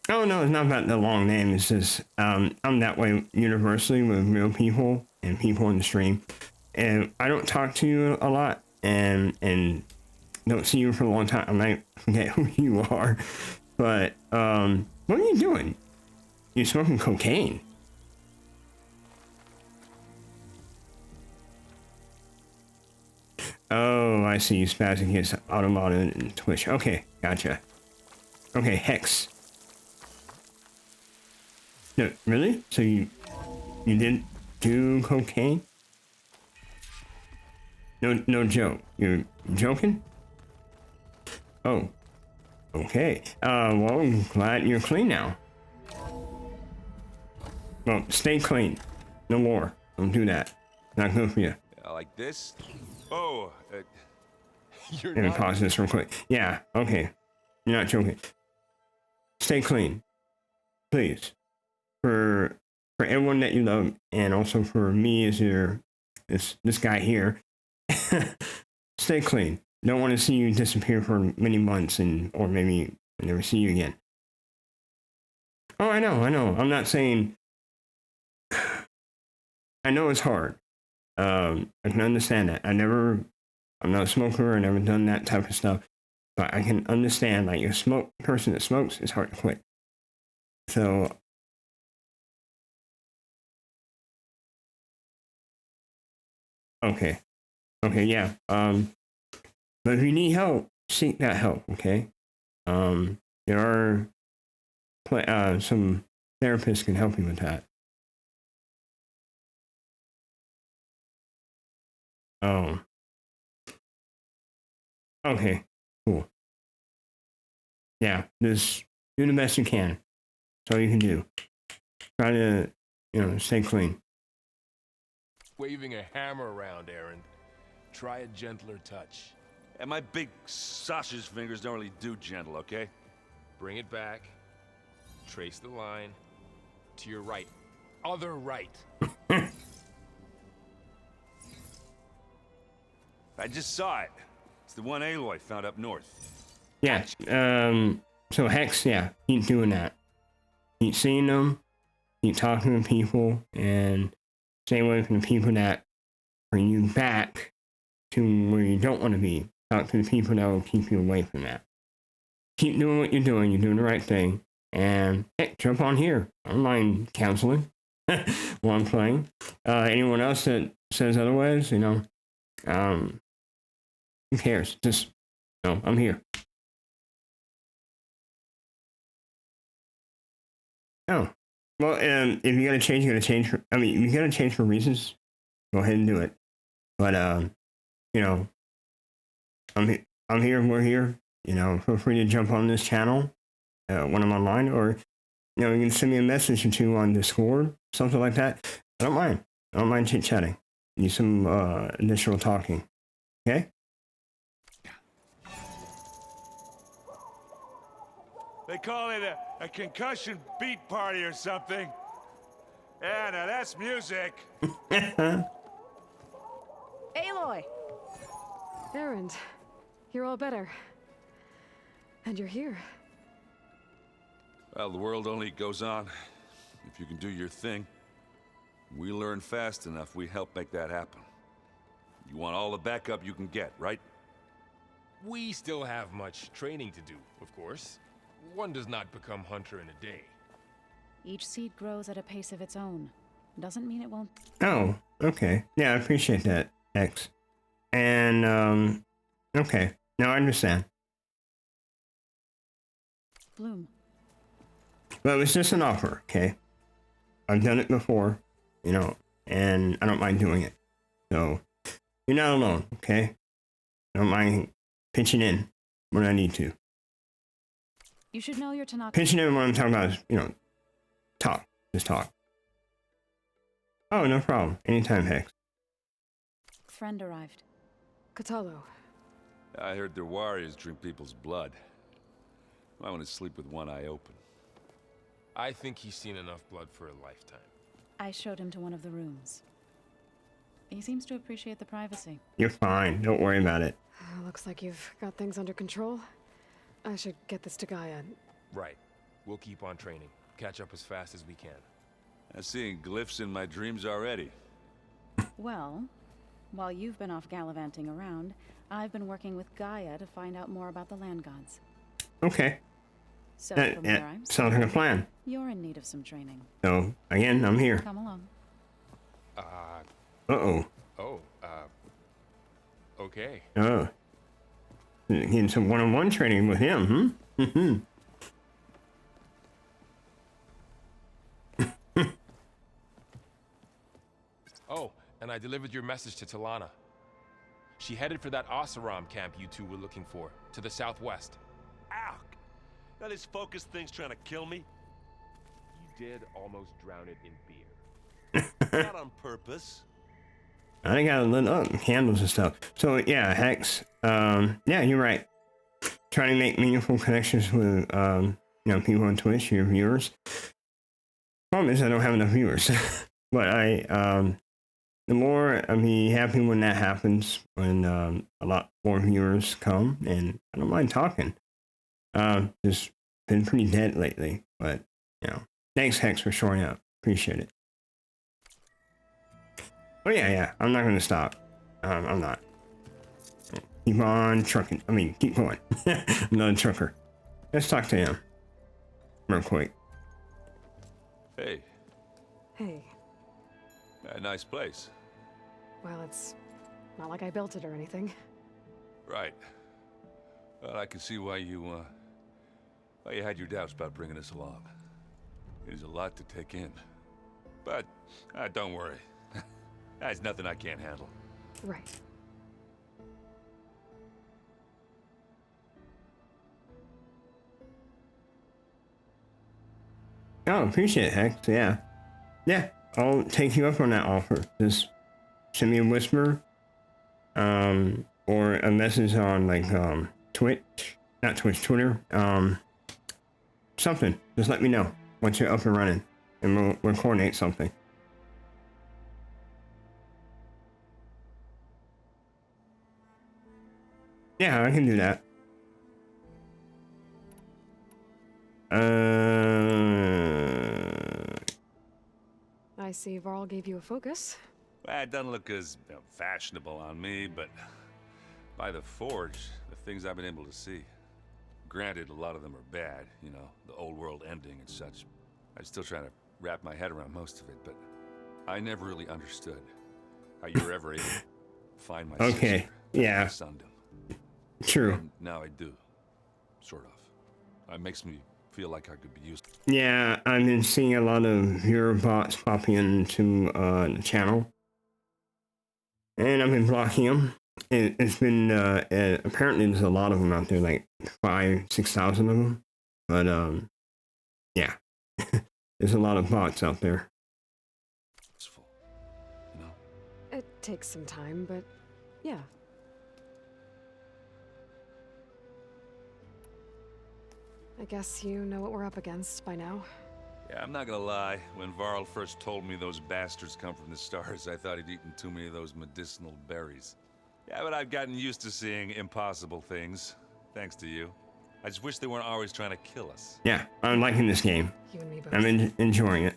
Oh no, it's not about the long name. It's just I'm that way universally with real people and people in the stream, and I don't talk to you a lot and don't see you for a long time. I might forget who you are, but what are you doing? You're smoking cocaine. Oh, I see. Spazzing his automated and Twitch. Okay, gotcha. Okay, Hex. No, really? So you didn't do cocaine? No joke. You're joking? Oh. Okay. Well, I'm glad you're clean now. Well, stay clean. No more. Don't do that. Not good for you. Like this? Oh, you're Let me not... pause this real quick. Yeah, okay. You're not joking. Stay clean. Please. For everyone that you love, and also for me as this guy here. Stay clean. Don't want to see you disappear for many months or maybe never see you again. Oh, I know. I'm not saying... I know it's hard. I can understand that. I'm not a smoker. I never done that type of stuff. But I can understand, like, a person that smokes, it's hard to quit. So... Okay, yeah. But if you need help, seek that help, okay? There are some therapists can help you with that. Oh. Okay, cool. Yeah, just do the best you can. That's all you can do. Try to, stay clean. Waving a hammer around, Aaron. Try a gentler touch. And my big sausage fingers don't really do gentle, okay? Bring it back. Trace the line. To your right. Other right. I just saw it. It's the one Aloy found up north. Yeah, so Hex, yeah, keep doing that. Keep seeing them, keep talking to people, and stay away from the people that bring you back to where you don't want to be. Talk to the people that will keep you away from that. Keep doing what you're doing the right thing, and heck, jump on here. I don't mind counseling while I'm playing. Anyone else that says otherwise, who cares? Just, I'm here. Oh, well, if you gotta change, you gotta change. If you gotta change for reasons, go ahead and do it. But, I'm here, we're here. Feel free to jump on this channel when I'm online, or, you can send me a message or two on Discord, something like that. I don't mind chit-chatting. Need some initial talking. Okay? They call it a concussion beat party or something. Yeah, now that's music. Aloy! Errand. You're all better. And you're here. Well, the world only goes on if you can do your thing. We learn fast enough, we help make that happen. You want all the backup you can get, right? We still have much training to do, of course. One does not become hunter in a day. Each seed grows at a pace of its own. Doesn't mean it won't. Oh, okay. Yeah, I appreciate that, X. And, okay. Now I understand. Bloom. But it was just an offer, okay? I've done it before, you know, and I don't mind doing it. So, you're not alone, okay? I don't mind pitching in when I need to. You should know your Tanaka. Pitching in when I'm talking about is, you know, talk. Just talk. Oh, no problem. Anytime, Hex. Friend arrived. Katalo. I heard their warriors drink people's blood. I want to sleep with one eye open. I think he's seen enough blood for a lifetime. I showed him to one of the rooms. He seems to appreciate the privacy. You're fine. Don't worry about it. Looks like you've got things under control. I should get this to Gaia. Right. We'll keep on training. Catch up as fast as we can. I'm seeing glyphs in my dreams already. Well, while you've been off gallivanting around, I've been working with Gaia to find out more about the land gods. Okay. So That from where I'm sounds like a plan. You're in need of some training. So, again, I'm here. Come along. Uh-oh. Oh, okay. Oh. Getting some one-on-one training with him, hmm? Oh, and I delivered your message to Talana. She headed for that Oseram camp you two were looking for, to the southwest. Ow! Now this focus thing's trying to kill me? You did almost drown it in beer. Not on purpose. I think I lit up candles and stuff. So, yeah, Hex, yeah, you're right. Trying to make meaningful connections with, you know, people on Twitch, your viewers. Problem is I don't have enough viewers. But the more I'll be happy when that happens, when a lot more viewers come, and I don't mind talking. Just been pretty dead lately, but, you know, thanks, Hex, for showing up. Appreciate it. Oh, yeah, I'm not going to stop. I'm not. Keep on trucking. I mean, keep going. I'm not a trucker. Let's talk to him real quick. Hey. Hey. Nice place. Well, it's not like I built it or anything. Right. Well, I can see why you had your doubts about bringing us along. It is a lot to take in. But, don't worry. There's nothing I can't handle. Right. Oh, appreciate it, Hex. Yeah. Yeah, I'll take you up on that offer. Just send me a whisper. Or a message on, like, Twitch. Not Twitch, Twitter. Something. Just let me know once you're up and running. And we'll coordinate something. Yeah, I can do that. I see Varl gave you a focus. Well, it doesn't look as fashionable on me, but by the Forge, the things I've been able to see. Granted, a lot of them are bad, you know, the old world ending and such. I'm still trying to wrap my head around most of it, but I never really understood how you were ever able to find my okay, sister, yeah. my son. True. And now I do, sort of. It makes me feel like I could be used. Yeah, I've been seeing a lot of viewer bots popping into the channel. And I've been blocking them. It's been, apparently there's a lot of them out there, like 5,000-6,000 of them. But, yeah. There's a lot of bots out there. It takes some time, but yeah. I guess you know what we're up against by now. Yeah, I'm not gonna lie. When Varl first told me those bastards come from the stars, I thought he'd eaten too many of those medicinal berries. Yeah, but I've gotten used to seeing impossible things, thanks to you. I just wish they weren't always trying to kill us. Yeah, I'm liking this game. You and me both. I'm enjoying it.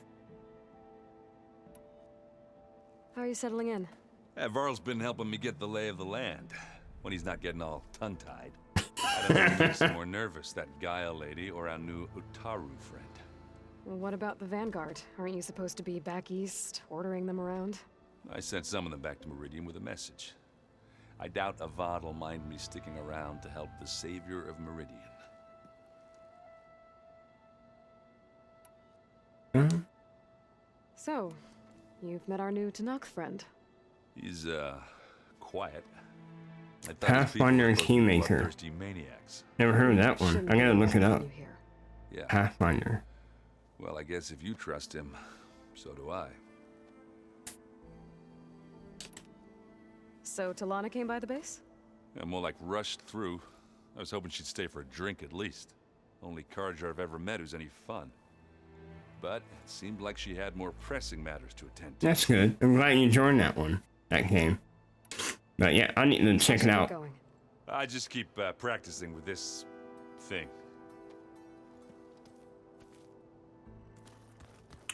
How are you settling in? Yeah, Varl's been helping me get the lay of the land, when he's not getting all tongue-tied. I don't know who makes him more nervous, that Gaia lady or our new Utaru friend. Well, what about the Vanguard? Aren't you supposed to be back east, ordering them around? I sent some of them back to Meridian with a message. I doubt Avad will mind me sticking around to help the savior of Meridian. So, you've met our new Tanakh friend. He's, quiet. Pathfinder Keymaker. Thirsty maniacs. Never heard of that one. I gotta look it up. Yeah. Pathfinder. Well, I guess if you trust him, so do I. So, Talana came by the base? Yeah, more like rushed through. I was hoping she'd stay for a drink at least. Only Carja I've ever met who's any fun. But it seemed like she had more pressing matters to attend to. That's good. I'm glad you joined that one. That game. But yeah, I need to check it out. I just keep practicing with this thing.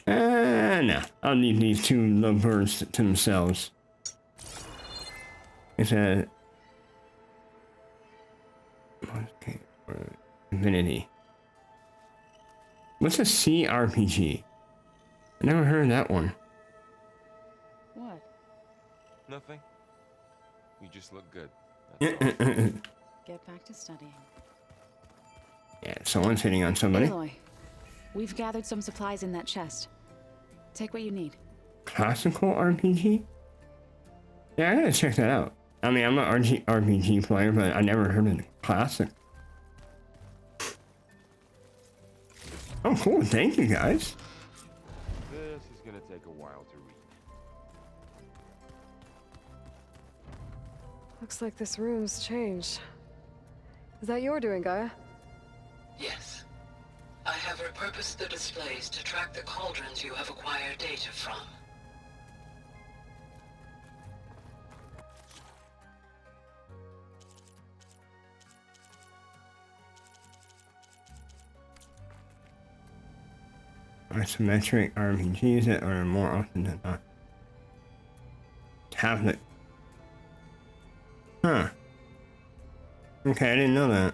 No. I'll leave these two little birds to themselves. It's a... Okay. Divinity. What's a CRPG? I never heard of that one. What? Nothing. You just look good. Get back to studying. Yeah, someone's hitting on somebody. Aloy, we've gathered some supplies in that chest. Take what you need. Classical RPG? Yeah, I gotta check that out. I mean, I'm an RPG player, but I never heard of the classic. Oh, cool. Thank you, guys. This is gonna take a while to read. Looks like this room's changed. Is that your doing, Gaia? Yes. I have repurposed the displays to track the cauldrons you have acquired data from. Isometric RPGs that are more often than not. Tablet. Huh. Okay, I didn't know that.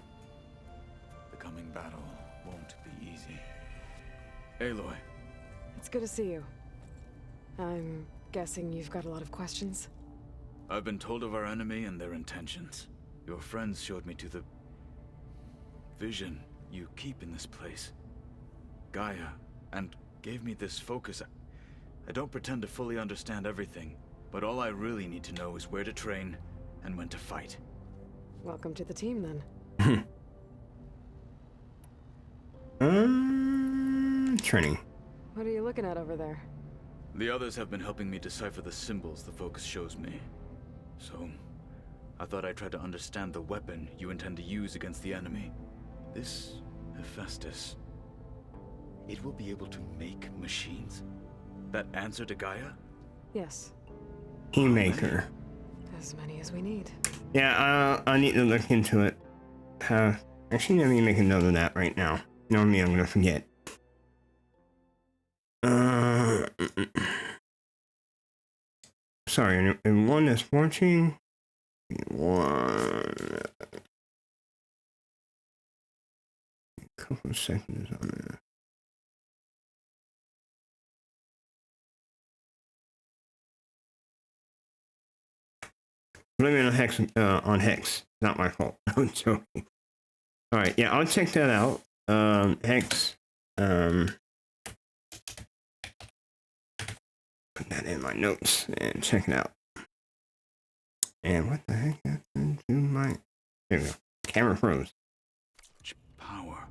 The coming battle won't be easy. Aloy. It's good to see you. I'm guessing you've got a lot of questions? I've been told of our enemy and their intentions. Your friends showed me to the vision you keep in this place. Gaia, and gave me this focus. I don't pretend to fully understand everything, but all I really need to know is where to train and when to fight. Welcome to the team, then. Training. What are you looking at over there? The others have been helping me decipher the symbols the focus shows me. So, I thought I'd try to understand the weapon you intend to use against the enemy. This Hephaestus. It will be able to make machines that answer to Gaia? Yes. Keymaker. As many as we need. Yeah, I need to look into it. Actually, let me make a note of that right now. Normally, I'm gonna forget. Sorry, anyone that's watching. One. A couple of seconds on there. Blame it on Hex. Not my fault. I'm joking. Alright, yeah, I'll check that out. Hex. Put that in my notes and check it out. And what the heck happened to my... There we go. Camera froze. Much power.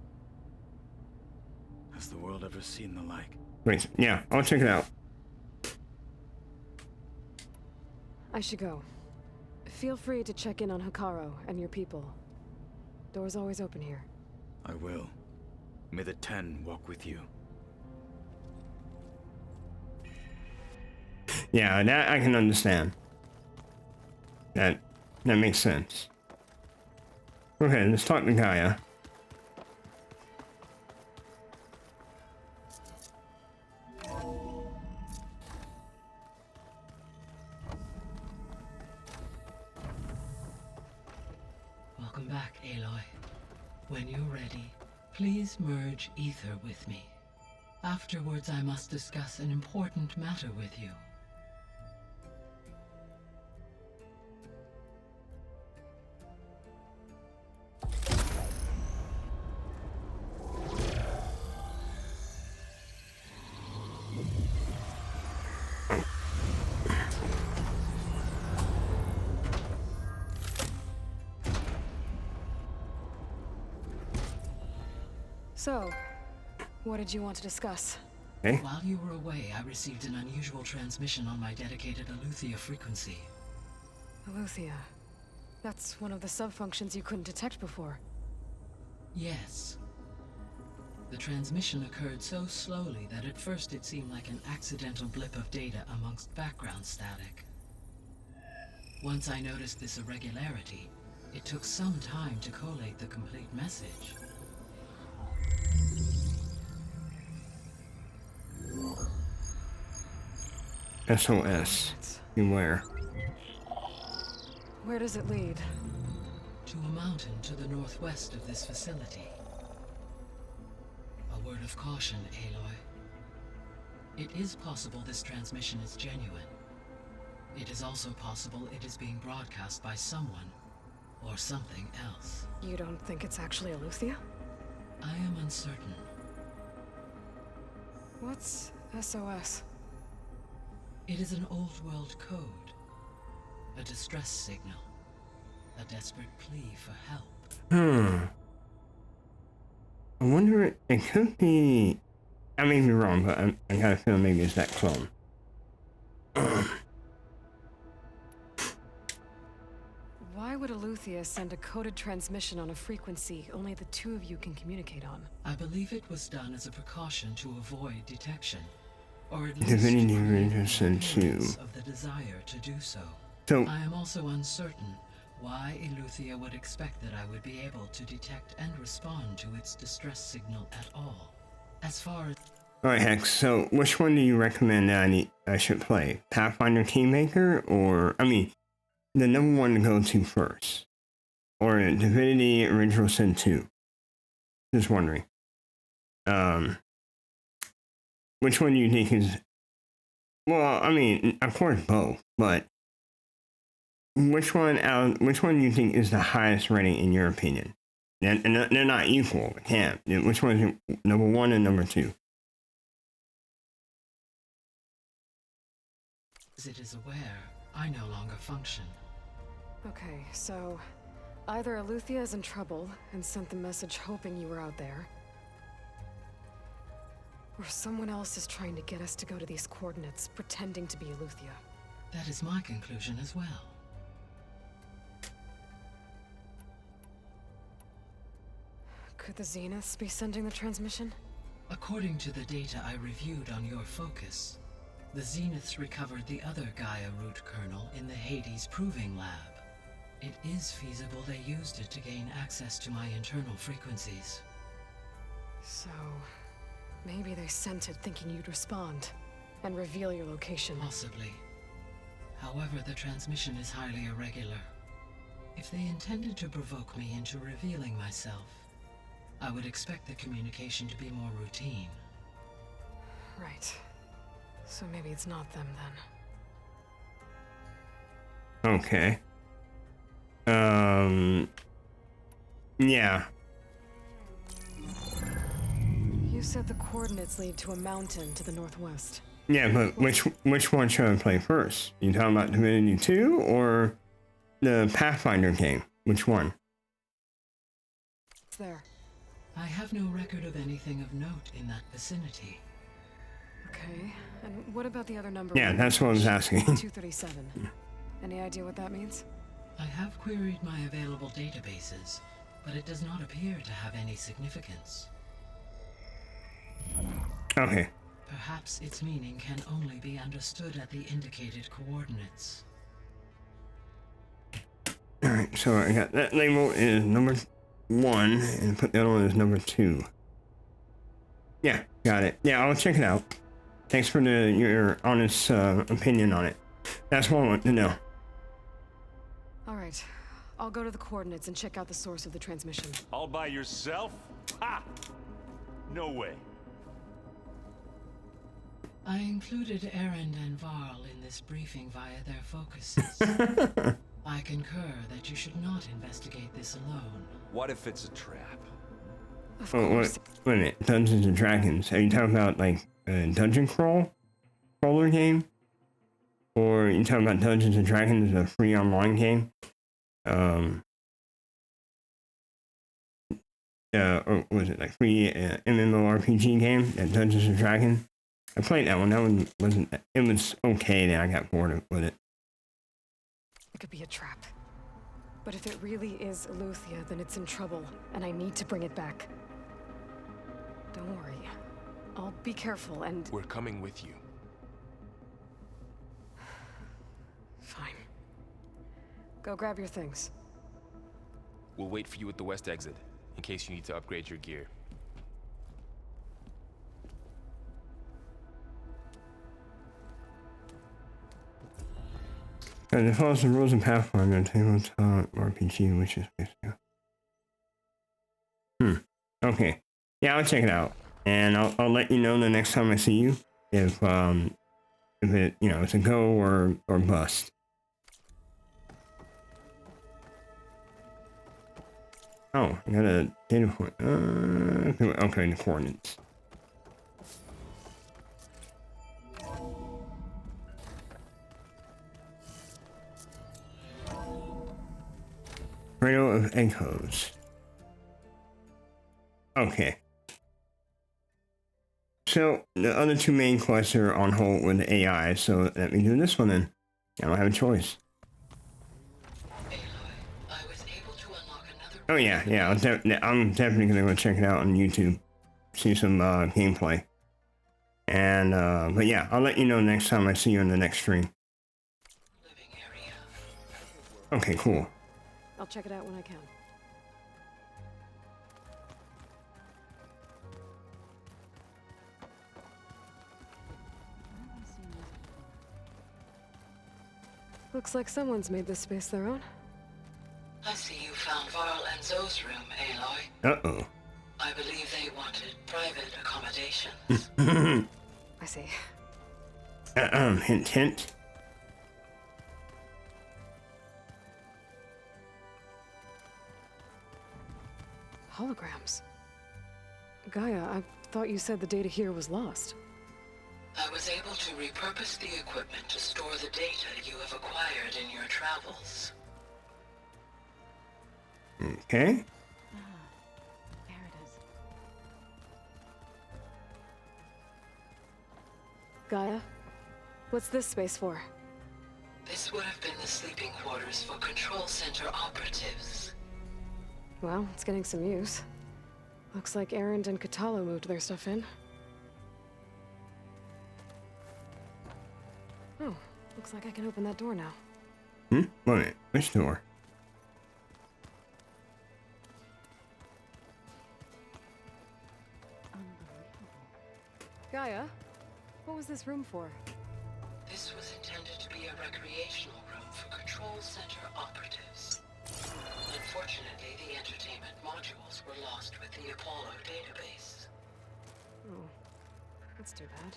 Has the world ever seen the like? Wait, yeah, I'll check it out. I should go. Feel free to check in on Hikaru and your people. Door's always open here. I will. May the 10 walk with you. Yeah, that I can understand. That That makes sense. Okay, let's talk to Gaia. Welcome back, Aloy. When you're ready, please merge ether with me. Afterwards, I must discuss an important matter with you. So, what did you want to discuss? Okay. While you were away, I received an unusual transmission on my dedicated Aletheia frequency. Aletheia. That's one of the sub-functions you couldn't detect before. Yes. The transmission occurred so slowly that at first it seemed like an accidental blip of data amongst background static. Once I noticed this irregularity, it took some time to collate the complete message. SOS. Beware. Where does it lead? To a mountain to the northwest of this facility. A word of caution, Aloy. It is possible this transmission is genuine. It is also possible it is being broadcast by someone or something else. You don't think it's actually Aletheia? I am uncertain. What's SOS? It is an old world code. A distress signal. A desperate plea for help. I wonder, it could be... I may be wrong, but I got a feeling maybe it's that clone. Why would Aletheia send a coded transmission on a frequency only the two of you can communicate on? I believe it was done as a precaution to avoid detection. Or at Divinity least Register 2. of the desire to do so. So I am also uncertain why Aletheia would expect that I would be able to detect and respond to its distress signal at all. As far as... Alright, Hex, so which one do you recommend that I should play? Pathfinder Kingmaker, or... I mean, the number one to go to first? Or Divinity Original Sin 2? Just wondering. Which one do you think is... Well, I mean, of course both, but... Which one do you think is the highest rating in your opinion? And they're not equal, can't. Which one is number one and number two? As it is aware, I no longer function. Okay, so... either Aletheia is in trouble and sent the message hoping you were out there, or someone else is trying to get us to go to these coordinates, pretending to be Aletheia. That is my conclusion as well. Could the Zeniths be sending the transmission? According to the data I reviewed on your focus, the Zeniths recovered the other Gaia root kernel in the Hades Proving Lab. It is feasible they used it to gain access to my internal frequencies. So... maybe they sent it thinking you'd respond, and reveal your location. Possibly. However, the transmission is highly irregular. If they intended to provoke me into revealing myself, I would expect the communication to be more routine. Right. So maybe it's not them then. Okay. Yeah. You said the coordinates lead to a mountain to the northwest. Yeah, but which one should I play first? You talking about Divinity 2 or the Pathfinder game? Which one? It's there. I have no record of anything of note in that vicinity. Okay, and what about the other number? Yeah, that's what I was asking. 237. Any idea what that means? I have queried my available databases, but it does not appear to have any significance. Okay. Perhaps its meaning can only be understood at the indicated coordinates. so I got that label is number 1 and put the other one as number 2. Yeah, got it. Yeah, I'll check it out. Thanks for your honest opinion on it. That's what I want to know. All right. I'll go to the coordinates and check out the source of the transmission. All by yourself? Ha! No way. I included Erend and Varl in this briefing via their focuses. I concur that you should not investigate this alone. What if it's a trap? Oh, wait a minute. Dungeons and Dragons. Are you talking about like a dungeon crawler game? Or are you talking about Dungeons and Dragons, a free online game? Or was it like free MMORPG game at Dungeons and Dragons? I played that one. That one wasn't. It was okay. Then I got bored with it. It could be a trap. But if it really is Eleuthia, then it's in trouble, and I need to bring it back. Don't worry. I'll be careful and... We're coming with you. Fine. Go grab your things. We'll wait for you at the west exit, in case you need to upgrade your gear. It follows the rules of Pathfinder tabletop RPG, which is basically... Okay. Yeah, I'll check it out. And I'll let you know the next time I see you if it, you know, it's a go or bust. Oh, I got a data point. Okay, the coordinates. Cradle of Echoes. Okay. So, the other 2 main quests are on hold with the AI, so let me do this one then. I don't have a choice. Oh yeah, I'm definitely gonna go check it out on YouTube. See some gameplay. And, but yeah, I'll let you know next time I see you in the next stream. Okay, cool. I'll check it out when I can. Looks like someone's made this space their own. I see you found Varl and Zoe's room, Aloy. Uh-oh. I believe they wanted private accommodations. I see. Hint, hint. Holograms. Gaia, I thought you said the data here was lost. I was able to repurpose the equipment to store the data you have acquired in your travels. Okay. There it is. Gaia, what's this space for? This would have been the sleeping quarters for Control Center operatives. Well, it's getting some use. Looks like Erend and Katalo moved their stuff in. Oh, looks like I can open that door now. Wait a minute. Which door? Gaia, what was this room for? This was intended to be a recreational room for Control Center operatives. Unfortunately, the entertainment modules were lost with the Apollo database. Oh, that's too bad.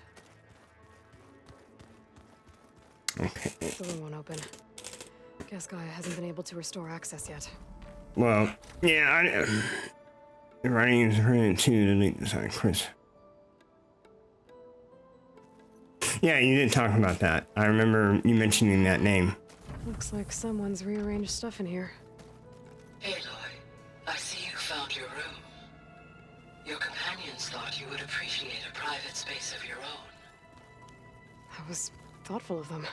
Okay. The room won't open. Guess Gaia hasn't been able to restore access yet. Well, yeah, the writing is written to delete this on Chris. Yeah, you did talk about that. I remember you mentioning that name. Looks like someone's rearranged stuff in here. Aloy, I see you found your room. Your companions thought you would appreciate a private space of your own. That was thoughtful of them.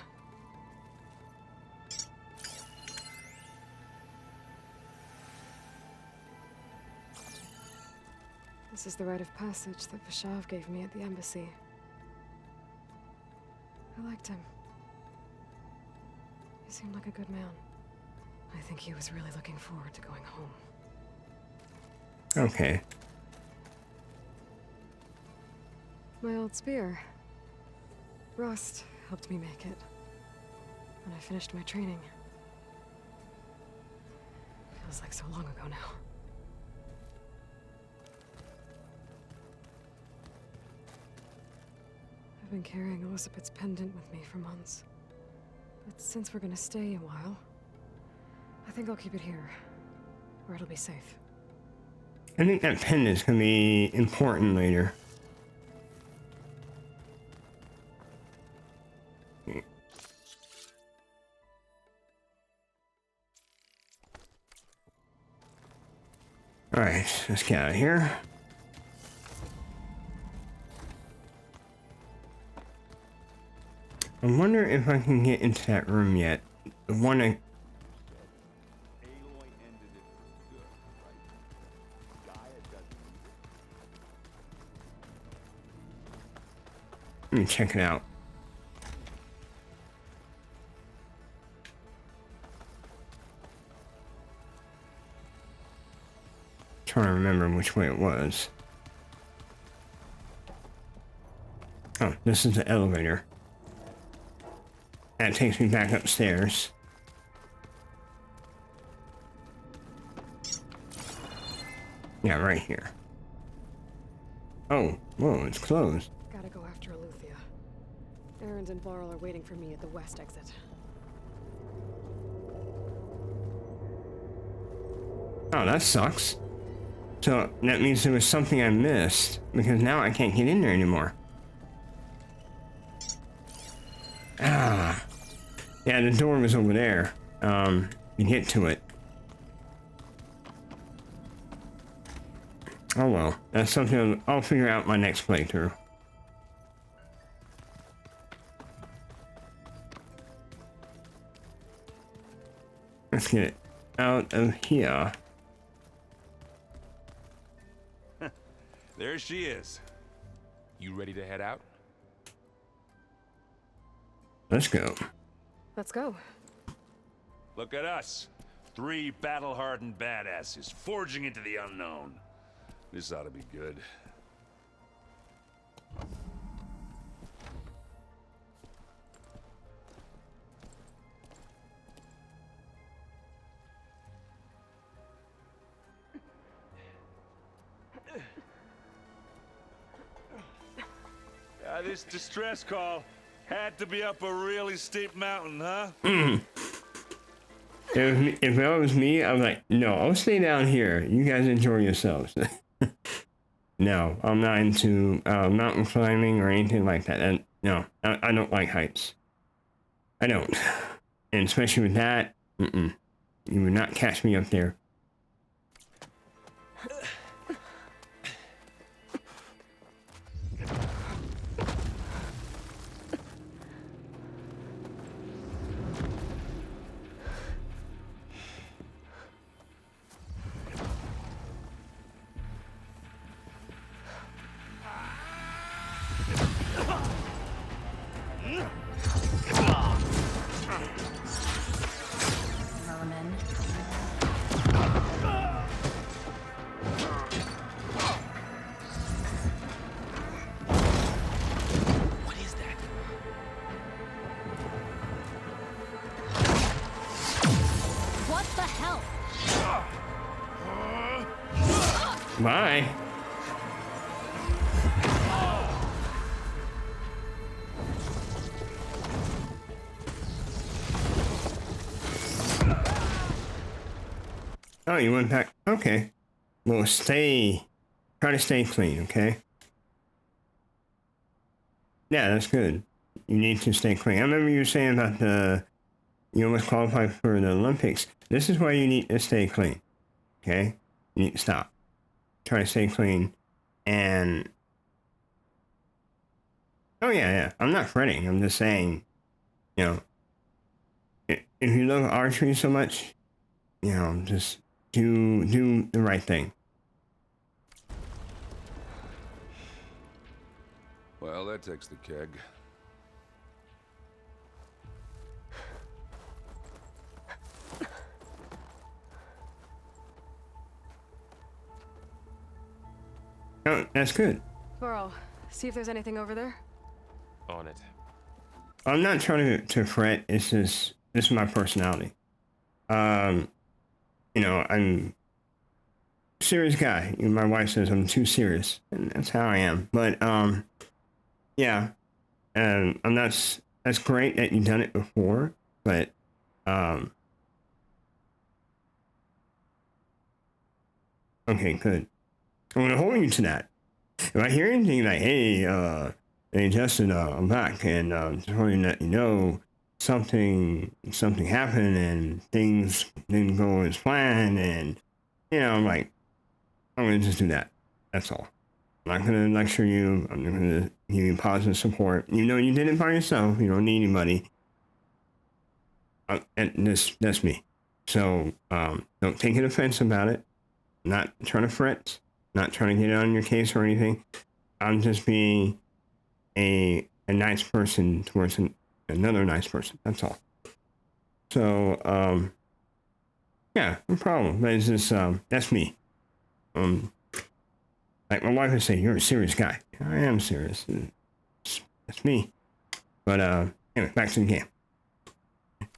This is the rite of passage that Vashav gave me at the embassy. I liked him. He seemed like a good man. I think he was really looking forward to going home. Okay. My old spear. Rust helped me make it. When I finished my training. Feels like so long ago now. I've been carrying Ossipet's pendant with me for months. But since we're gonna stay a while, I think I'll keep it here, where it'll be safe. I think that pendant's gonna be important later. Alright, let's get out of here. I wonder if I can get into that room yet. The one I... Let me check it out. Trying to remember which way it was. Oh, this is the elevator. That takes me back upstairs. Yeah, right here. Oh, whoa, it's closed. Gotta go after Aletheia. Erend and Varl are waiting for me at the west exit. Oh, that sucks. So that means there was something I missed, because now I can't get in there anymore. Ah. Yeah, the door was over there. To get to it. Oh well, that's something I'll figure out my next playthrough. Let's get it out of here. There she is. You ready to head out? Let's go. Let's go. Look at us. 3 battle-hardened badasses forging into the unknown. This ought to be good. This distress call had to be up a really steep mountain, huh? If it was me, I was like, no, I'll stay down here. You guys enjoy yourselves. No, I'm not into mountain climbing or anything like that. And no, I don't like heights. I don't. And especially with that, you would not catch me up there. Bye. Oh, you went back. Okay. Well, try to stay clean, okay? Yeah, that's good. You need to stay clean. I remember you saying about you almost qualified for the Olympics. This is why you need to stay clean, okay? You need to stop. Try to stay clean, and oh yeah, I'm not fretting. I'm just saying, you know, if you love archery so much, you know, just do the right thing. Well, that takes the keg. Oh, that's good. Varl, see if there's anything over there. On it. I'm not trying to fret. It's just, this is my personality. You know, I'm a serious guy. You know, my wife says I'm too serious, and that's how I am. But, yeah. And that's great that you've done it before, but, okay, good. I'm gonna hold you to that. If I hear anything like, hey Justin, I'm back, and just wanting to let you know something happened and things didn't go as planned, and you know, I'm gonna just do that. That's all. I'm not gonna lecture you. I'm gonna give you positive support. You know, you did it by yourself. You don't need anybody. And that's me. So don't take an offense about it. I'm not trying to fret. Not trying to get on your case or anything. I'm just being a nice person towards another nice person. That's all. So yeah, no problem. But it's just that's me. Like my wife would say, you're a serious guy. I am serious. That's me. But anyway, back to the game.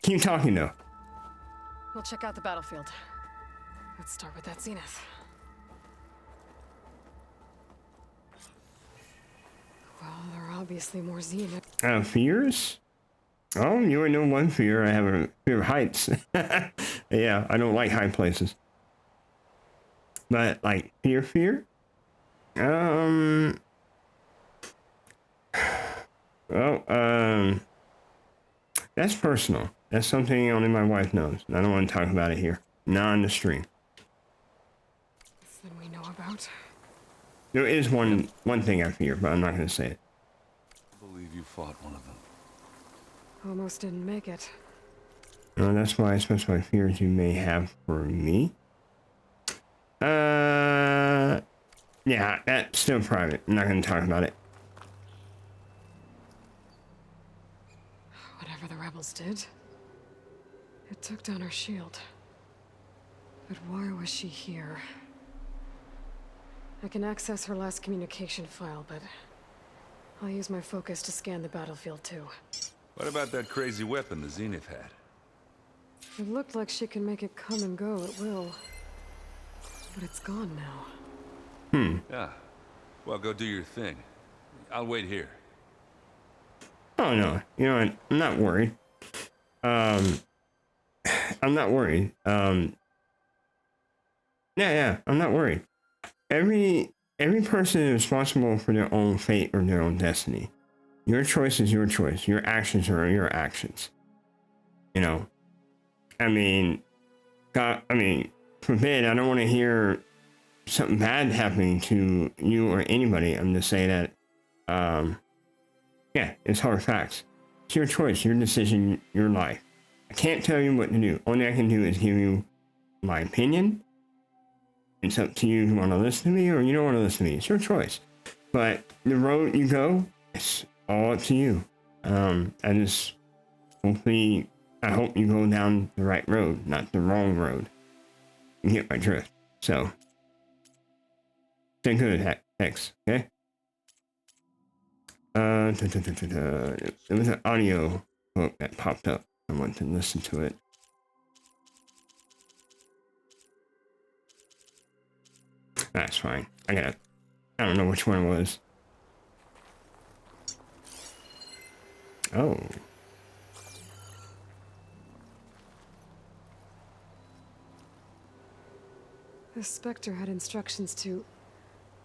Keep talking though. We'll check out the battlefield. Let's start with that zenith. Well, there are obviously more zenith. Fears? Oh, you know one fear. I have a fear of heights. Yeah, I don't like high places. But like fear? Well, that's personal. That's something only my wife knows. I don't want to talk about it here. Not on the stream. Then we know about. There is one thing I fear, but I'm not going to say it. I believe you fought one of them. Almost didn't make it. No, that's why I specify fears you may have for me. Yeah, that's still private. I'm not going to talk about it. Whatever the rebels did, it took down her shield. But why was she here? I can access her last communication file, but I'll use my focus to scan the battlefield too. What about that crazy weapon the Zenith had? It looked like she can make it come and go at will. But it's gone now. Yeah. Well, go do your thing. I'll wait here. Oh no, you know what? I'm not worried. I'm not worried. Yeah, I'm not worried. Every person is responsible for their own fate or their own destiny. Your choice is your choice. Your actions are your actions. You know, I mean, forbid, I don't want to hear something bad happening to you or anybody. I'm just saying that, yeah, it's hard facts. It's your choice, your decision, your life. I can't tell you what to do. Only I can do is give you my opinion. It's up to you if you want to listen to me or you don't want to listen to me. It's your choice. But the road you go, it's all up to you. I hope you go down the right road, not the wrong road. You get my drift. So, stay good, Hex, okay? There was an audio book that popped up. I want to listen to it. That's fine. I don't know which one it was. Oh. The Spectre had instructions to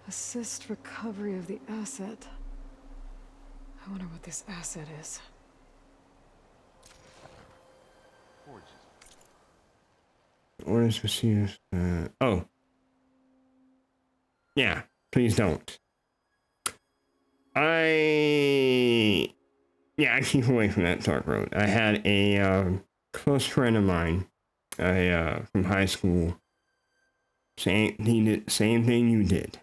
assist recovery of the asset. I wonder what this asset is. Orders received. Oh. Yeah, please don't. I keep away from that dark road. I had a close friend of mine, from high school. He did the same thing you did,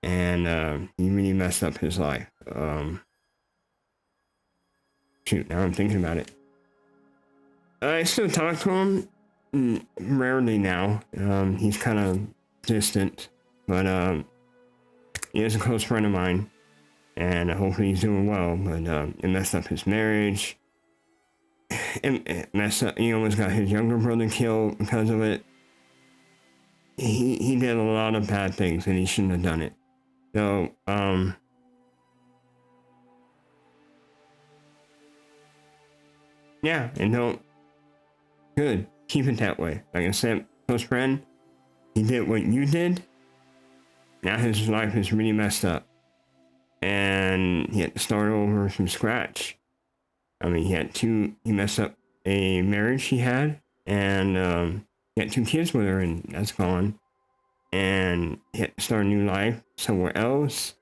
and he really messed up his life. Shoot, now I'm thinking about it. I still talk to him, rarely now. He's kind of distant, but he is a close friend of mine, and hopefully he's doing well. But it messed up his marriage. It messed up. He almost got his younger brother killed because of it. He did a lot of bad things, and he shouldn't have done it. So yeah, and don't. Good. Keep it that way. Like I said, close friend, he did what you did. Now his life is really messed up. And he had to start over from scratch. I mean, he messed up a marriage he had, and he had 2 kids with her, and that's gone. And he had to start a new life somewhere else.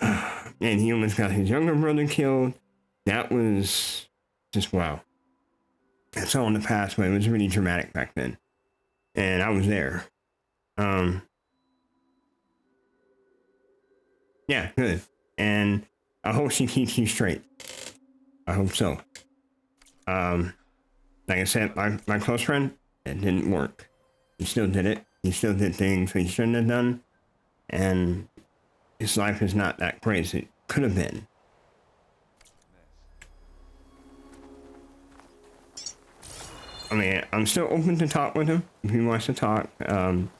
And he almost got his younger brother killed. That was just wow. That's all in the past, but it was really dramatic back then. And I was there. Yeah, good. And I hope she keeps you straight. I hope so. Like I said, my close friend, it didn't work. He still did it. He still did things he shouldn't have done. And his life is not that great as it could have been. I mean, I'm still open to talk with him if he wants to talk. And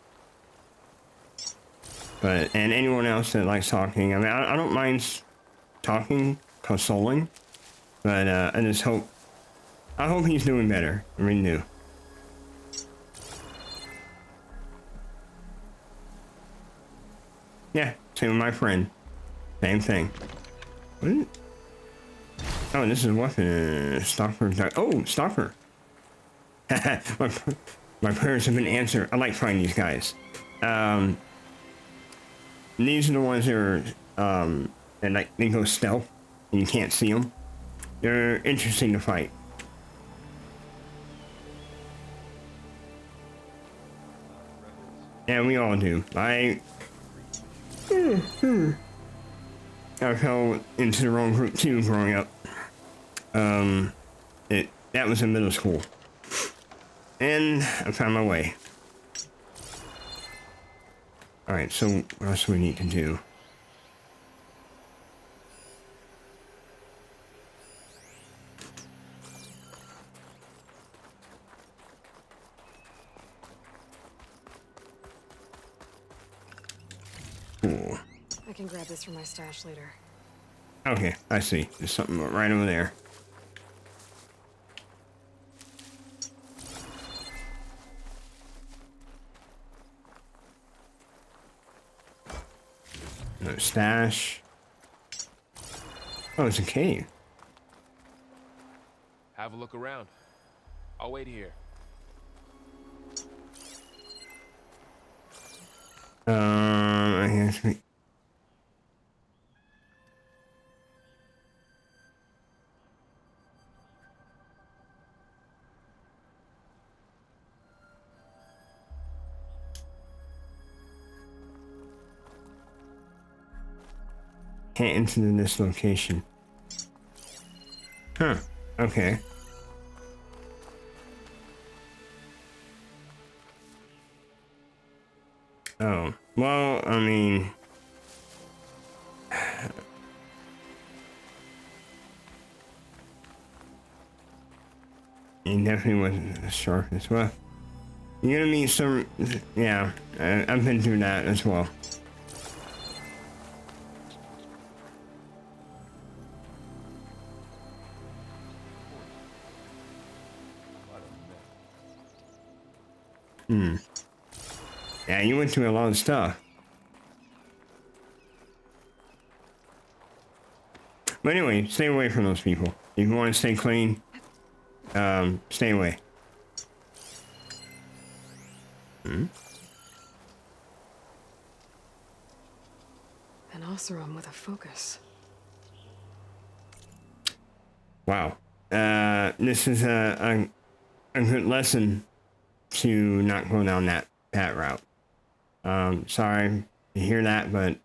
anyone else that likes talking, I mean, I don't mind talking, consoling, but I hope he's doing better. I really do. Yeah, same with my friend. Same thing. What? Oh, this is a weapon. Stalker. Oh, Stalker. my prayers have been answered. I like finding these guys. These are the ones that are, and like they go stealth, and you can't see them. They're interesting to fight. Yeah, we all do. I fell into the wrong group too growing up. That was in middle school. And I found my way. Alright, so what else do we need to do? Cool. I can grab this from my stash later. Okay, I see. There's something right over there. Another stash. Oh, it's a cave. Have a look around. I'll wait here. I guess we... Can't enter this location. Huh. Okay. Oh. Well, I mean... He definitely wasn't as sharp as well. You're gonna meet some... Yeah, I've been through that as well. Yeah, you went through a lot of stuff. But anyway, stay away from those people. If you want to stay clean, stay away. An Oseram with a focus. Wow. This is a good lesson to not go down that route. Sorry to hear that, but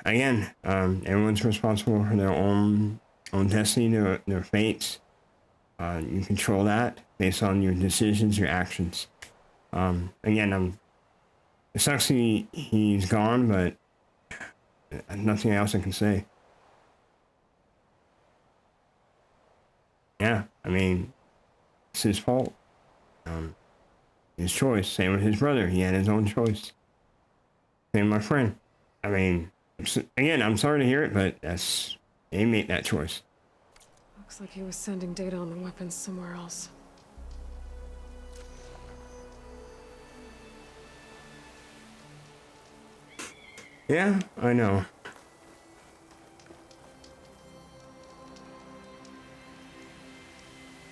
again, everyone's responsible for their own destiny, their fates. You control that based on your decisions, your actions. Again, It sucks he's gone, but nothing else I can say. Yeah, I mean, it's his fault. His choice. Same with his brother. He had his own choice. Same with my friend. I mean, again, I'm sorry to hear it, but they made that choice. Looks like he was sending data on the weapons somewhere else. Yeah, I know.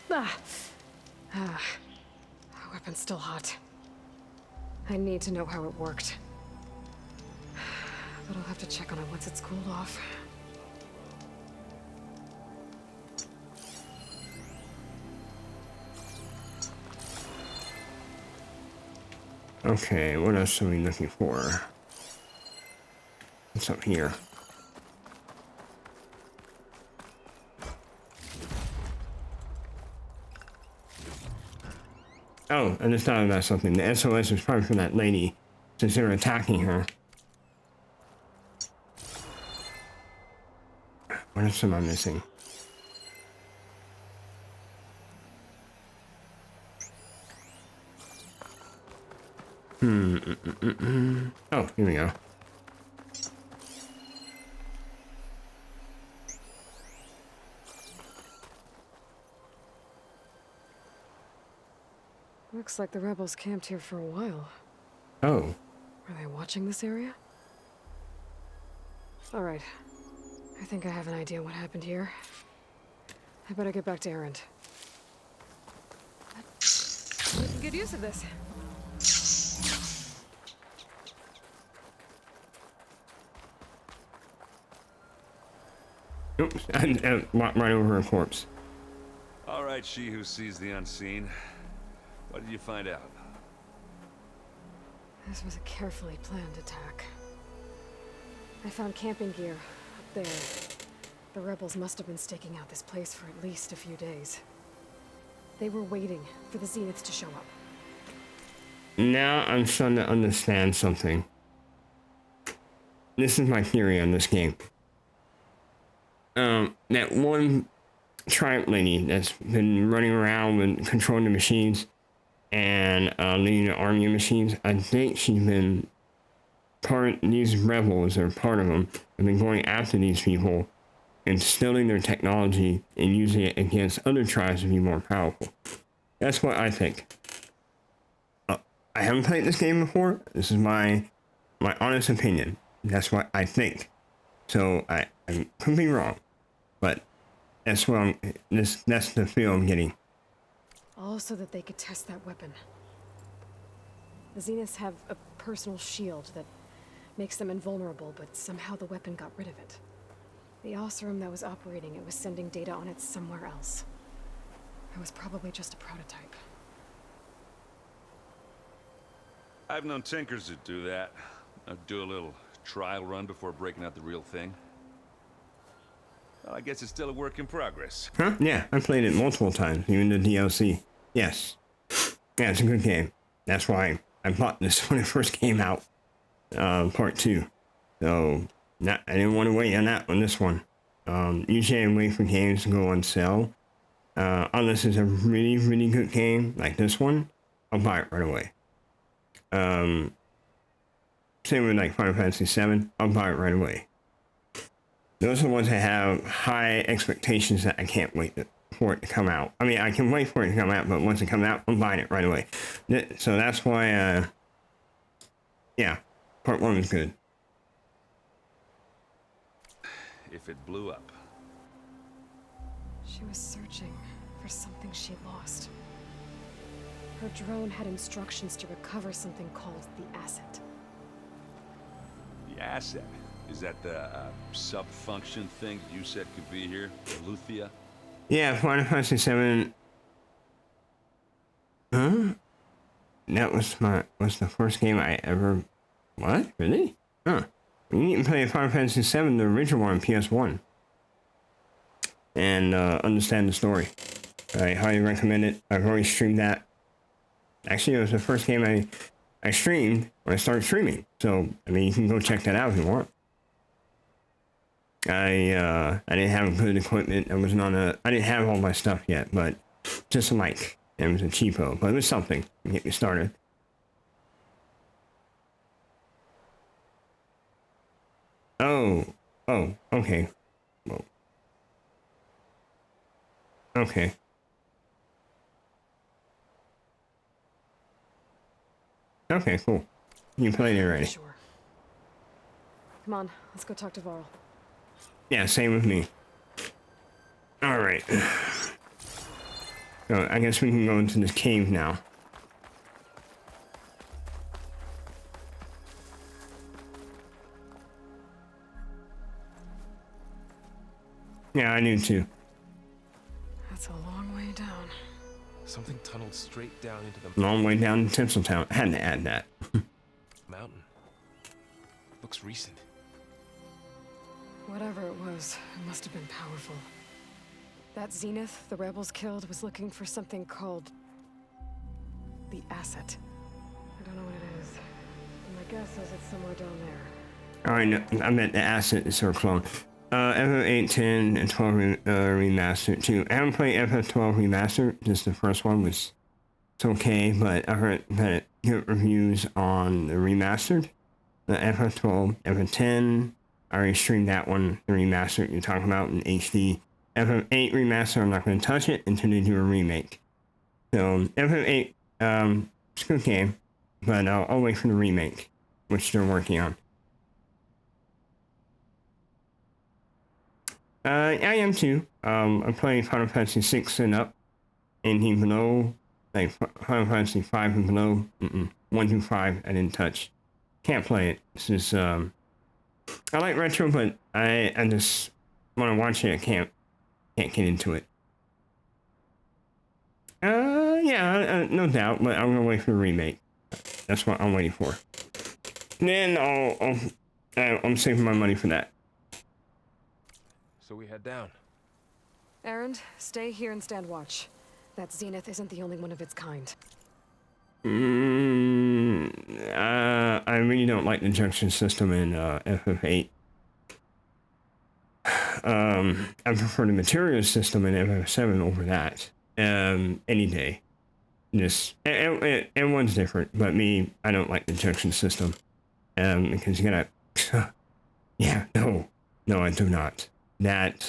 Ah, weapon's still hot. I need to know how it worked. But I'll have to check on it once it's cooled off. Okay, what else are we looking for? What's up here? Oh, I just thought about something. The SOS was probably for that lady, since they were attacking her. What else am I missing? Oh, here we go. Looks like the rebels camped here for a while. Oh. Are they watching this area? Alright. I think I have an idea what happened here. I better get back to Erend. I can get use of this. Oops, I walked right over a corpse. All right, she who sees the unseen. What did you find out? This was a carefully planned attack. I found camping gear up there. The rebels must have been staking out this place for at least a few days. They were waiting for the Zeniths to show up. Now I'm starting to understand something. This is my theory on this game. That one Triumph lady that's been running around with controlling the machines and leading the army of machines, I think she's been these rebels, or part of them, have been going after these people, instilling their technology and using it against other tribes to be more powerful. That's what I think. I haven't played this game before. This is my honest opinion. That's what I think. So I could be wrong, but that's what that's the feel I'm getting. All so that they could test that weapon. The Zeniths have a personal shield that makes them invulnerable, but somehow the weapon got rid of it. The Oseram that was operating it was sending data on it somewhere else. It was probably just a prototype. I've known tinkers that do that. I'd do a little trial run before breaking out the real thing. Well, I guess it's still a work in progress. Huh? Yeah, I played it multiple times, even the DLC. Yes. Yeah, it's a good game. That's why I bought this when it first came out. Part 2. So, I didn't want to wait on that on this one. Usually I wait for games to go on sale. Unless it's a really, really good game, like this one, I'll buy it right away. Same with like Final Fantasy VII, I'll buy it right away. Those are the ones that have high expectations that I can't wait for it to come out. I mean, I can wait for it to come out, but once it comes out, I'm buying it right away. So that's why, yeah, part 1 was good. If it blew up. She was searching for something she lost. Her drone had instructions to recover something called the asset. The asset? Is that the sub-function thing you said could be here? The Luthia? Yeah, Final Fantasy VII. Huh? That was the first game I ever. What? Really? Huh. You need to play Final Fantasy VII, the original one, on PS1. And understand the story. I highly recommend it. I've already streamed that. Actually, it was the first game I streamed when I started streaming. So, I mean, you can go check that out if you want. I didn't have good equipment. I didn't have all my stuff yet, but just a mic. It was a cheapo, but it was something to get me started. Oh, okay. Well, okay. Okay, cool. You played it already. Sure. Come on, let's go talk to Varl. Yeah, same with me. Alright. So, I guess we can go into this cave now. Yeah, I knew too. That's a long way down. Something tunneled straight down into the Long way down to Tinseltown. I had to add that. mountain. Looks recent. Whatever it was, it must have been powerful. That Zenith the rebels killed was looking for something called the asset. I don't know what it is. My guess is it's somewhere down there. Alright, I meant the asset is her clone. FF8, 10, and 12 remastered too. I haven't played FF12 remastered. Just the first one was it's okay, but I heard that good reviews on the remastered. The FF12, FF10, I already streamed that one, the remastered you're talking about in HD. FF8 remaster, I'm not going to touch it until they do a remake. So FF8, it's a good game, but I'll wait for the remake, which they're working on. I am too. I play Final Fantasy 6 and up, and even below, like Final Fantasy 5 and below. 1 through 5, I didn't touch. Can't play it. It's just I like retro, but I just want to watch it. I can't get into it. Yeah, no doubt, but I'm gonna wait for the remake. That's what I'm waiting for. Then I'm saving my money for that. So we head down. Erend, stay here and stand watch. That Zenith isn't the only one of its kind. I really don't like the junction system in FF8. I prefer the material system in FF7 over that. Any day. Just everyone's different, but me, I don't like the junction system. Because you gotta. Yeah, no, I do not. That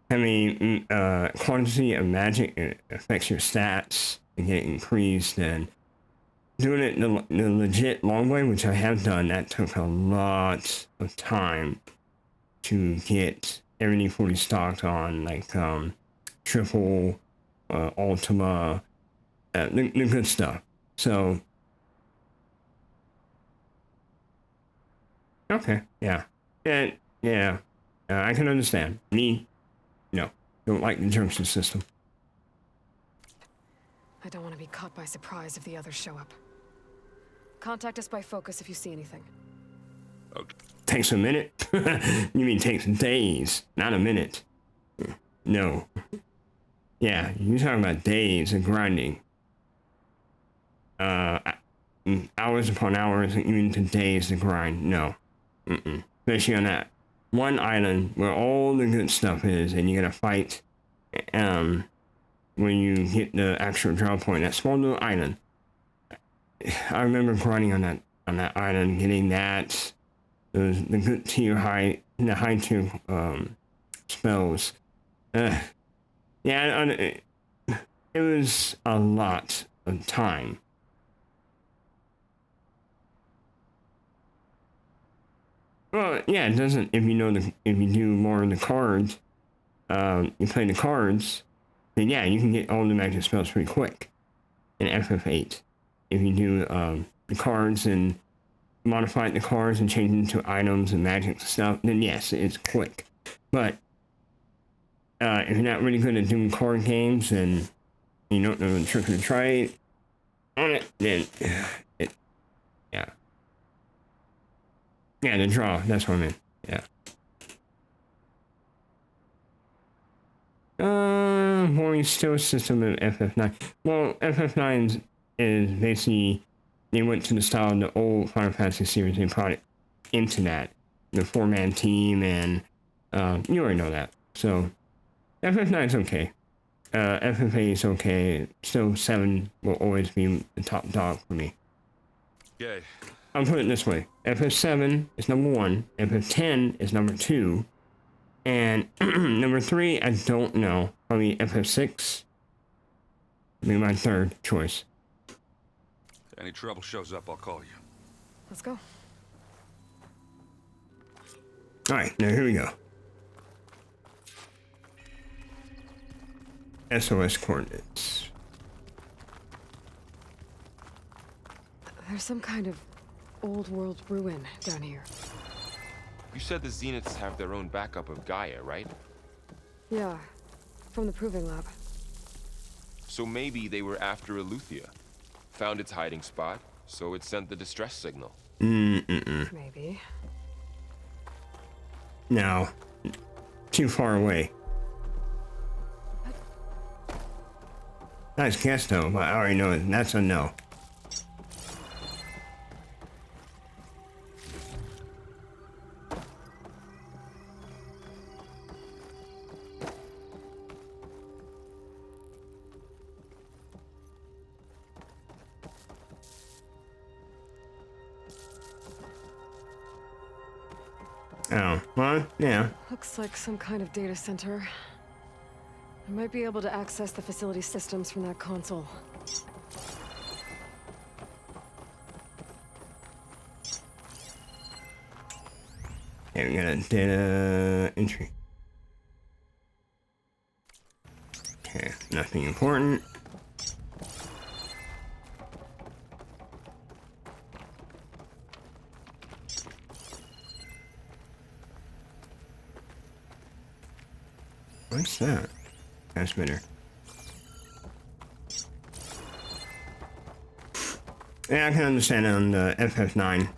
quantity of magic affects your stats and get increased, and doing it the legit long way, which I have done, that took a lot of time to get everything fully stocked on, like triple, Ultima, the good stuff. So okay, yeah. I can understand. Me, no, don't like the junction system. I don't want to be caught by surprise if the others show up. Contact us by focus if you see anything. Okay. Takes a minute? You mean takes days, not a minute. No. Yeah, you're talking about days of grinding. Hours upon hours, even to days to grind. No. Especially on that one island where all the good stuff is, and you gotta fight when you hit the actual draw point, that small little island. I remember grinding on that island, getting the good tier high tier spells. Yeah, it was a lot of time. Well, yeah, it doesn't. If you do more of the cards, you play the cards, then yeah, you can get all the magic spells pretty quick in FF8. If you do the cards and modify the cards and change them to items and magic stuff, then yes, it's quick. But if you're not really good at doing card games and you don't know the trick of the trade on it, then yeah, the draw, that's what I meant. Yeah. Boring still system of FF9. Well, FF9 is basically they went to the style of the old Final Fantasy series. They brought it into that, the 4-man team, and you already know that. So FF9 is okay. FF8 is okay. Still 7 will always be the top dog for me. Okay. I'll put it this way. FF7 is number 1. FF10 is number 2. And number 3, I don't know. Probably FF6 will be my third choice. If any trouble shows up, I'll call you. Let's go. Alright, now here we go. SOS coordinates. There's some kind of old world ruin down here. You said the Zeniths have their own backup of Gaia, right? Yeah, from the proving lab. So maybe they were after Eleuthia. Found its hiding spot, so it sent the distress signal. Maybe. No. Too far away. Nice guess though, but I already know that's a no. Oh, well, yeah. Looks like some kind of data center. I might be able to access the facility systems from that console. Okay, we got a data entry. Okay, nothing important. What's that? Transmitter. Yeah, I can understand on the FF9.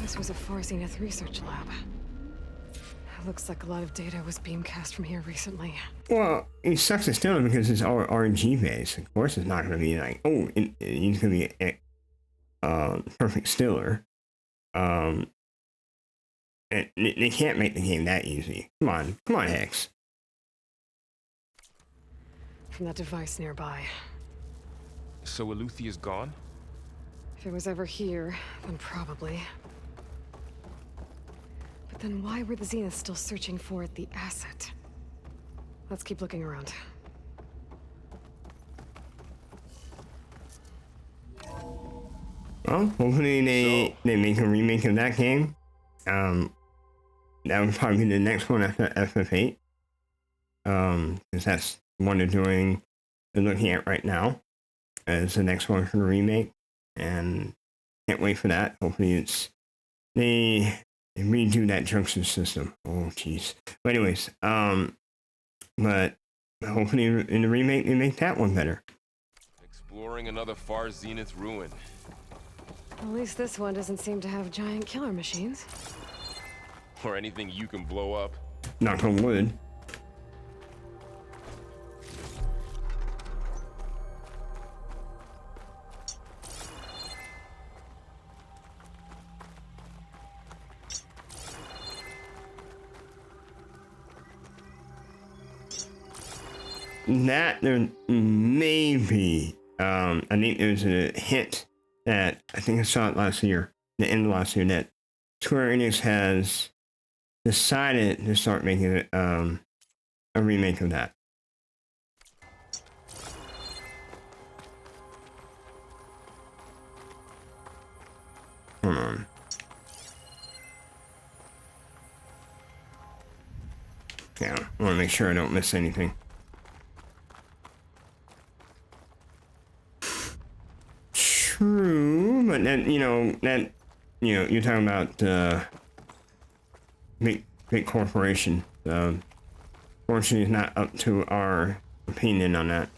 This was a Far Zenith research lab. Looks like a lot of data was beamcast from here recently. Well, it sucks to steal it because it's all RNG based. Of course, it's not going to be like, oh, it's going to be a perfect stiller. They can't make the game that easy. Come on, Hex. From that device nearby. So Eleuthia is gone? If it was ever here, then probably. But then why were the Zeniths still searching for the asset? Let's keep looking around. Well, hopefully they make a remake of that game. That would probably be the next one after FF8. Because that's the one they're looking at right now as the next one for the remake. And can't wait for that. Hopefully they redo that junction system. Oh, jeez. But anyways, but hopefully in the remake they make that one better. Exploring another Far Zenith ruin. At least this one doesn't seem to have giant killer machines. Or anything you can blow up. Knock on wood. That there may be, I think there's a hint that I think I saw it last year, the end of last year, that Square Enix has decided to start making a remake of that. Hold on. Yeah, I want to make sure I don't miss anything. True, but then, you're talking about big corporation. Fortunately, it's not up to our opinion on that.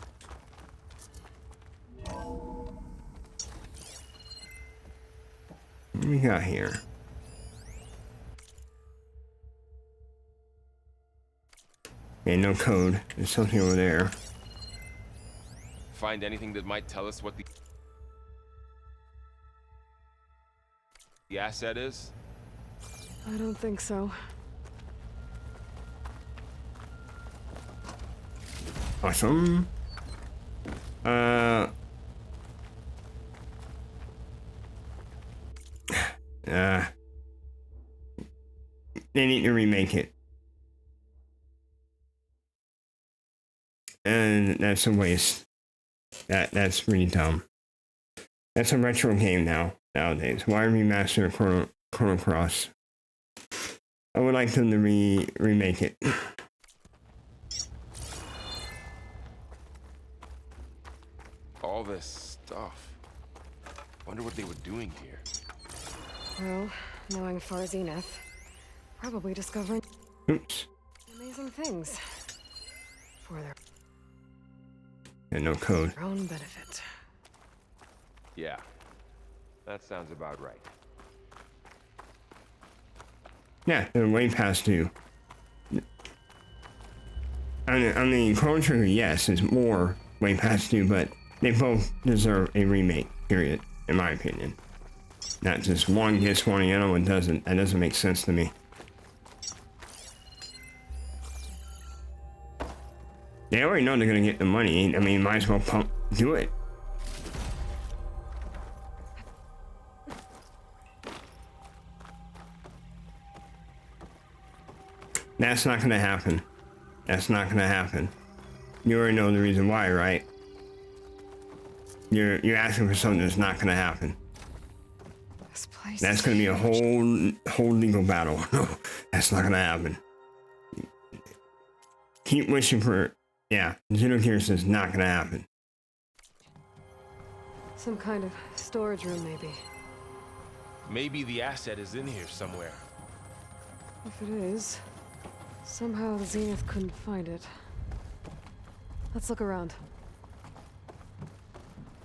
What do we got here? Okay, no code. There's something over there. Find anything that might tell us what the asset is? I don't think so. Awesome. They need to remake it. And that's a waste. That's really dumb. That's a retro game nowadays. Why remaster Chrono Cross? I would like them to remake it. All this stuff. Wonder what they were doing here. Well, knowing Far Zenith, probably discovering amazing things for their no code. own benefit. Yeah, that sounds about right. Yeah, they're way past due. I mean, Chrono Trigger, yes, is more way past due, but they both deserve a remake, period, in my opinion. Not just one gets one and the other one doesn't. That doesn't make sense to me. They already know they're gonna get the money. I mean, might as well do it. That's not gonna happen. That's not gonna happen. You already know the reason why, right? You're asking for something that's not gonna happen. This place That's gonna be a whole legal battle. No, that's not gonna happen. Keep wishing for. Yeah, Xenogears is not gonna happen. Some kind of storage room, maybe. Maybe the asset is in here somewhere. If it is, somehow the Zenith couldn't find it. Let's look around.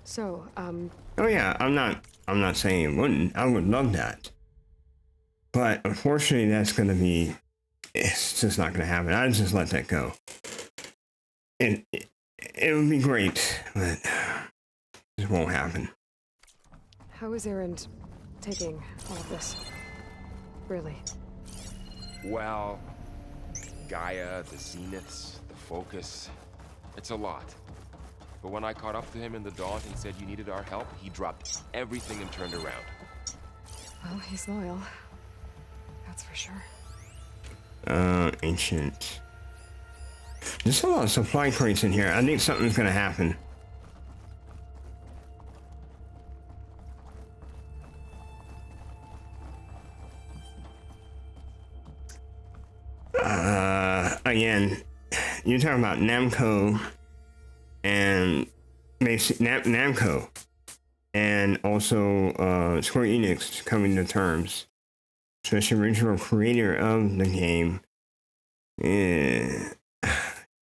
So, Oh yeah, I'm not saying it wouldn't. I would love that. But unfortunately, that's gonna be. It's just not gonna happen. I'd just let that go. It would be great, but it won't happen. how is Erend taking all of this? Really? Well, Gaia, the Zeniths, the Focus. It's a lot. But when I caught up to him in the Daunt and said you needed our help, he dropped everything and turned around. Well, he's loyal. That's for sure. Ancient. There's a lot of supply crates in here. I think something's gonna happen. Again, you're talking about Namco and Namco and also Square Enix coming to terms. Especially original creator of the game.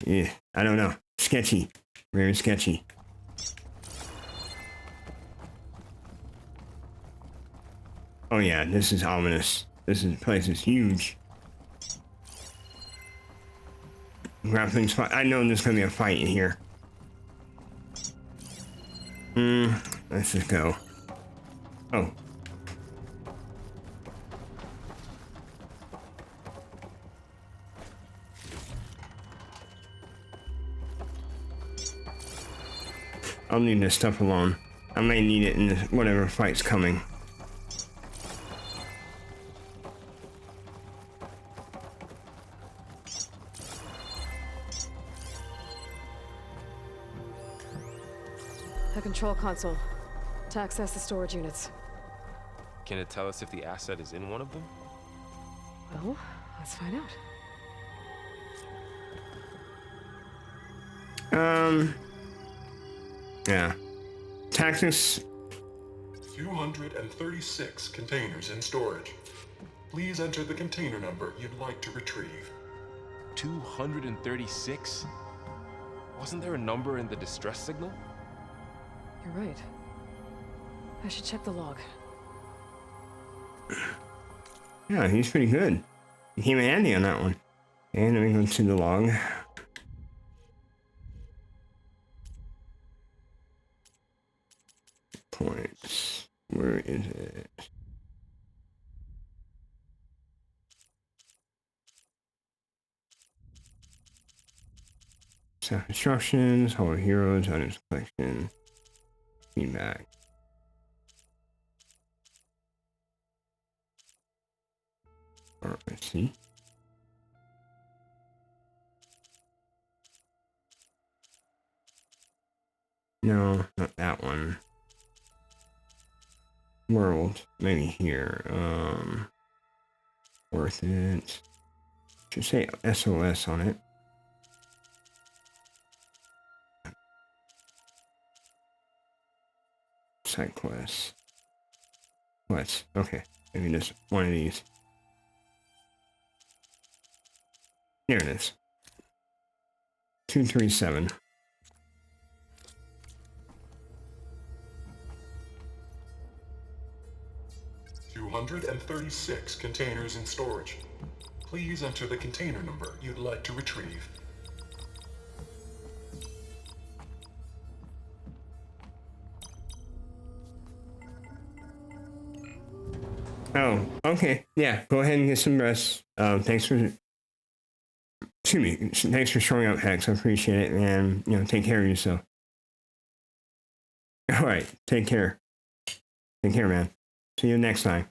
Yeah, I don't know. Sketchy. Very sketchy. Oh yeah, this is ominous. This place is huge. Grappling spot. I know there's gonna be a fight in here. Let's just go. Oh. I'll leave this stuff alone. I may need it in this, whatever fight's coming. A control console to access the storage units. Can it tell us if the asset is in one of them? Well, let's find out. Yeah. Tactics. 236 containers in storage. Please enter the container number you'd like to retrieve. 236? Wasn't there a number in the distress signal? You're right. I should check the log. Yeah, he's pretty good. He came in handy on that one. And then we go to the log. Points. Where is it? Self instructions, Hall of Heroes, items collection, feedback. Alright, let's see. No, not that one. World, maybe here. Worth it. Should say SOS on it. Side quests. Quests. Okay, maybe just one of these. There it is. 237. $236 containers in storage. Please enter the container number you'd like to retrieve. Oh, okay. Yeah, go ahead and get some rest. Thanks for... Excuse me. Thanks for showing up, Hex. I appreciate it, and, you know, take care of yourself. Alright, take care. Take care, man. See you next time.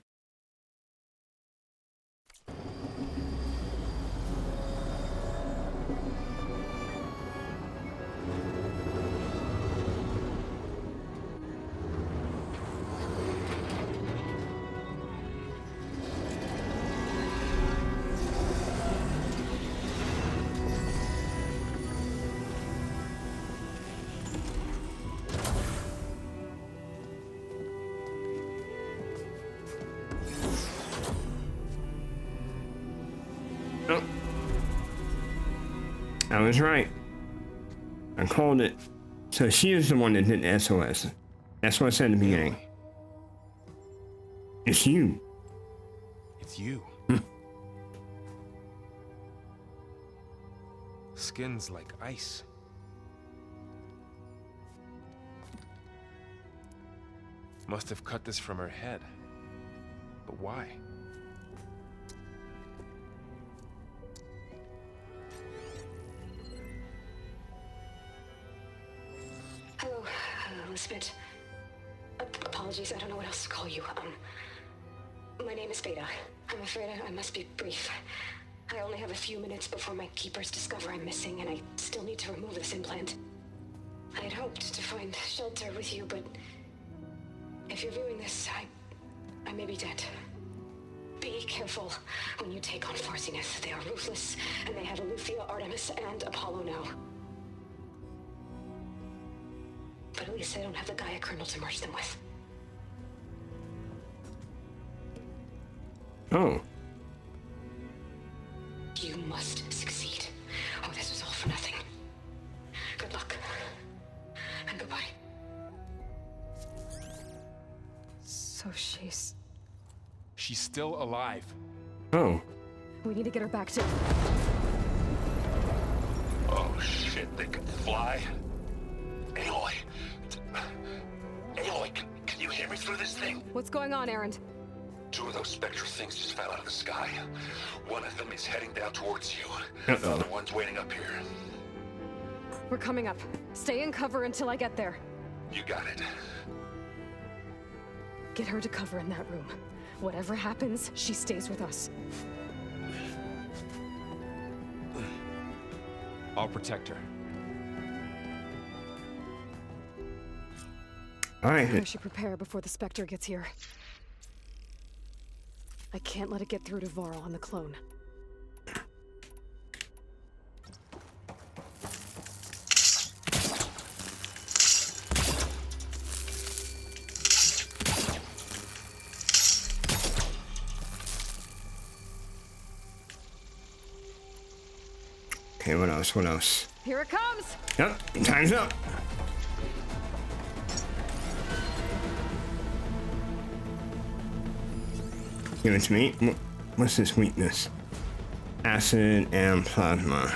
I was right. I called it. So she was the one that did SOS. That's what I said in the beginning. It's you. It's you. Skin's like ice. Must have cut this from her head. But why? Hello, Elizabeth. Apologies, I don't know what else to call you. My name is Beta. I'm afraid I must be brief. I only have a few minutes before my keepers discover I'm missing, and I still need to remove this implant. I had hoped to find shelter with you, but if you're viewing this, I may be dead. Be careful when you take on Farsiness. They are ruthless, and they have Aletheia, Artemis, and Apollo now. But at least I don't have the Gaia kernel to merge them with. Oh. You must succeed. Oh, this was all for nothing. Good luck. And goodbye. So she's still alive. Oh. We need to get her back to... Oh shit, they can fly? Aloy! Aloy, can you hear me through this thing? What's going on, Erend? Two of those spectral things just fell out of the sky. One of them is heading down towards you. Uh-oh. The other one's waiting up here. We're coming up. Stay in cover until I get there. You got it. Get her to cover in that room. Whatever happens, she stays with us. I'll protect her. Alright. I should prepare before the Spectre gets here. I can't let it get through to Varl on the clone. Okay, what else? What else? Here it comes! Yep, time's up. Give it to me. What's this weakness? Acid and plasma.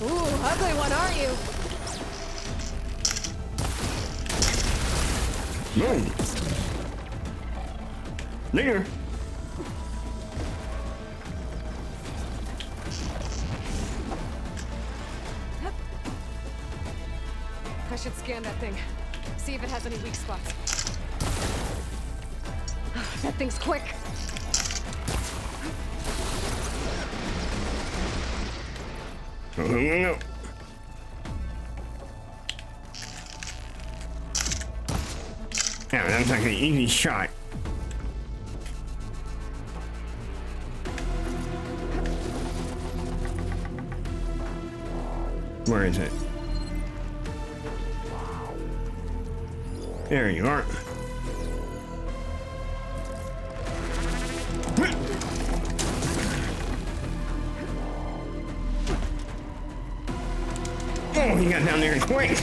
Ooh, ugly one, aren't you? No. There. I should scan that thing. See if it has any weak spots. That thing's quick. No. Yeah, that's like an easy shot. Where is it? There you are. Oh, he got down there quick.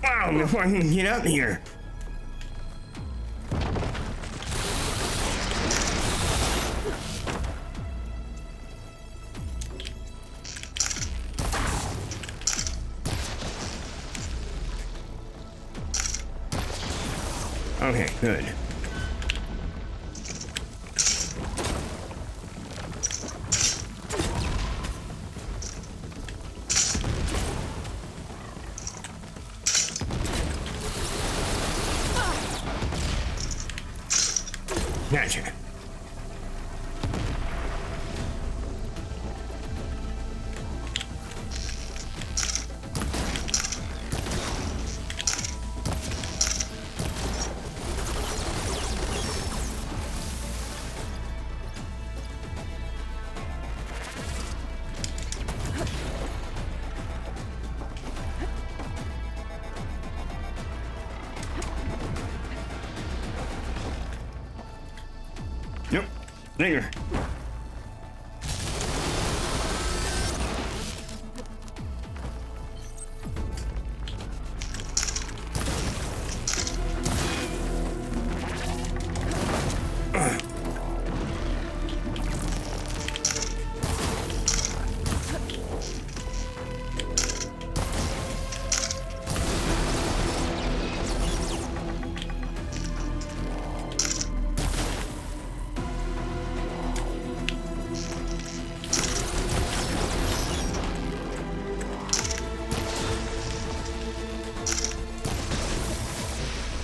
Wow, before I can get up here. Okay, good. Gotcha. Yep, there.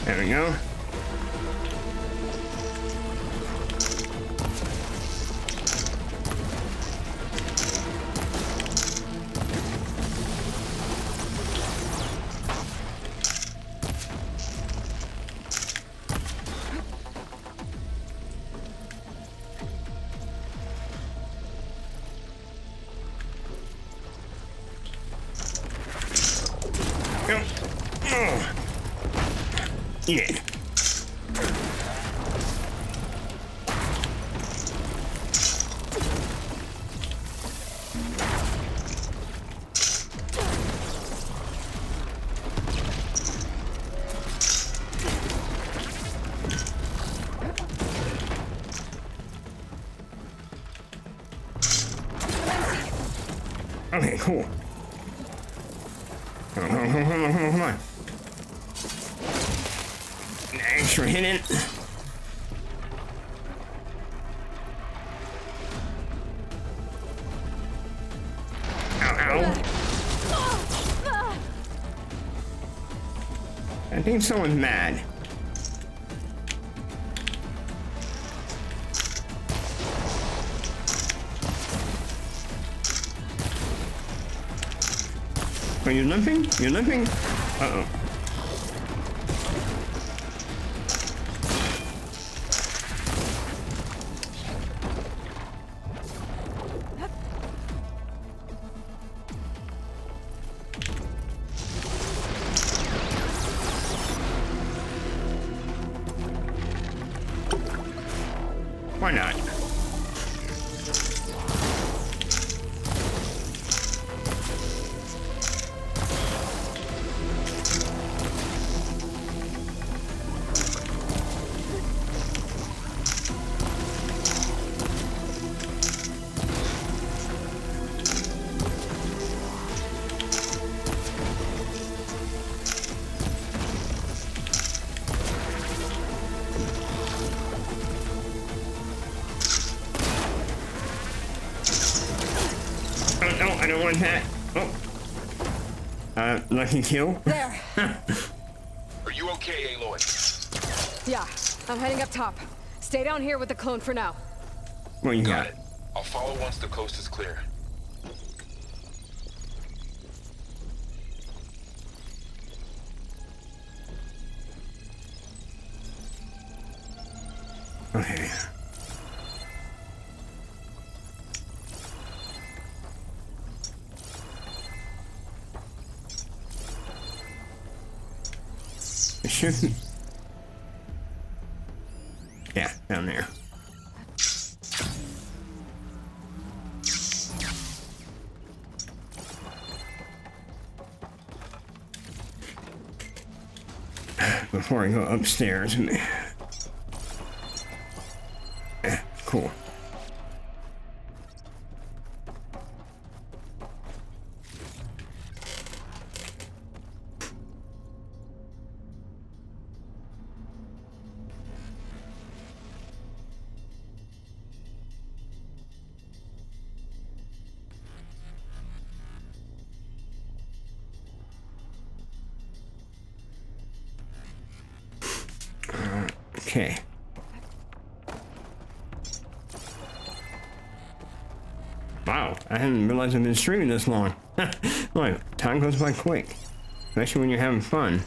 There we go. Go. Oh. Yeah. Okay, cool. Come on. Extra hidden. Ow. I think someone's mad. Are you limping? You're limping? Uh-oh. Why not? Oh, no, I don't want that. Oh. Lucky kill. There. Are you okay, Aloy? Yeah, I'm heading up top. Stay down here with the clone for now. What you got? I'll follow once the coast is clear. Okay. It shouldn't. Yeah, down there. Before I go upstairs. Cool. Okay. Wow, I hadn't realized I've been streaming this long. Boy, time goes by quick. Especially when you're having fun.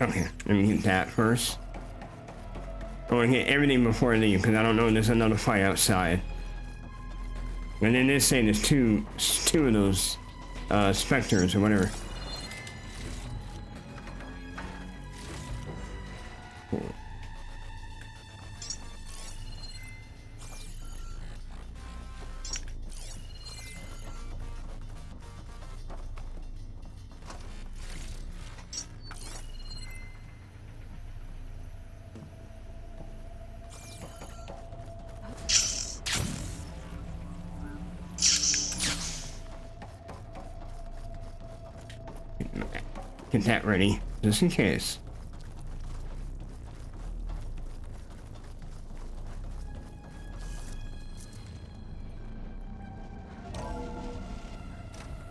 Okay, let me get that first. I want to get everything before I leave, because I don't know if there's another fight outside. And then they say there's two of those specters or whatever. Cool. Get that ready, just in case.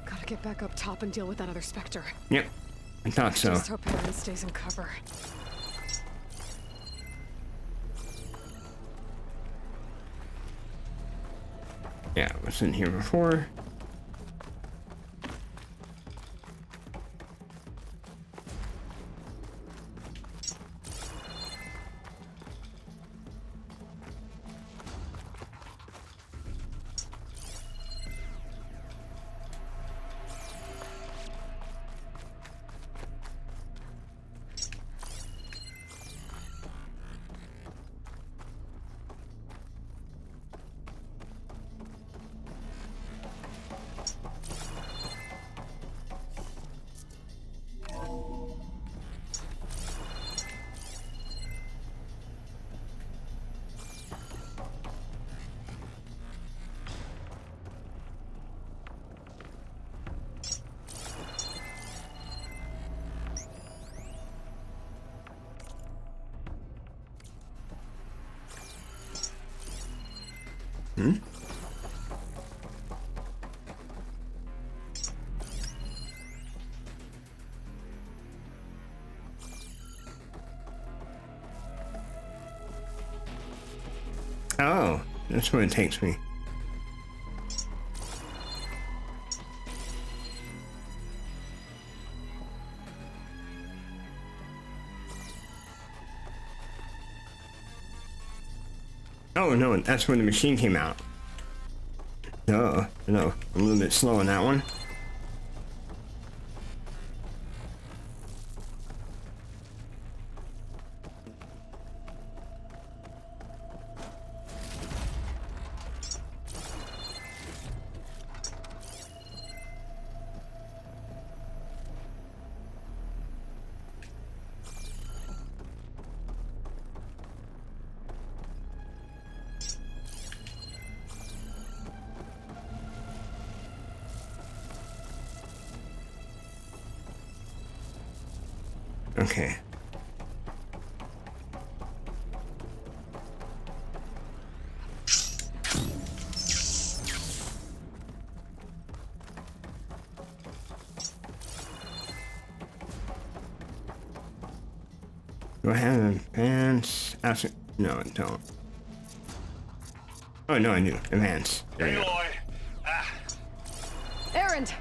Gotta get back up top and deal with that other specter. Yep, I thought so. Just hope Aaron stays in cover. Yeah, I was in here before. Hmm? Oh, that's where it takes me. Oh no, that's where the machine came out. No, I'm a little bit slow on that one. Okay. Do I have advance? No, I don't. Oh no, I do. Advance. There you go. Aloy. Erend!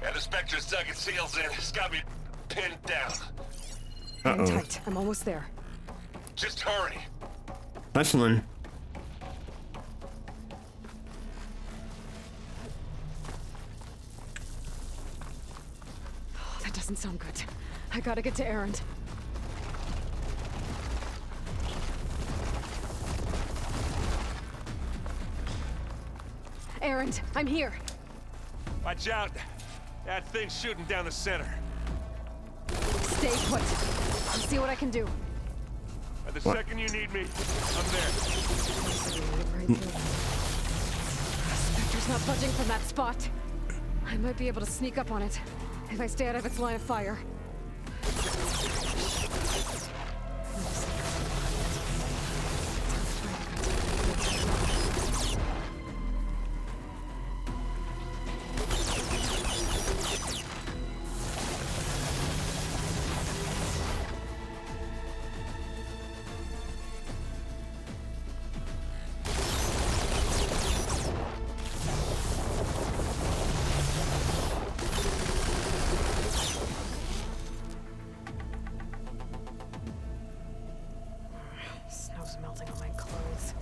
Yeah, the Spectre's dug its heels in. It's got me pinned down. Hang tight. I'm almost there. Just hurry. Hustling. Oh, that doesn't sound good. I gotta get to Erend. Erend, I'm here. Watch out. That thing's shooting down the center. Stay put. I'll see what I can do. At the second you need me, I'm there. Spectre's not budging from that spot. I might be able to sneak up on it if I stay out of its line of fire. Snow's melting on my clothes.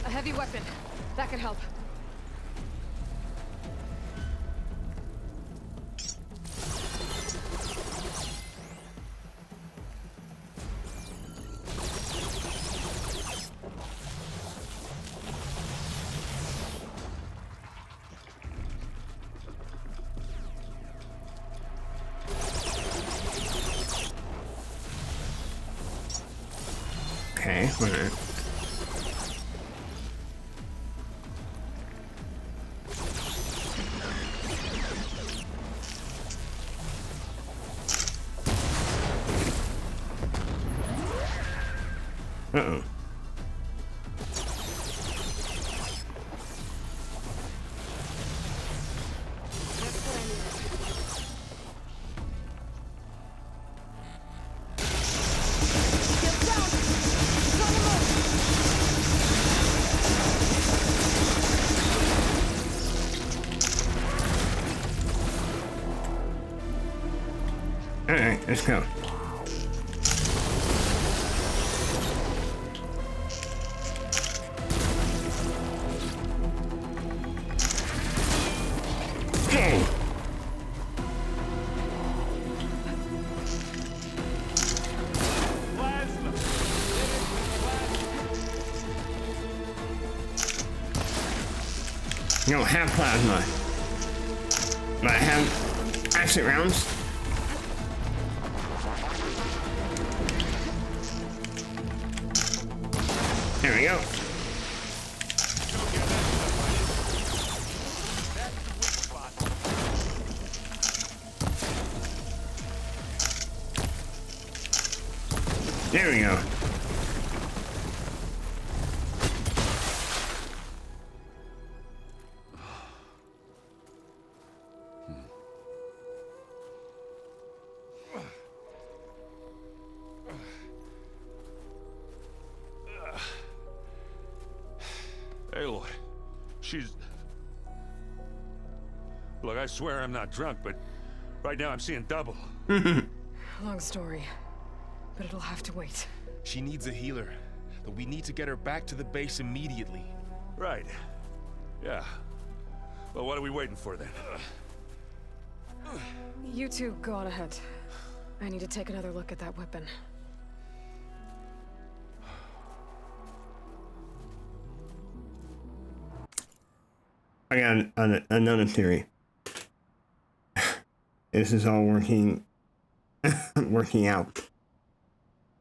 A heavy weapon. That could help. Okay, wait a minute. Uh-oh. Alright, let's go. I don't have plasma, but I have acid rounds. There we go. There we go. Aloy, she's... Look, I swear I'm not drunk, but right now I'm seeing double. Long story, but it'll have to wait. She needs a healer, but we need to get her back to the base immediately. Right. Yeah. Well, what are we waiting for then? You two go on ahead. I need to take another look at that weapon. I got another theory. This is all working out.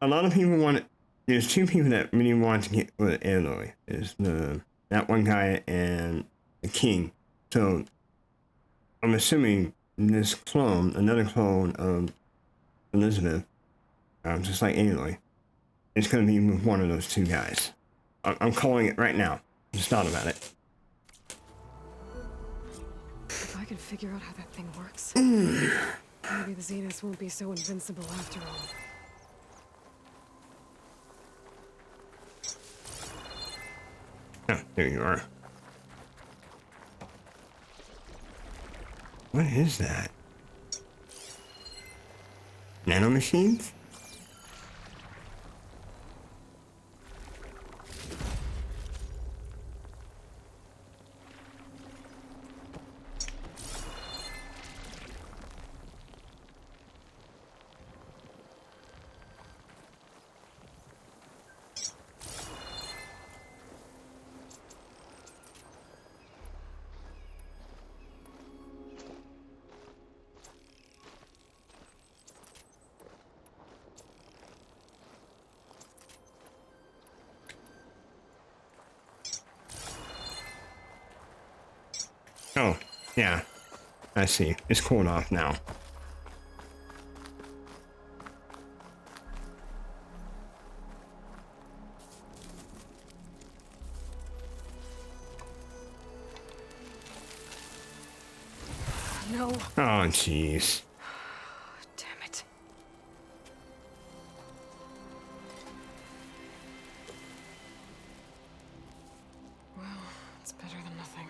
A lot of people want it. There's two people that really want to get with Aloy. There's that one guy and the king. So I'm assuming this clone, another clone of Elizabeth, just like Aloy, it's going to be with one of those two guys. I'm calling it right now. Just thought about it. If I can figure out how that thing works, maybe the Zeniths won't be so invincible after all. Oh, there you are. What is that? Nanomachines? Oh, yeah. I see. It's cooled off now. No. Oh, jeez. Damn it. Well, it's better than nothing.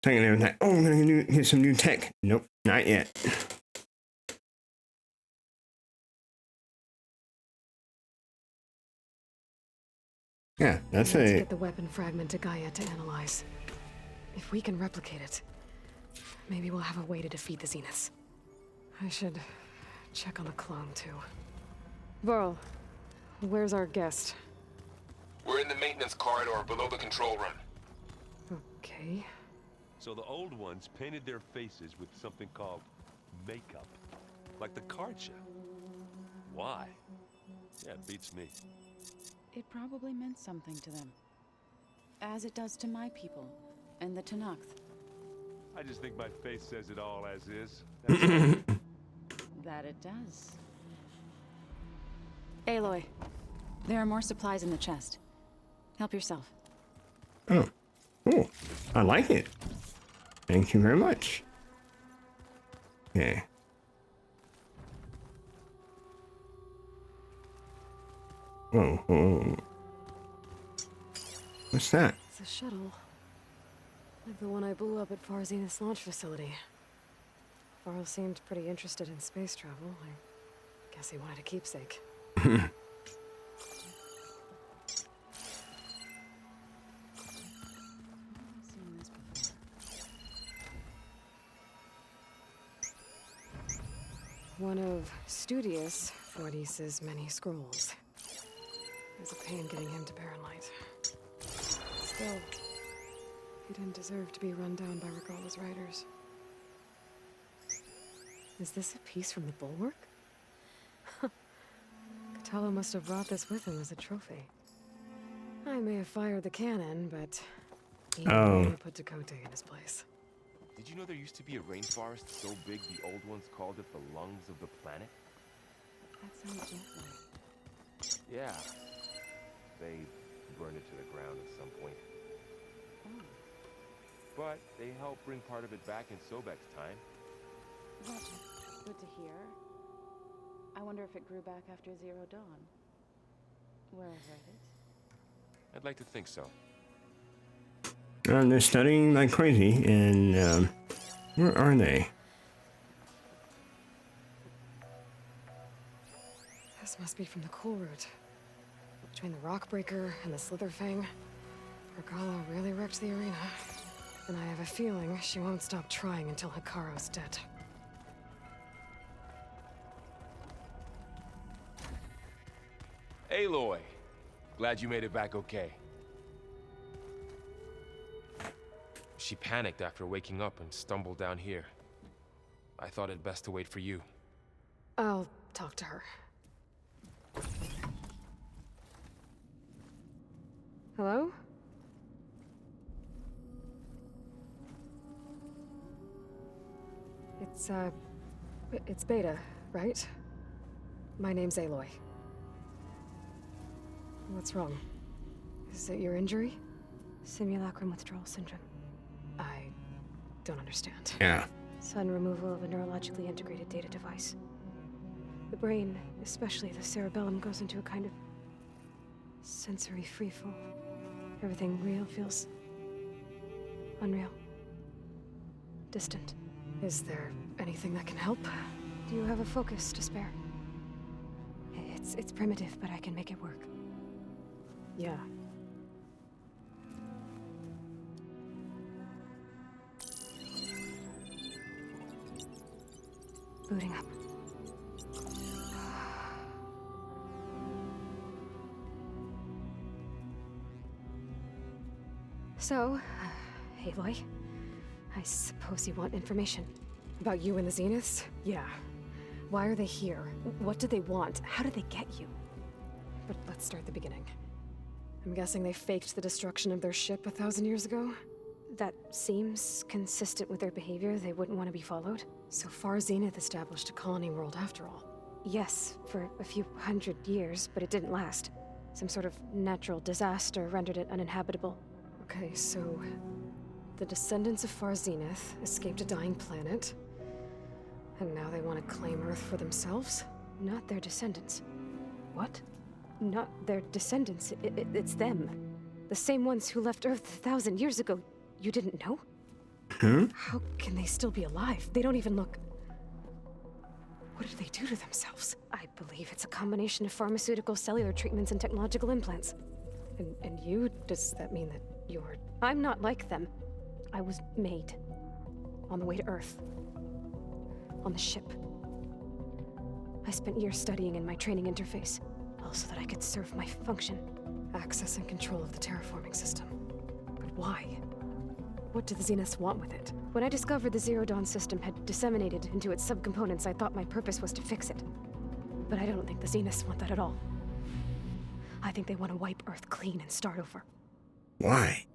Taking everything. Oh, I'm gonna get some new tech. Nope, not yet. Yeah, that's Let's it. get the weapon fragment to Gaia to analyze. If we can replicate it, maybe we'll have a way to defeat the Zeniths. I should check on the clone, too. Varl, where's our guest? We're in the maintenance corridor below the control room. Okay. So the old ones painted their faces with something called makeup. Like the card show. Why? Yeah, it beats me. It probably meant something to them. As it does to my people, and the Tanakh. I just think my face says it all as is. That it does. Aloy. There are more supplies in the chest. Help yourself. Oh, cool. I like it. Thank you very much. Okay. Whoa, whoa. What's that? It's a shuttle. Like the one I blew up at Far Zenith's launch facility. Varl seemed pretty interested in space travel. I guess he wanted a keepsake. One of Studious Fordyce's many scrolls. There's a pain getting him to Paralight. Still, he didn't deserve to be run down by Regalla's riders. Is this a piece from the bulwark? Katalo must have brought this with him as a trophy. I may have fired the cannon, but he put Dakota in his place. Did you know there used to be a rainforest so big the old ones called it the lungs of the planet? That sounds lovely. Yeah. They burned it to the ground at some point. Oh. But they helped bring part of it back in Sobek's time. Well, good to hear. I wonder if it grew back after Zero Dawn. Where I heard it. I'd like to think so. They're studying like crazy, and where are they? This must be from the cool route. Between the Rockbreaker and the Slitherfang, Regala really wrecked the arena. And I have a feeling she won't stop trying until Hikaru's dead. Aloy! Glad you made it back okay. She panicked after waking up and stumbled down here. I thought it best to wait for you. I'll talk to her. Hello? It's Beta, right? My name's Aloy. What's wrong? Is it your injury? Simulacrum withdrawal syndrome. I don't understand. Yeah. Sudden removal of a neurologically integrated data device. The brain, especially the cerebellum, goes into a kind of sensory freefall. Everything real feels unreal. Distant. Is there anything that can help? Do you have a focus to spare? It's primitive, but I can make it work. Yeah. Booting up. So, Aloy, I suppose you want information. About you and the Zeniths? Yeah. Why are they here? What do they want? How did they get you? But let's start at the beginning. I'm guessing they faked the destruction of their ship 1,000 years ago? That seems consistent with their behavior. They wouldn't want to be followed. So far, Zenith established a colony world after all. Yes, for a few hundred years, but it didn't last. Some sort of natural disaster rendered it uninhabitable. Okay, so the descendants of Far Zenith escaped a dying planet, and now they want to claim Earth for themselves? Not their descendants. What? Not their descendants. It's them. The same ones who left Earth 1,000 years ago. You didn't know? How can they still be alive? They don't even look... What did they do to themselves? I believe it's a combination of pharmaceutical, cellular treatments, and technological implants. And you? Does that mean that you're... I'm not like them. I was made. On the way to Earth. On the ship. I spent years studying in my training interface, all so that I could serve my function. Access and control of the terraforming system. But why? What do the Zeniths want with it? When I discovered the Zero Dawn system had disseminated into its subcomponents, I thought my purpose was to fix it. But I don't think the Zeniths want that at all. I think they want to wipe Earth clean and start over. Why?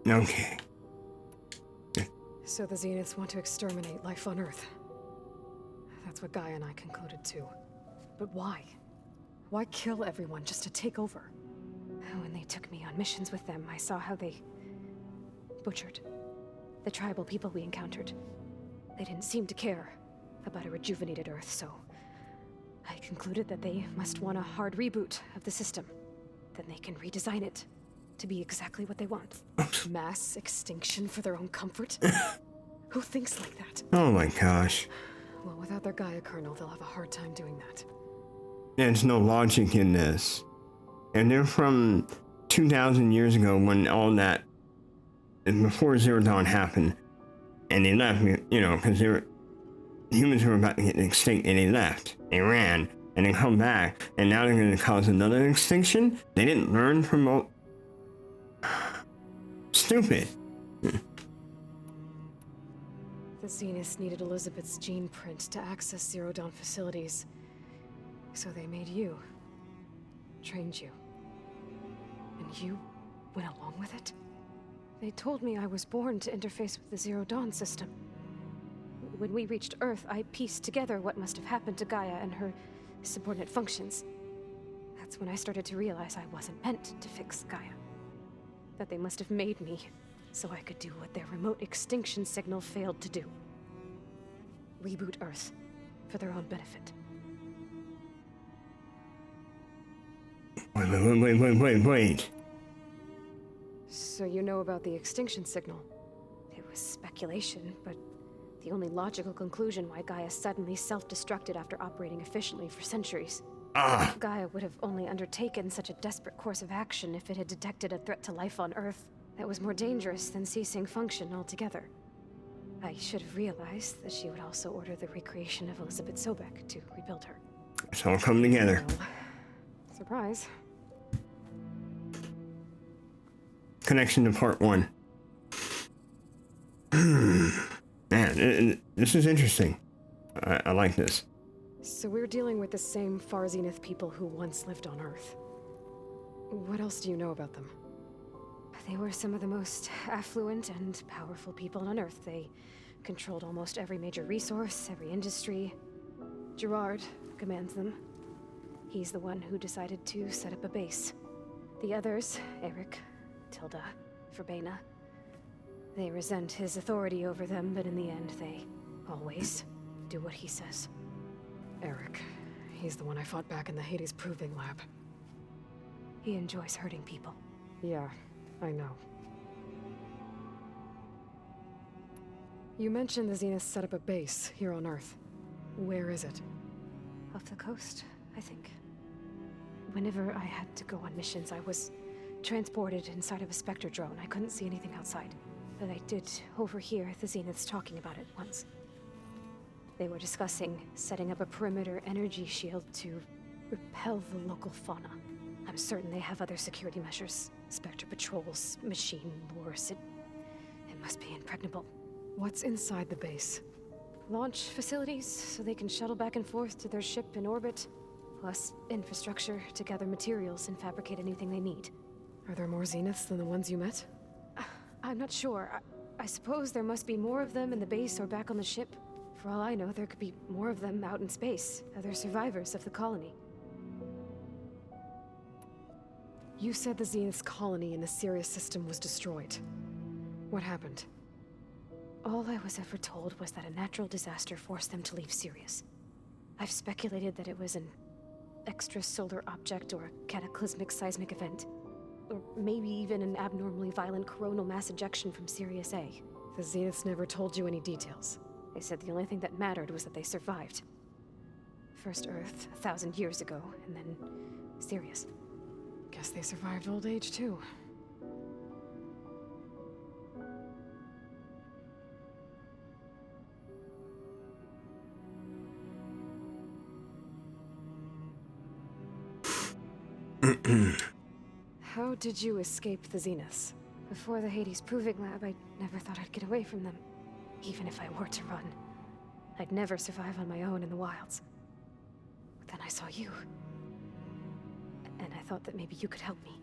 Okay. So the Zeniths want to exterminate life on Earth. That's what Gaia and I concluded too. But why? Why kill everyone just to take over? When they took me on missions with them, I saw how they butchered the tribal people we encountered. They didn't seem to care about a rejuvenated Earth, so I concluded that they must want a hard reboot of the system. Then they can redesign it to be exactly what they want. Mass extinction for their own comfort? Who thinks like that? Oh my gosh. Well, without their Gaia kernel, they'll have a hard time doing that. There's no logic in this. And they're from 2,000 years ago when all that, before Zero Dawn happened. And they left, you know, because humans were about to get extinct and they left. They ran and they come back and now they're going to cause another extinction? They didn't learn from all... Stupid. The Zeniths needed Elizabeth's gene print to access Zero Dawn facilities. So they made you. Trained you. you went along with it? They told me I was born to interface with the Zero Dawn system. When we reached Earth, I pieced together what must have happened to Gaia and her subordinate functions. That's when I started to realize I wasn't meant to fix Gaia. That they must have made me so I could do what their remote extinction signal failed to do. Reboot Earth for their own benefit. Wait. So you know about the extinction signal? It was speculation, but the only logical conclusion why Gaia suddenly self-destructed after operating efficiently for centuries. Gaia would have only undertaken such a desperate course of action if it had detected a threat to life on Earth that was more dangerous than ceasing function altogether. I should have realized that she would also order the recreation of Elizabeth Sobek to rebuild her. It's all come together. Surprise. Connection to part 1. Man, this is interesting. I like this. So we're dealing with the same Far Zenith people who once lived on Earth. What else do you know about them? They were some of the most affluent and powerful people on Earth. They controlled almost every major resource, every industry. Gerard commands them. He's the one who decided to set up a base. The others, Eric, Tilda, Verbena, they resent his authority over them, but in the end, they always do what he says. Eric. He's the one I fought back in the Hades Proving Lab. He enjoys hurting people. Yeah, I know. You mentioned the Zenith set up a base here on Earth. Where is it? Off the coast, I think. Whenever I had to go on missions, I was transported inside of a Spectre drone. I couldn't see anything outside. But I did overhear the Zeniths talking about it once. They were discussing setting up a perimeter energy shield to repel the local fauna. I'm certain they have other security measures. Spectre patrols, machine wars. It must be impregnable. What's inside the base? Launch facilities, so they can shuttle back and forth to their ship in orbit. Plus infrastructure to gather materials and fabricate anything they need. Are there more Zeniths than the ones you met? I'm not sure. I suppose there must be more of them in the base or back on the ship. For all I know, there could be more of them out in space, other survivors of the colony. You said the Zenith's colony in the Sirius system was destroyed. What happened? All I was ever told was that a natural disaster forced them to leave Sirius. I've speculated that it was an extrasolar object or a cataclysmic seismic event. Or maybe even an abnormally violent coronal mass ejection from Sirius A. The Zeniths never told you any details. They said the only thing that mattered was that they survived. First Earth, 1,000 years ago, and then Sirius. Guess they survived old age, too. How did you escape the Zeniths? Before the Hades Proving Lab, I never thought I'd get away from them. Even if I were to run. I'd never survive on my own in the wilds. But then I saw you. And I thought that maybe you could help me.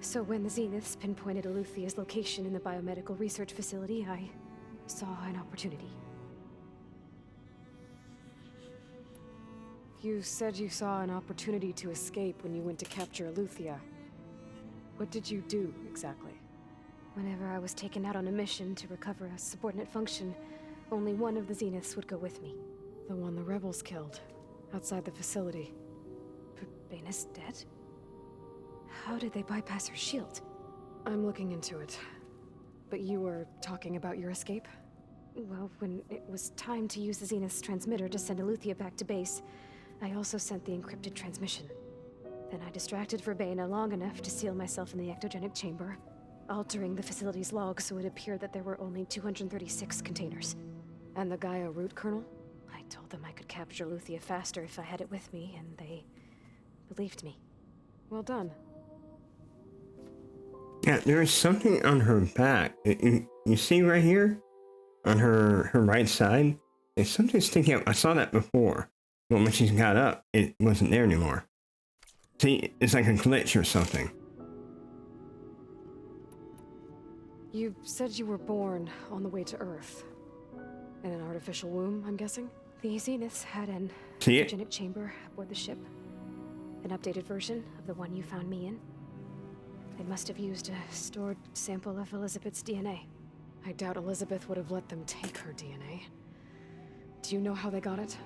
So when the Zeniths pinpointed Eluthia's location in the biomedical research facility, I saw an opportunity. You said you saw an opportunity to escape when you went to capture Eluthia. What did you do, exactly? Whenever I was taken out on a mission to recover a subordinate function, only one of the Zeniths would go with me. The one the rebels killed, outside the facility. Verbena's dead? How did they bypass her shield? I'm looking into it. But you were talking about your escape? Well, when it was time to use the Zenith's transmitter to send Eluthia back to base, I also sent the encrypted transmission. Then I distracted Verbena long enough to seal myself in the ectogenic chamber, altering the facility's log so it appeared that there were only 236 containers. And the Gaia root kernel? I told them I could capture Eluthia faster if I had it with me, and they believed me. Well done. Yeah, there's something on her back. You see right here? On her right side? There's something sticking out. I saw that before. But when she's got up, it wasn't there anymore. See, it's like a glitch or something. You said you were born on the way to Earth. In an artificial womb, I'm guessing? The Zeniths had an hygienic chamber aboard the ship. An updated version of the one you found me in. They must have used a stored sample of Elizabeth's DNA. I doubt Elizabeth would have let them take her DNA. Do you know how they got it?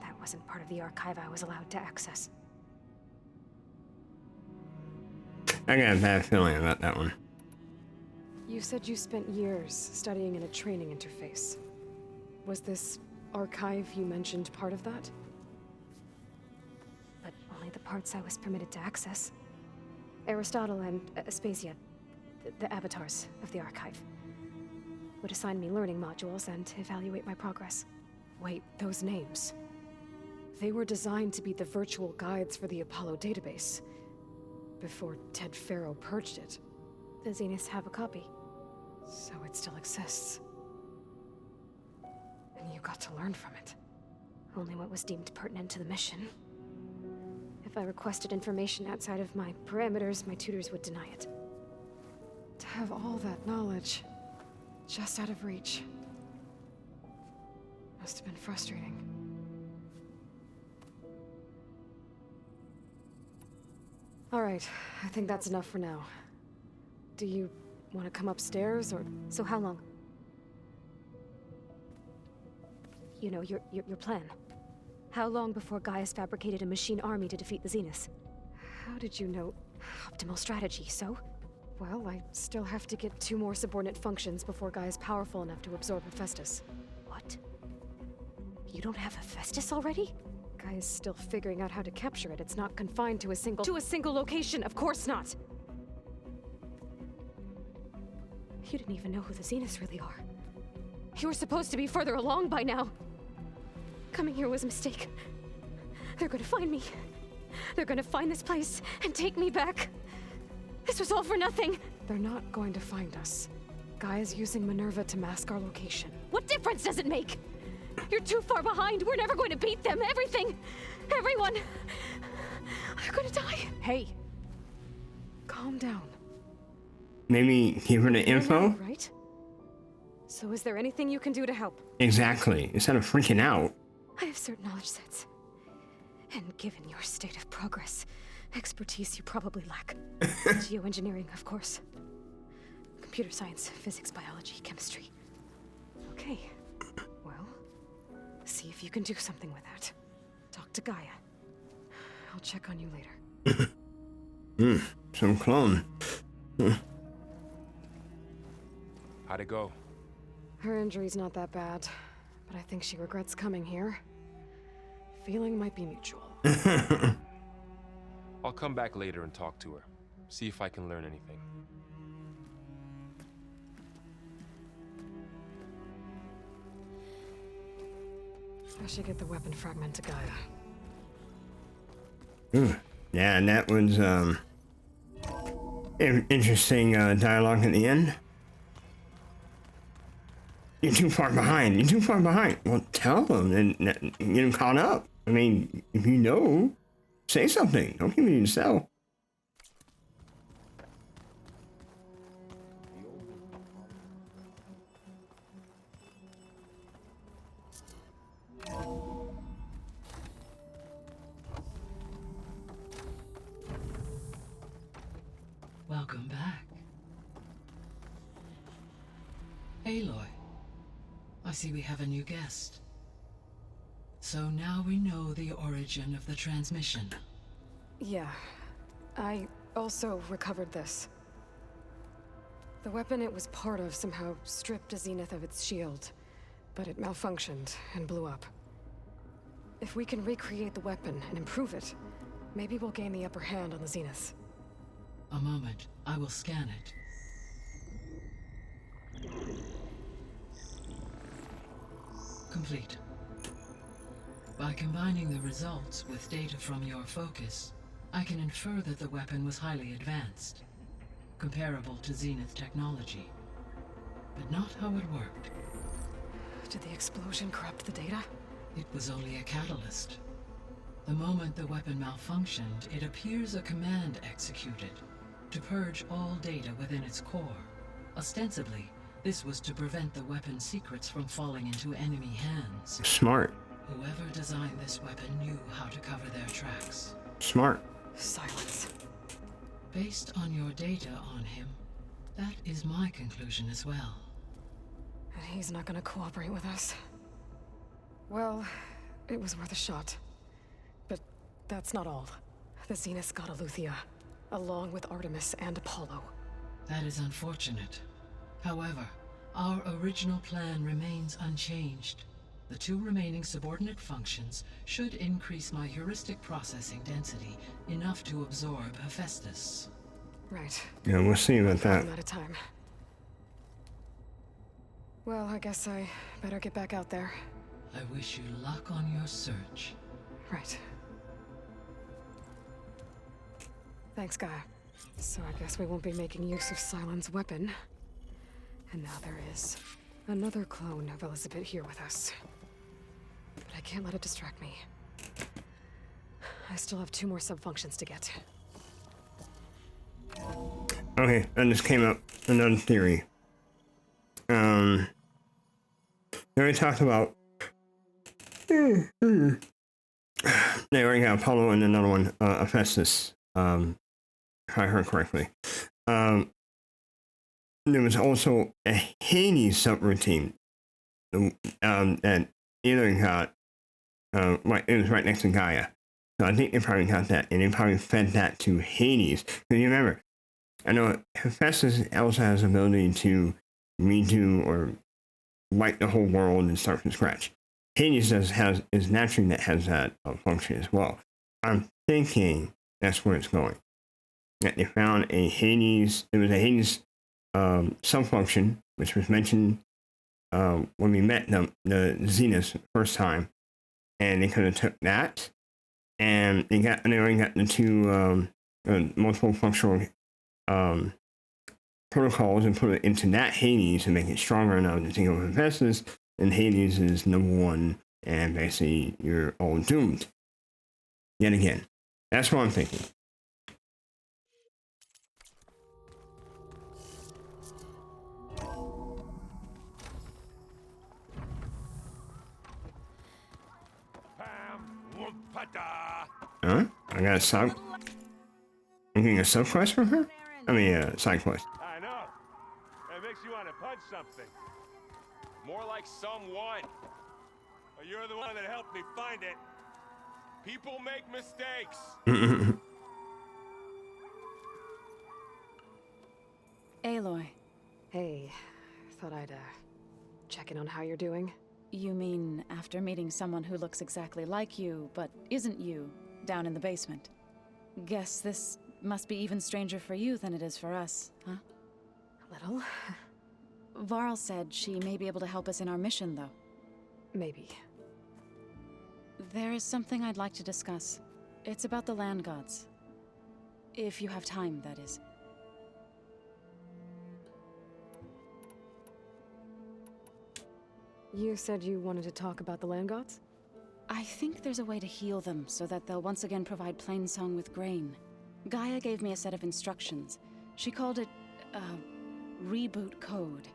That wasn't part of the archive I was allowed to access. I got a bad feeling about that one. You said you spent years studying in a training interface. Was this archive you mentioned part of that? But only the parts I was permitted to access. Aristotle and Aspasia, the avatars of the archive, would assign me learning modules and evaluate my progress. Wait, those names. They were designed to be the virtual guides for the Apollo database, before Ted Faro purged it. The Zeniths have a copy. So it still exists. And you got to learn from it. Only what was deemed pertinent to the mission. If I requested information outside of my parameters, my tutors would deny it. To have all that knowledge, just out of reach. Must have been frustrating. All right, I think that's enough for now. Do you want to come upstairs, or...? So how long? You know, your plan. How long before Gaius fabricated a machine army to defeat the Zeniths? How did you know? Optimal strategy, so? Well, I still have to get 2 more subordinate functions before Gaia's powerful enough to absorb Hephaestus. What? You don't have Hephaestus already? Gaia's still figuring out how to capture it. It's not confined to a single... To a single location, of course not! You didn't even know who the Zeniths really are. You were supposed to be further along by now! Coming here was a mistake. They're gonna find me. They're gonna find this place and take me back. This was all for nothing. They're not going to find us. Gaia's using Minerva to mask our location. What difference does it make? You're too far behind. We're never going to beat them. Everything. Everyone. They're gonna die. Hey. Calm down. Maybe give her the info? Right? So is there anything you can do to help? Exactly. Instead of freaking out. I have certain knowledge sets. And given your state of progress, expertise you probably lack. Geoengineering, of course. Computer science, physics, biology, chemistry. Okay. Well, see if you can do something with that. Talk to Gaia. I'll check on you later. Some clone. How'd it go? Her injury's not that bad, but I think she regrets coming here. Feeling might be mutual. I'll come back later and talk to her. See if I can learn anything. I should get the weapon fragment to Gaia. Yeah, and that was interesting dialogue at the end. You're too far behind. You're too far behind. Well, tell them and get them caught up. I mean, if you know, say something. Don't keep it to yourself. Welcome back. Aloy, I see we have a new guest. So now we know the origin of the transmission. Yeah. I also recovered this. The weapon it was part of somehow stripped a Zenith of its shield, but it malfunctioned and blew up. If we can recreate the weapon and improve it, maybe we'll gain the upper hand on the Zeniths. A moment, I will scan it. Complete. By combining the results with data from your focus, I can infer that the weapon was highly advanced, comparable to Zenith technology, but not how it worked. Did the explosion corrupt the data? It was only a catalyst. The moment the weapon malfunctioned, it appears a command executed to purge all data within its core, Ostensibly, this was to prevent the weapon's secrets from falling into enemy hands. Smart. Whoever designed this weapon knew how to cover their tracks. Smart. Silence. Based on your data on him, that is my conclusion as well. And he's not gonna cooperate with us. Well, it was worth a shot. But that's not all. The Zeniths got Aletheia, along with Artemis and Apollo. That is unfortunate. However, our original plan remains unchanged. The 2 remaining subordinate functions should increase my heuristic processing density enough to absorb Hephaestus. Right. Yeah, we'll see about that. I'm out of time. Well, I guess I better get back out there. I wish you luck on your search. Right. Thanks, Guy. So I guess we won't be making use of Silent's weapon. And now there is another clone of Elizabeth here with us. But I can't let it distract me. I still have 2 more sub-functions to get. Okay, that just came up. Another theory. They already talked about. They already got Apollo and another one, Hephaestus. If I heard correctly. There was also a Hades subroutine that either got, right, it was right next to Gaia. So I think they probably got that, and they probably fed that to Hades. Because you remember, I know Hephaestus also has the ability to redo or wipe the whole world and start from scratch. Hades is naturally that has that function as well. I'm thinking that's where it's going. That they found a Hades, it was a Hades subfunction, which was mentioned when we met the Zeniths first time, and they could have took that, and they already got the 2 multiple functional protocols and put it into that Hades and make it stronger enough to take over Hephaestus, and Hades is #1, and basically you're all doomed. Yet again. That's what I'm thinking. Huh? I got a sub. I'm getting a sub quest from her? I mean, side quest. I know. It makes you want to punch something. More like someone. Well, you're the one that helped me find it. People make mistakes. Aloy. Hey, thought I'd check in on how you're doing. You mean after meeting someone who looks exactly like you, but isn't you, down in the basement? Guess this must be even stranger for you than it is for us, huh? A little. Varl said she may be able to help us in our mission, though. Maybe. There is something I'd like to discuss. It's about the land gods. If you have time, that is. You said you wanted to talk about the land gods? I think there's a way to heal them so that they'll once again provide Plainsong with grain. Gaia gave me a set of instructions. She called it reboot code.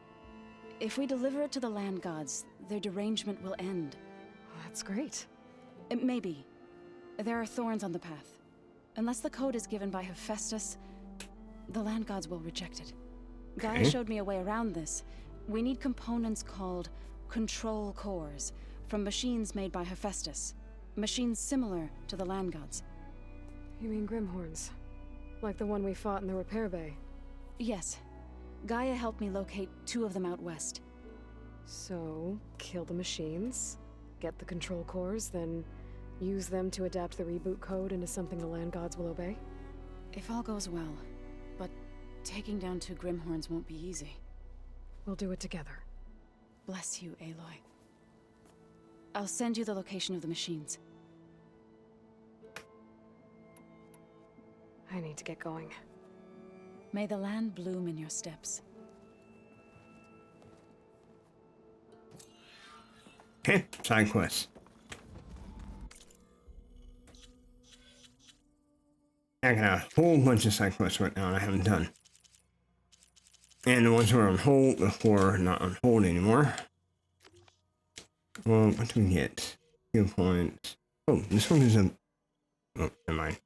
If we deliver it to the land gods, their derangement will end. That's great. Maybe. There are thorns on the path. Unless the code is given by Hephaestus, the land gods will reject it. Gaia showed me a way around this. We need components called control cores from machines made by Hephaestus. Machines similar to the land gods. You mean Grimhorns? Like the one we fought in the repair bay? Yes. Gaia helped me locate 2 of them out west. So, kill the machines, get the control cores, then use them to adapt the reboot code into something the land gods will obey? If all goes well, but taking down 2 Grimhorns won't be easy. We'll do it together. Bless you, Aloy. I'll send you the location of the machines. I need to get going. May the land bloom in your steps. Okay, side quest. I got a whole bunch of side quests right now and I haven't done. And the ones that were on hold before, not on hold anymore. Well, what do we get? 2 points. Oh, this one is a... Oh, never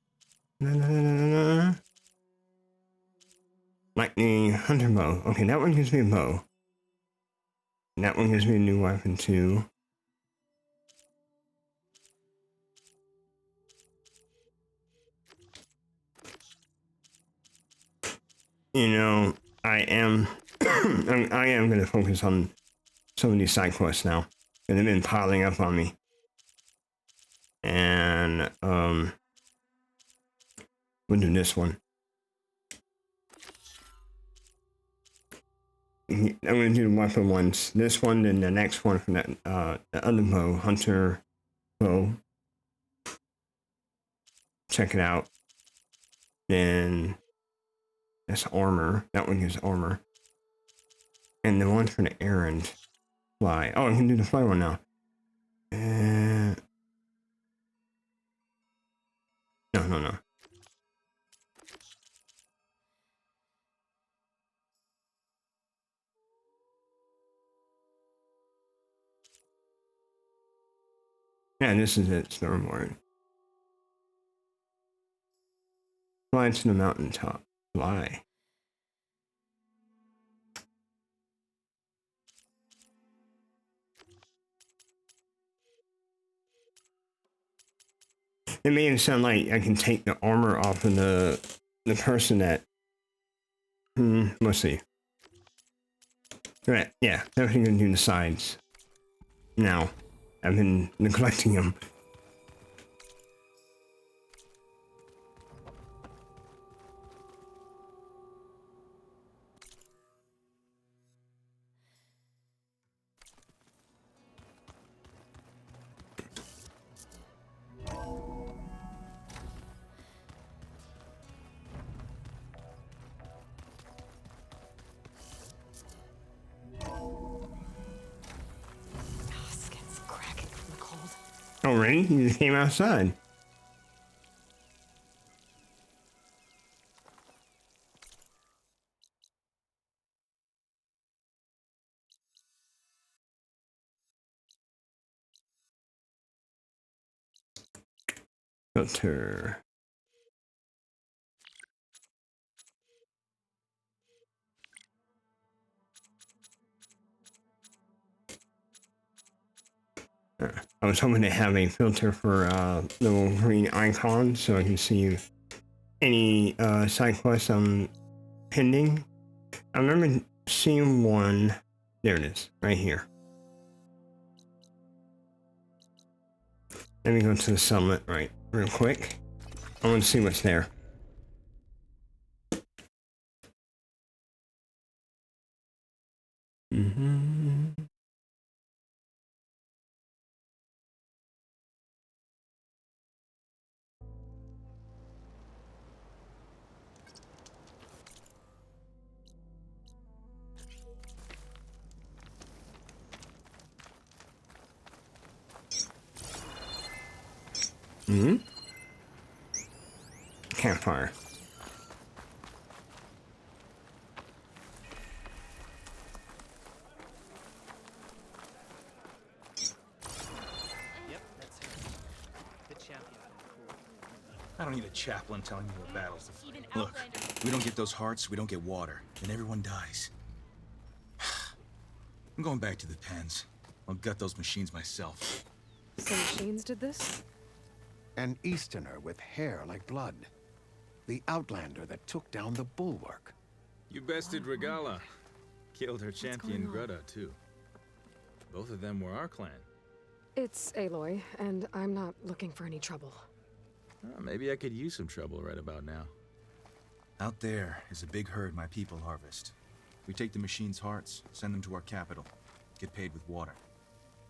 mind. Lightning Hunter Bow. Okay, that one gives me a bow. And that one gives me a new weapon too. You know, I am I am gonna focus on some of these side quests now. And they've been piling up on me. And we'll do this one. I'm gonna do the weapon ones. This one, then the next one for that the other bow, Hunter Bow. Check it out. Then that's armor. That one gives armor. And the one for the errand, fly. Oh, I can do the fly one now. No. Yeah, this is it, Stormboard. Fly to the mountaintop. Fly. It may even sound like I can take the armor off of the person that... we'll see. Right, yeah, definitely gonna do the sides. Now, I've been neglecting them. Skin's cracking from the cold. Oh, really? You just came outside. Filter. I was hoping to have a filter for little green icons so I can see any side quests I'm pending. I remember seeing one. There it is, right here. Let me go to the summit real quick. I want to see what's there. Campfire. Yep, that's her. The champion. I don't need a chaplain telling me what battles to fight. Look, we don't get those hearts, we don't get water, and everyone dies. I'm going back to the pens. I'll gut those machines myself. So machines did this? An Easterner with hair like blood. The Outlander that took down the bulwark. You bested Regala. Killed her champion Greta, too. Both of them were our clan. It's Aloy, and I'm not looking for any trouble. Maybe I could use some trouble right about now. Out there is a big herd my people harvest. We take the machines' hearts, send them to our capital, get paid with water.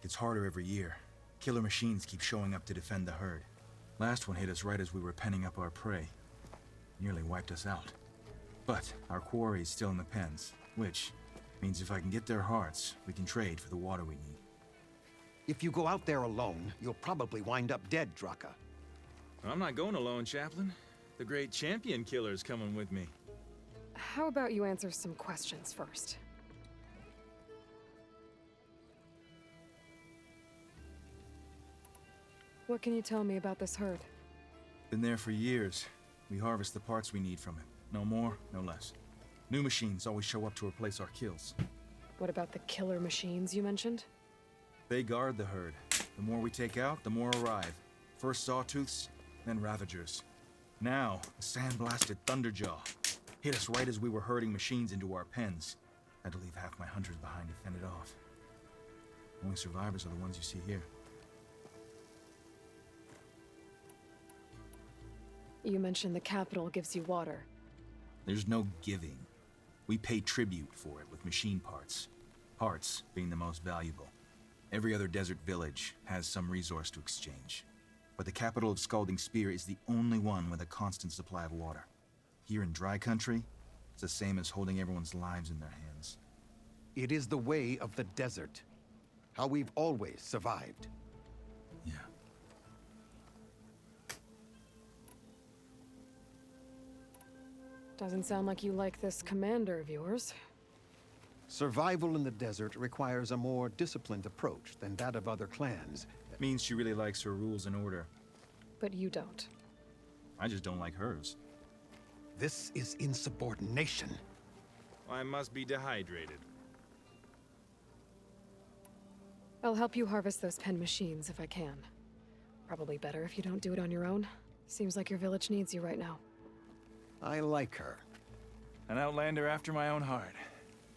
Gets harder every year. Killer machines keep showing up to defend the herd. Last one hit us right as we were penning up our prey. Nearly wiped us out. But our quarry is still in the pens, which means if I can get their hearts, we can trade for the water we need. If you go out there alone, you'll probably wind up dead, Draka. I'm not going alone, Chaplain. The great champion killer's coming with me. How about you answer some questions first? What can you tell me about this herd? Been there for years. We harvest the parts we need from it. No more, no less. New machines always show up to replace our kills. What about the killer machines you mentioned? They guard the herd. The more we take out, the more arrive. First sawtooths, then ravagers. Now, a sandblasted thunderjaw. Hit us right as we were herding machines into our pens. Had to leave half my hunters behind to fend it off. Only survivors are the ones you see here. You mentioned the capital gives you water. There's no giving. We pay tribute for it with machine parts. Parts being the most valuable. Every other desert village has some resource to exchange. But the capital of Scalding Spear is the only one with a constant supply of water. Here in dry country, it's the same as holding everyone's lives in their hands. It is the way of the desert. How we've always survived. Yeah. Doesn't sound like you like this commander of yours. Survival in the desert requires a more disciplined approach than that of other clans. That means she really likes her rules and order. But you don't. I just don't like hers. This is insubordination. I must be dehydrated. I'll help you harvest those pen machines if I can. Probably better if you don't do it on your own. Seems like your village needs you right now. I like her. An outlander after my own heart.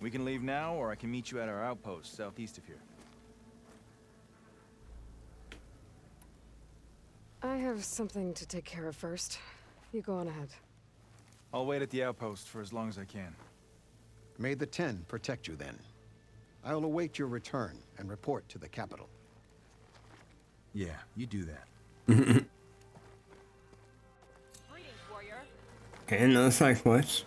We can leave now, or I can meet you at our outpost southeast of here. I have something to take care of first. You go on ahead. I'll wait at the outpost for as long as I can. May the 10 protect you then. I'll await your return and report to the capital. Yeah, you do that. Greetings, warrior. Okay, another side quest.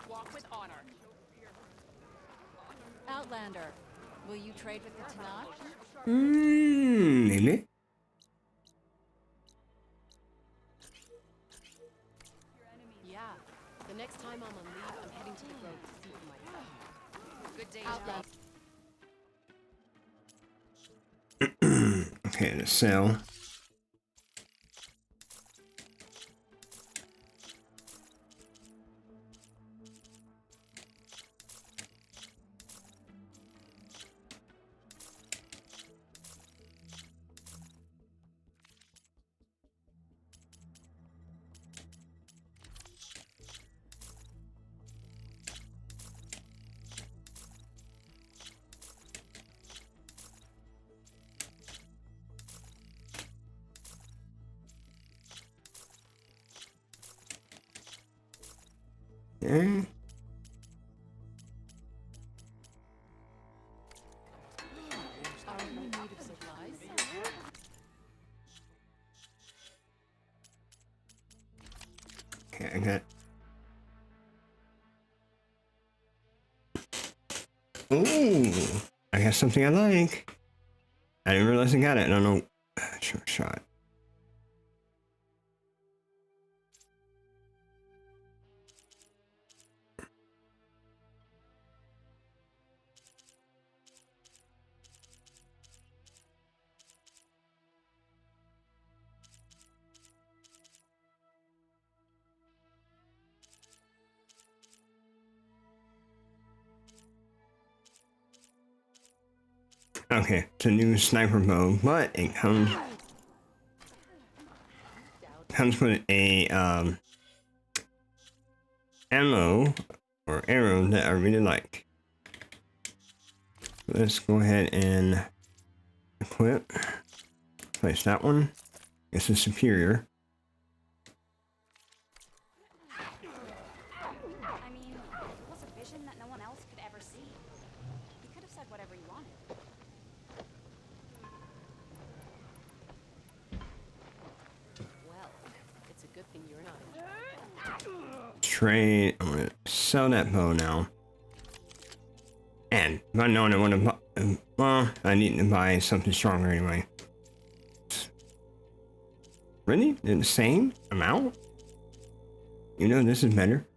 Walk with honor. Outlander, will you trade with the Tanakh? Maybe. Yeah. The next time I'm on leave, I'm heading to the road to see for myself. Good day, Outlander. Okay, the cell. Okay. Are you in need of supplies? Okay, I got. Ooh, I got something I like. I didn't realize I got it. I don't know. Short shot. Okay, it's a new sniper bow, but it comes with a ammo or arrow that I really like. Let's go ahead and equip. Place that one. This is superior. I mean, it was a vision that no one else could ever see. He could have said whatever he wanted. Well, it's a good thing you're not. Trade. I'm gonna sell that bow now. And if I'd known I would have, well, I need to buy something stronger anyway. Really? They're the same amount? You know this is better.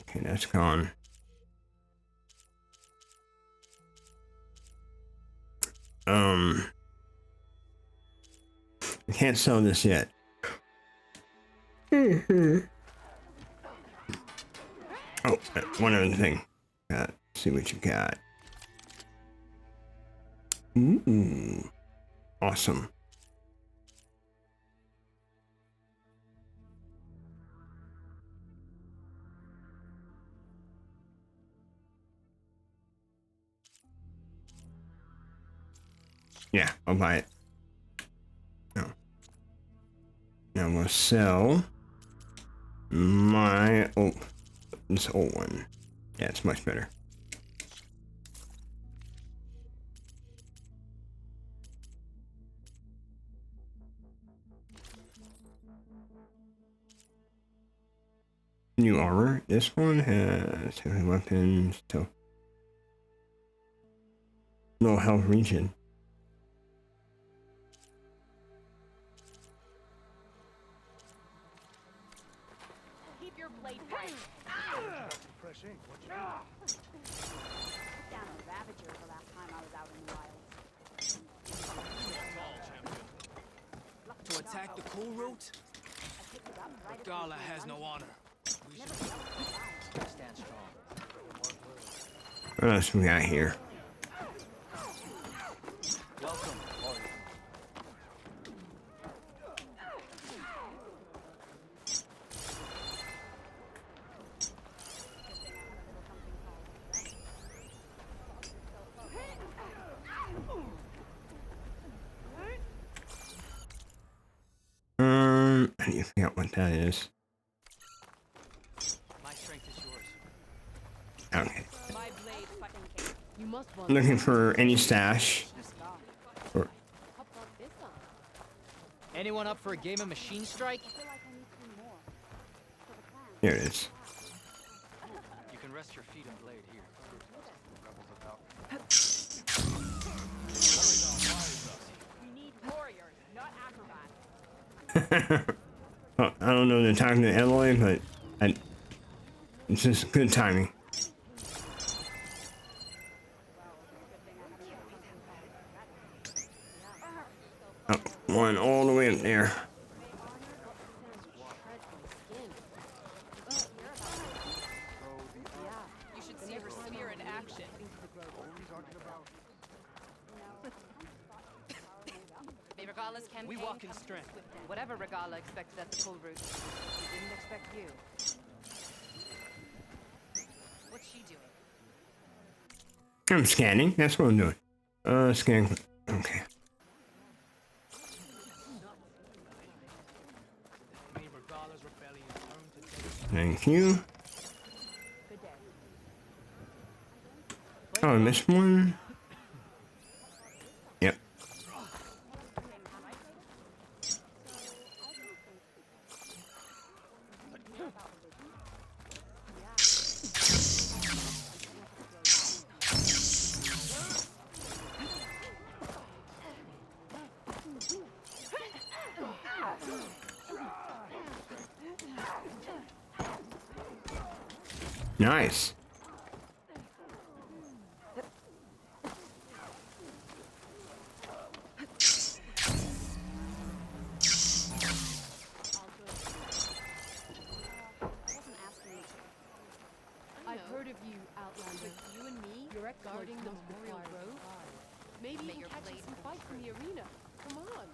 Okay, that's gone. I can't sell this yet. Oh, one other thing. See what you got. Ooh, awesome. Yeah, I'll buy it. No. Now we'll sell my this old one. Yeah, it's much better. New armor. This one has heavy weapons. So low health region. Keep your blade fresh. Fresh ink. What you Down a Ravager the last time I was out in the wilds. To attack the cool route? Gala has no honor. We should stand strong. What else we got here? Welcome, warrior. I need to figure out what that is. My strength is yours. Okay. My blade fucking you must want Looking for any stash. Or Anyone up for a game of Machine Strike? here it is. You can rest your feet and blade here. We need warriors, not acrobats. Oh, I don't know the time to Eloy, but it's just good timing. Oh, one all the way up there. You should see her spear in action. May Regala's campaign We walk in strength. Whatever Regala expected at the pull route, she didn't expect you. What's she doing? I'm scanning. That's what I'm doing. Scan. Okay. Thank you. Oh, I missed one. Yep. Nice. I've heard of you, Outlander. You and me, you're guarding the Memorial Grove. Maybe you can catch us some fights in the arena. Come on.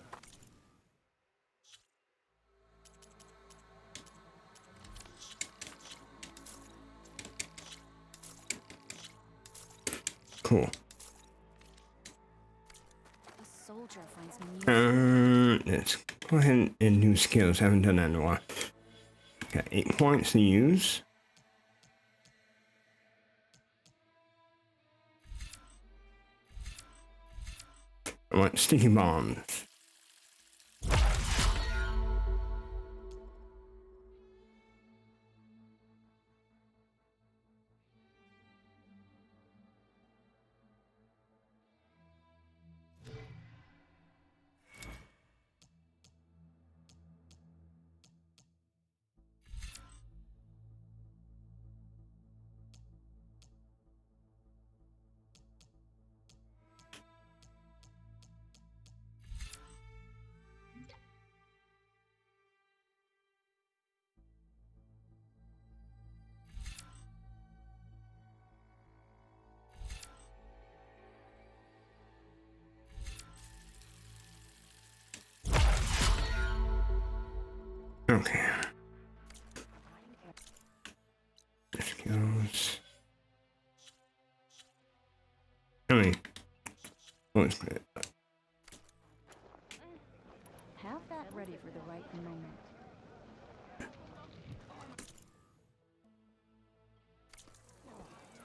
Cool. A soldier finds new. Let's go ahead and do skills. I haven't done that in a while. Got 8 points to use. I want sticky bombs. Okay. Skills. I mean, let's put it. Have that ready for the right moment.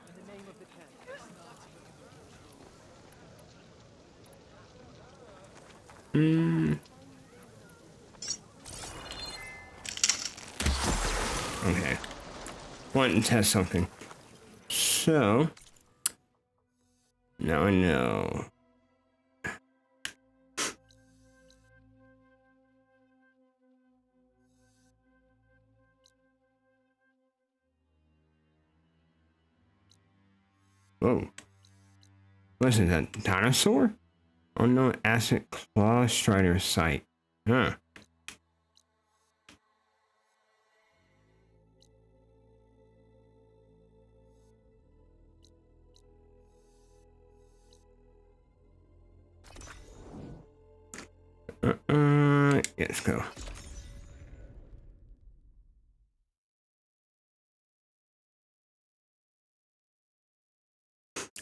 In the name of the cat. Okay. Want to test something. So now I know. Whoa. What is that? Dinosaur? Unknown acid claw strider site. Huh. Let's go.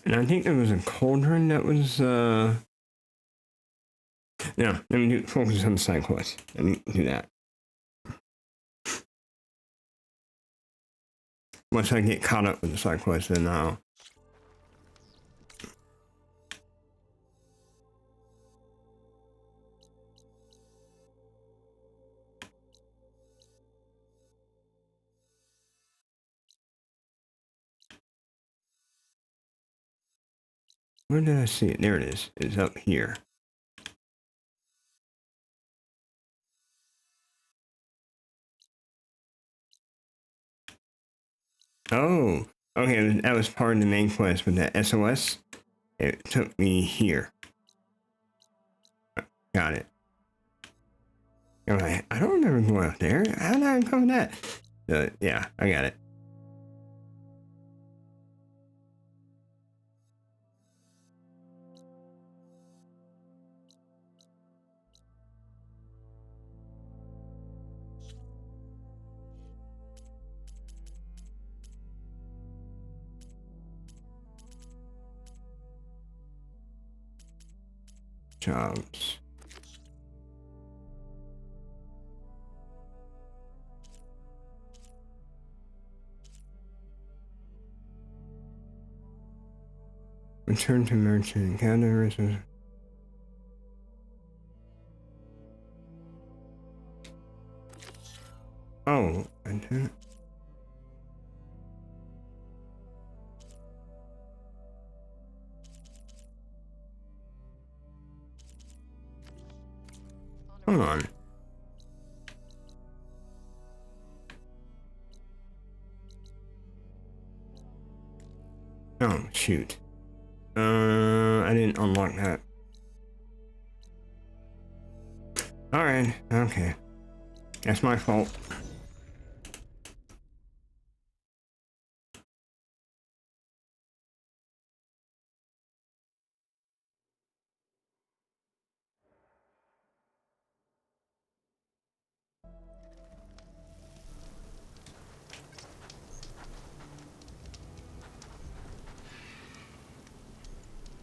And I think there was a cauldron that was, no, let me focus on the side quest. Let me do that. Once I get caught up with the side quest, then I'll... Where did I see it? There it is. It's up here. Oh, okay, that was part of the main quest with the SOS. It took me here. Got it. Okay, I don't remember going up there. How did I uncover that? Yeah, I got it. Jobs. Return to merchant. Gather resources. Oh, I didn't. Hold on. Oh, shoot. I didn't unlock that. Alright, okay. That's my fault.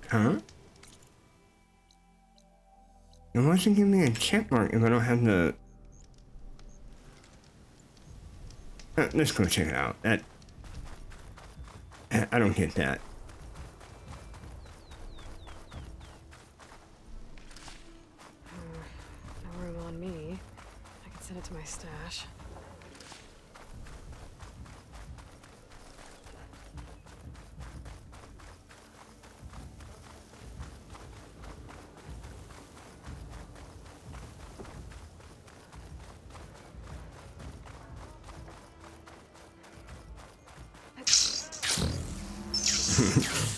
Huh? It wasn't giving me a check mark if I don't have the... let's go check it out. I don't get that. No room on me. I can send it to my stash.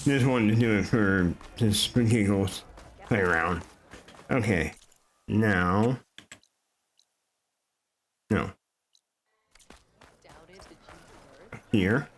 Just wanted to do it for just for giggles. Play around. Okay. Now. No. Here.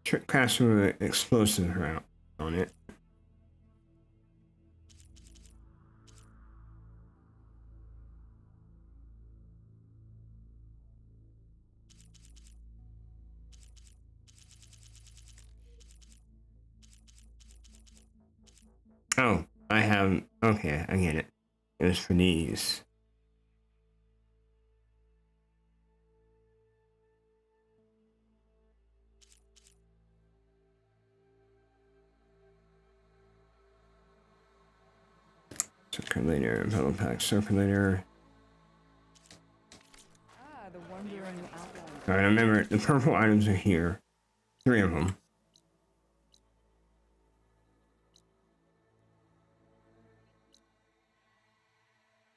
Trick caster with explosives around on it. Oh, I have. Okay, I get it. It was for these. Circulator, pedal pack, circulator. Alright, remember the purple items are here. 3 of them.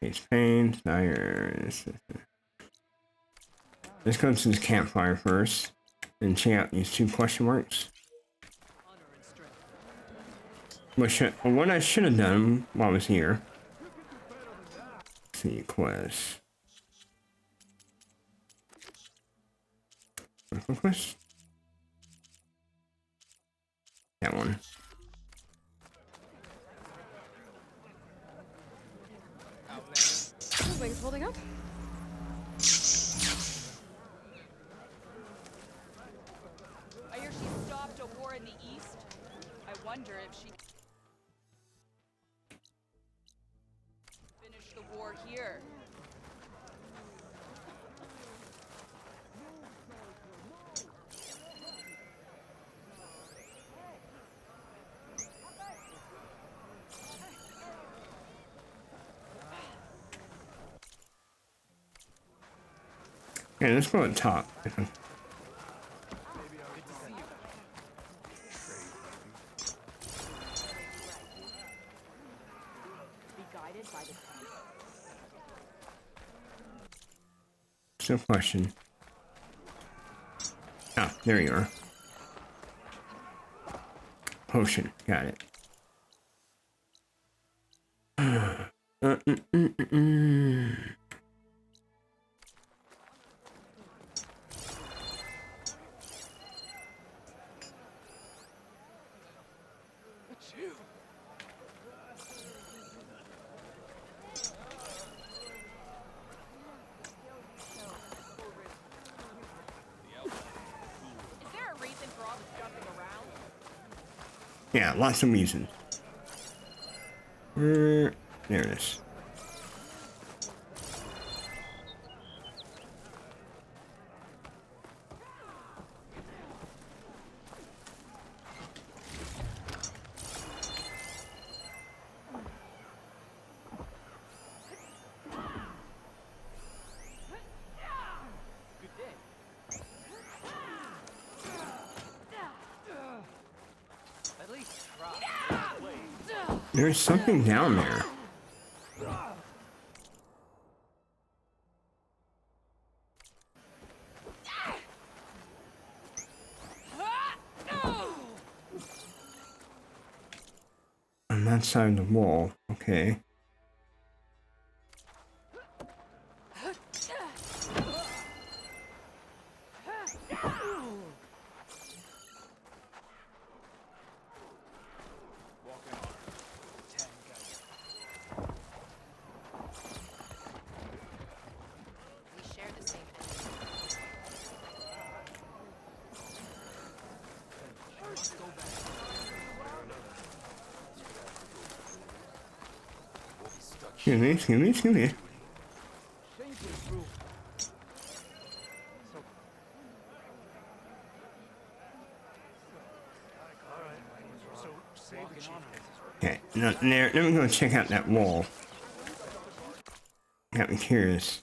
Face paint, tires. Let's go to this campfire first and check out these 2 question marks. What I should have done while I was here. Let's see, quest. Quest? That one. The wing's holding up. I hear she stopped a war in the east. I wonder if she finished the war here. Yeah, let's go at top. Still question. Ah, there you are. Potion, got it. Yeah, lots of reasons. There it is. There's something down there. On that side of the wall, okay. Excuse me. nothing there. Let me go check out that wall. Got me curious.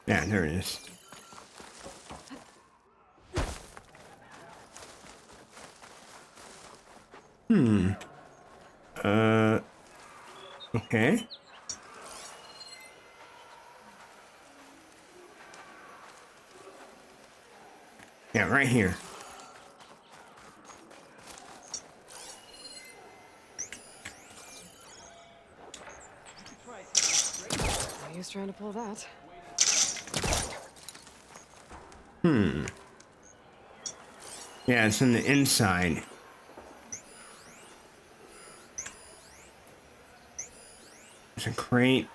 Yeah, there it is. Okay. Yeah, right here. No use trying to pull that. Yeah, it's on the inside. There's a crate.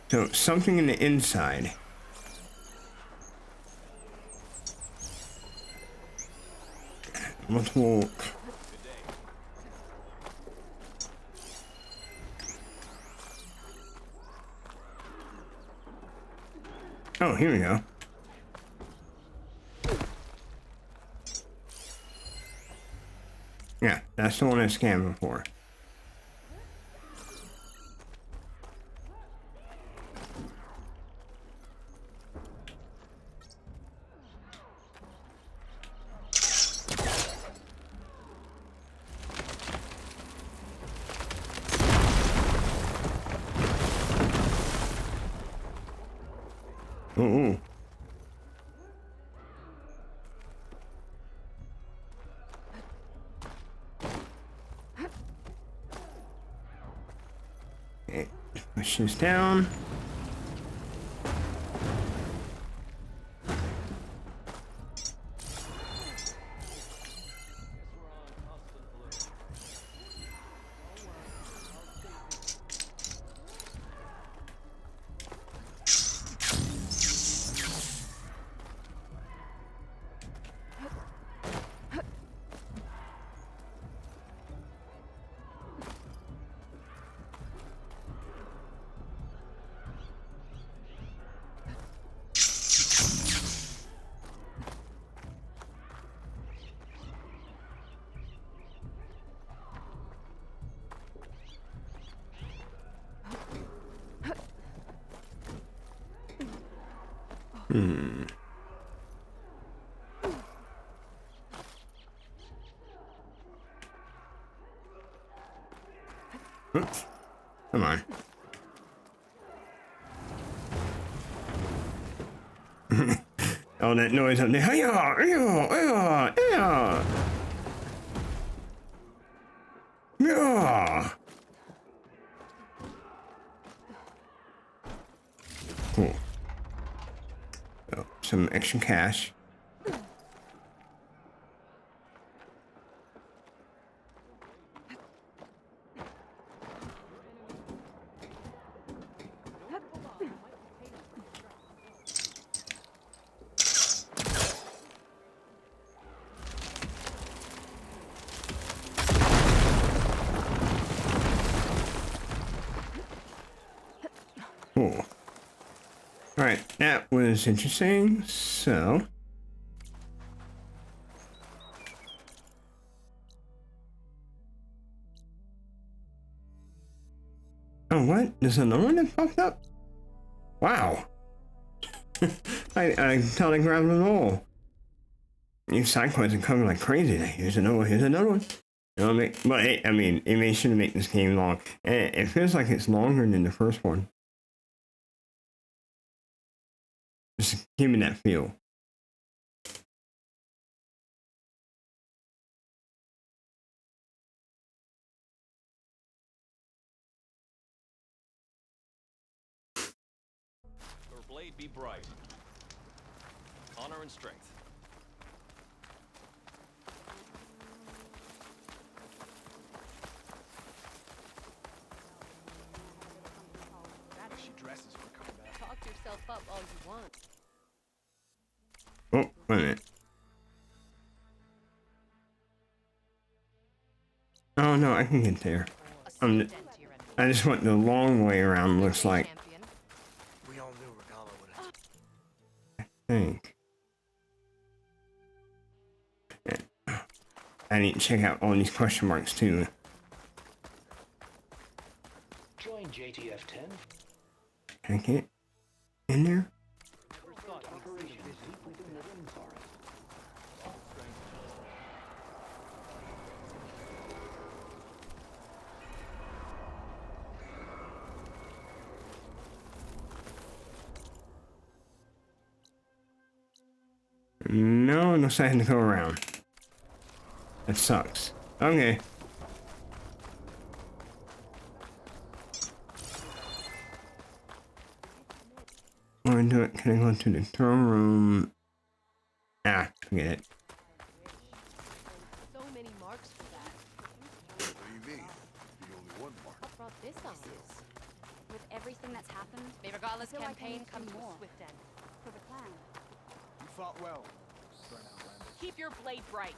So, something in the inside. Multiple... Oh, here we go. Yeah, that's the one I scanned before. Ooh. Okay, push this down. Oops. Come on. All that noise up there. Hey-ya, hey-ya, hey-ya, hey-ya. Yeah. Cool. So, some extra cash. Cool. Alright, that was interesting. So... Oh, what? There's another one that popped up? Wow. I thought I grabbed them all. These side quests are coming like crazy. Here's another one, here's another one. You know, but I mean, it shouldn't make this game long. It feels like it's longer than the first one. Just give me that feel. blade be bright. Honor and strength. She dresses for combat. Talk yourself up all you want. Oh, wait a minute. Oh no, I can get there. I just went the long way around, looks like. We all knew Regala would have. I think. Yeah. I need to check out all these question marks too. Join JTF 10. Can I get in there? No, it looks like I had to go around. That sucks. Okay. Want to do it? Can I go to the throne room? Ah, forget it. So many marks for that. What do you mean? The only one mark. What brought this on? With everything that's happened, May Regala's feel like I campaign need to come do to a more. swift end. for the clan. You fought well, Burn Outlander. Keep your blade bright.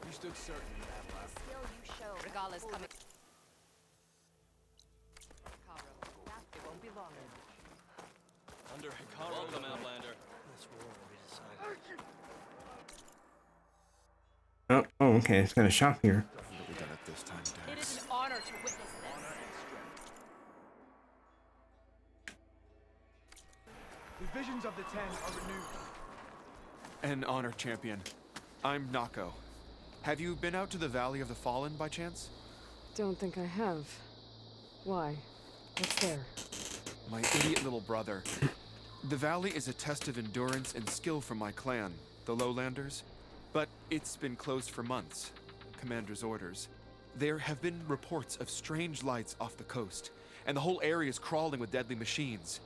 You stood certain in that last. Skill you show. Regala's coming. It won't be long. Under Hikaru. Welcome, Outlander. This war will be decided. Oh, okay, it's got a shop here. We done it this time, It is an honor to witness this. The visions of the Ten are renewed. An honor, champion. I'm Nako. Have you been out to the Valley of the Fallen by chance? Don't think I have. Why? What's there? My idiot little brother. The valley is a test of endurance and skill from my clan, the Lowlanders. But it's been closed for months. Commander's orders. There have been reports of strange lights off the coast, and the whole area is crawling with deadly machines.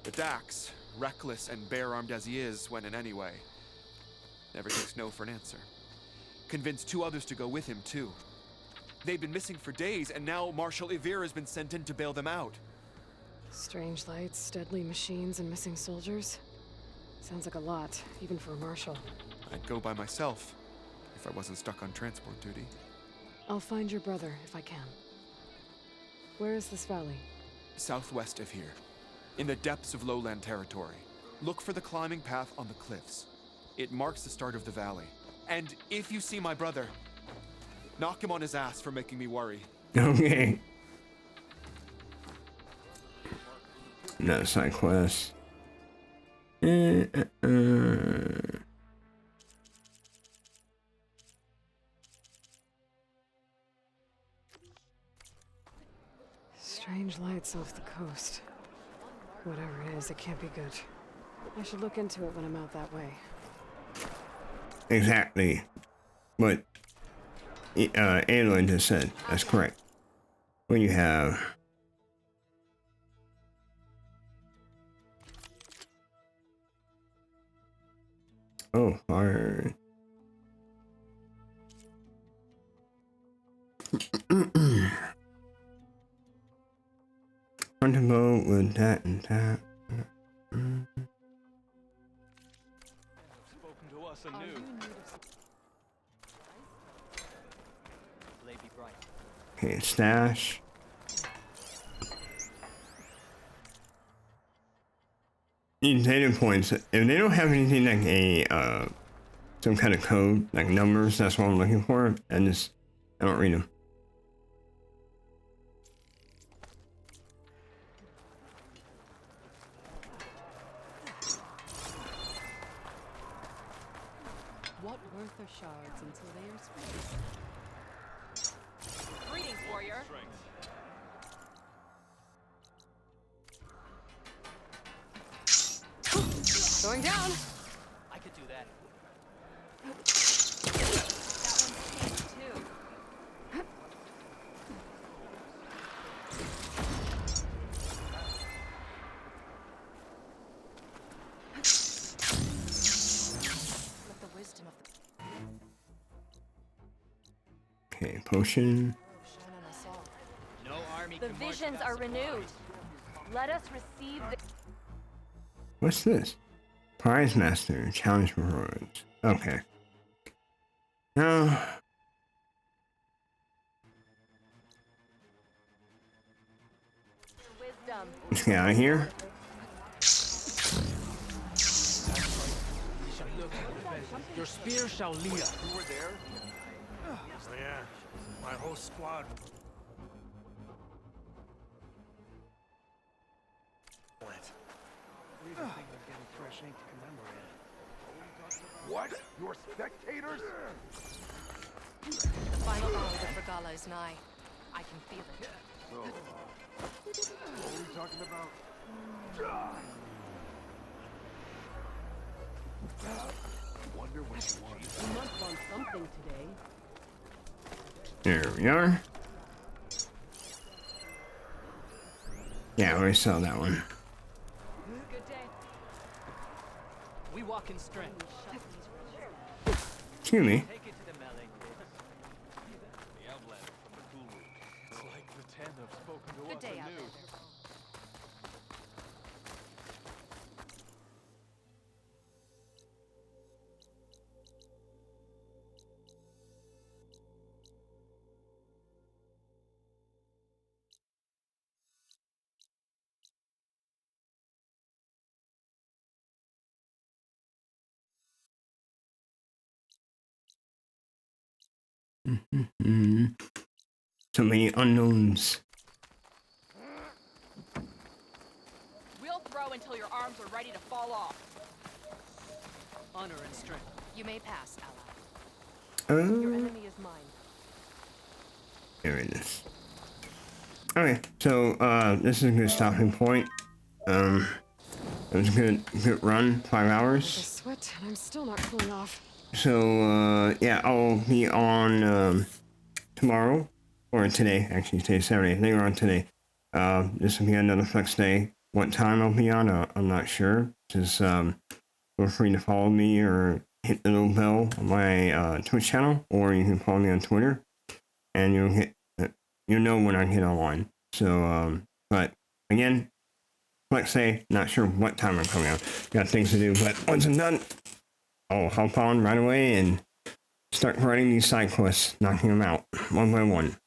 The Dax, reckless and bare-armed as he is when in any way, never takes no for an answer. Convinced 2 others to go with him, too. They've been missing for days, and now Marshal Ivir has been sent in to bail them out. Strange lights, deadly machines, and missing soldiers? Sounds like a lot, even for a marshal. I'd go by myself, if I wasn't stuck on transport duty. I'll find your brother, if I can. Where is this valley? Southwest of here, in the depths of lowland territory. Look for the climbing path on the cliffs. It marks the start of the valley. And if you see my brother, knock him on his ass for making me worry. Okay. No side quest. Strange lights off the coast. Whatever it is, it can't be good. I should look into it when I'm out that way. Exactly what Aloy just said. That's correct. When you have fire. Hunt a boat with that and that. Spoken to us anew. Blade be bright. Okay, stash. These data points, if they don't have anything like a some kind of code, like numbers, that's what I'm looking for. I don't read them. What worth are shards until they are spent? Greetings, warrior. Going down! I could do that. potion. The visions are renewed. Let us receive the... What's this? Prize Master. Challenge rewards. Okay. Now... let's get out of here. Your spear shall lead us. You were there? Yeah, my whole squad. What? You're spectators? The final hour of the Gala is nigh. I can feel it. What are we talking about? Wonder what you want. You must want something today. There we are. Yeah, I already saw that one. Good day. We walk in strength. Excuse me. Take it to the melee. The Outlander from the Cool Room. It's like the Ten have spoken to Good us day, anew. Outlander. So many unknowns. We'll throw until your arms are ready to fall off. Honor and strength. You may pass, ally. Your enemy is mine. There it is. Okay, so this is a good stopping point. It was a good run, 5 hours. I sweat, and I'm still not cooling off. So yeah, I'll be on tomorrow or today. Actually, today's Saturday. Later on today. This will be another flex day. What time I'll be on, I'm not sure. Just feel free to follow me or hit the little bell on my Twitch channel, or you can follow me on Twitter, and you'll know when I get online. So, but again, flex day. Not sure what time I'm coming out. Got things to do, but once I'm done, I'll hop on right away and start writing these side quests, knocking them out one by one,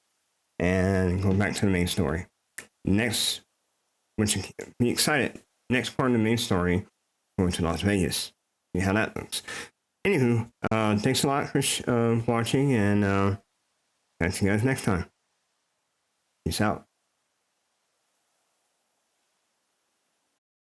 and go back to the main story. Next, which be excited. Next part of the main story, going to Las Vegas. See how that looks. Anywho, thanks a lot for watching, and catch you guys next time. Peace out.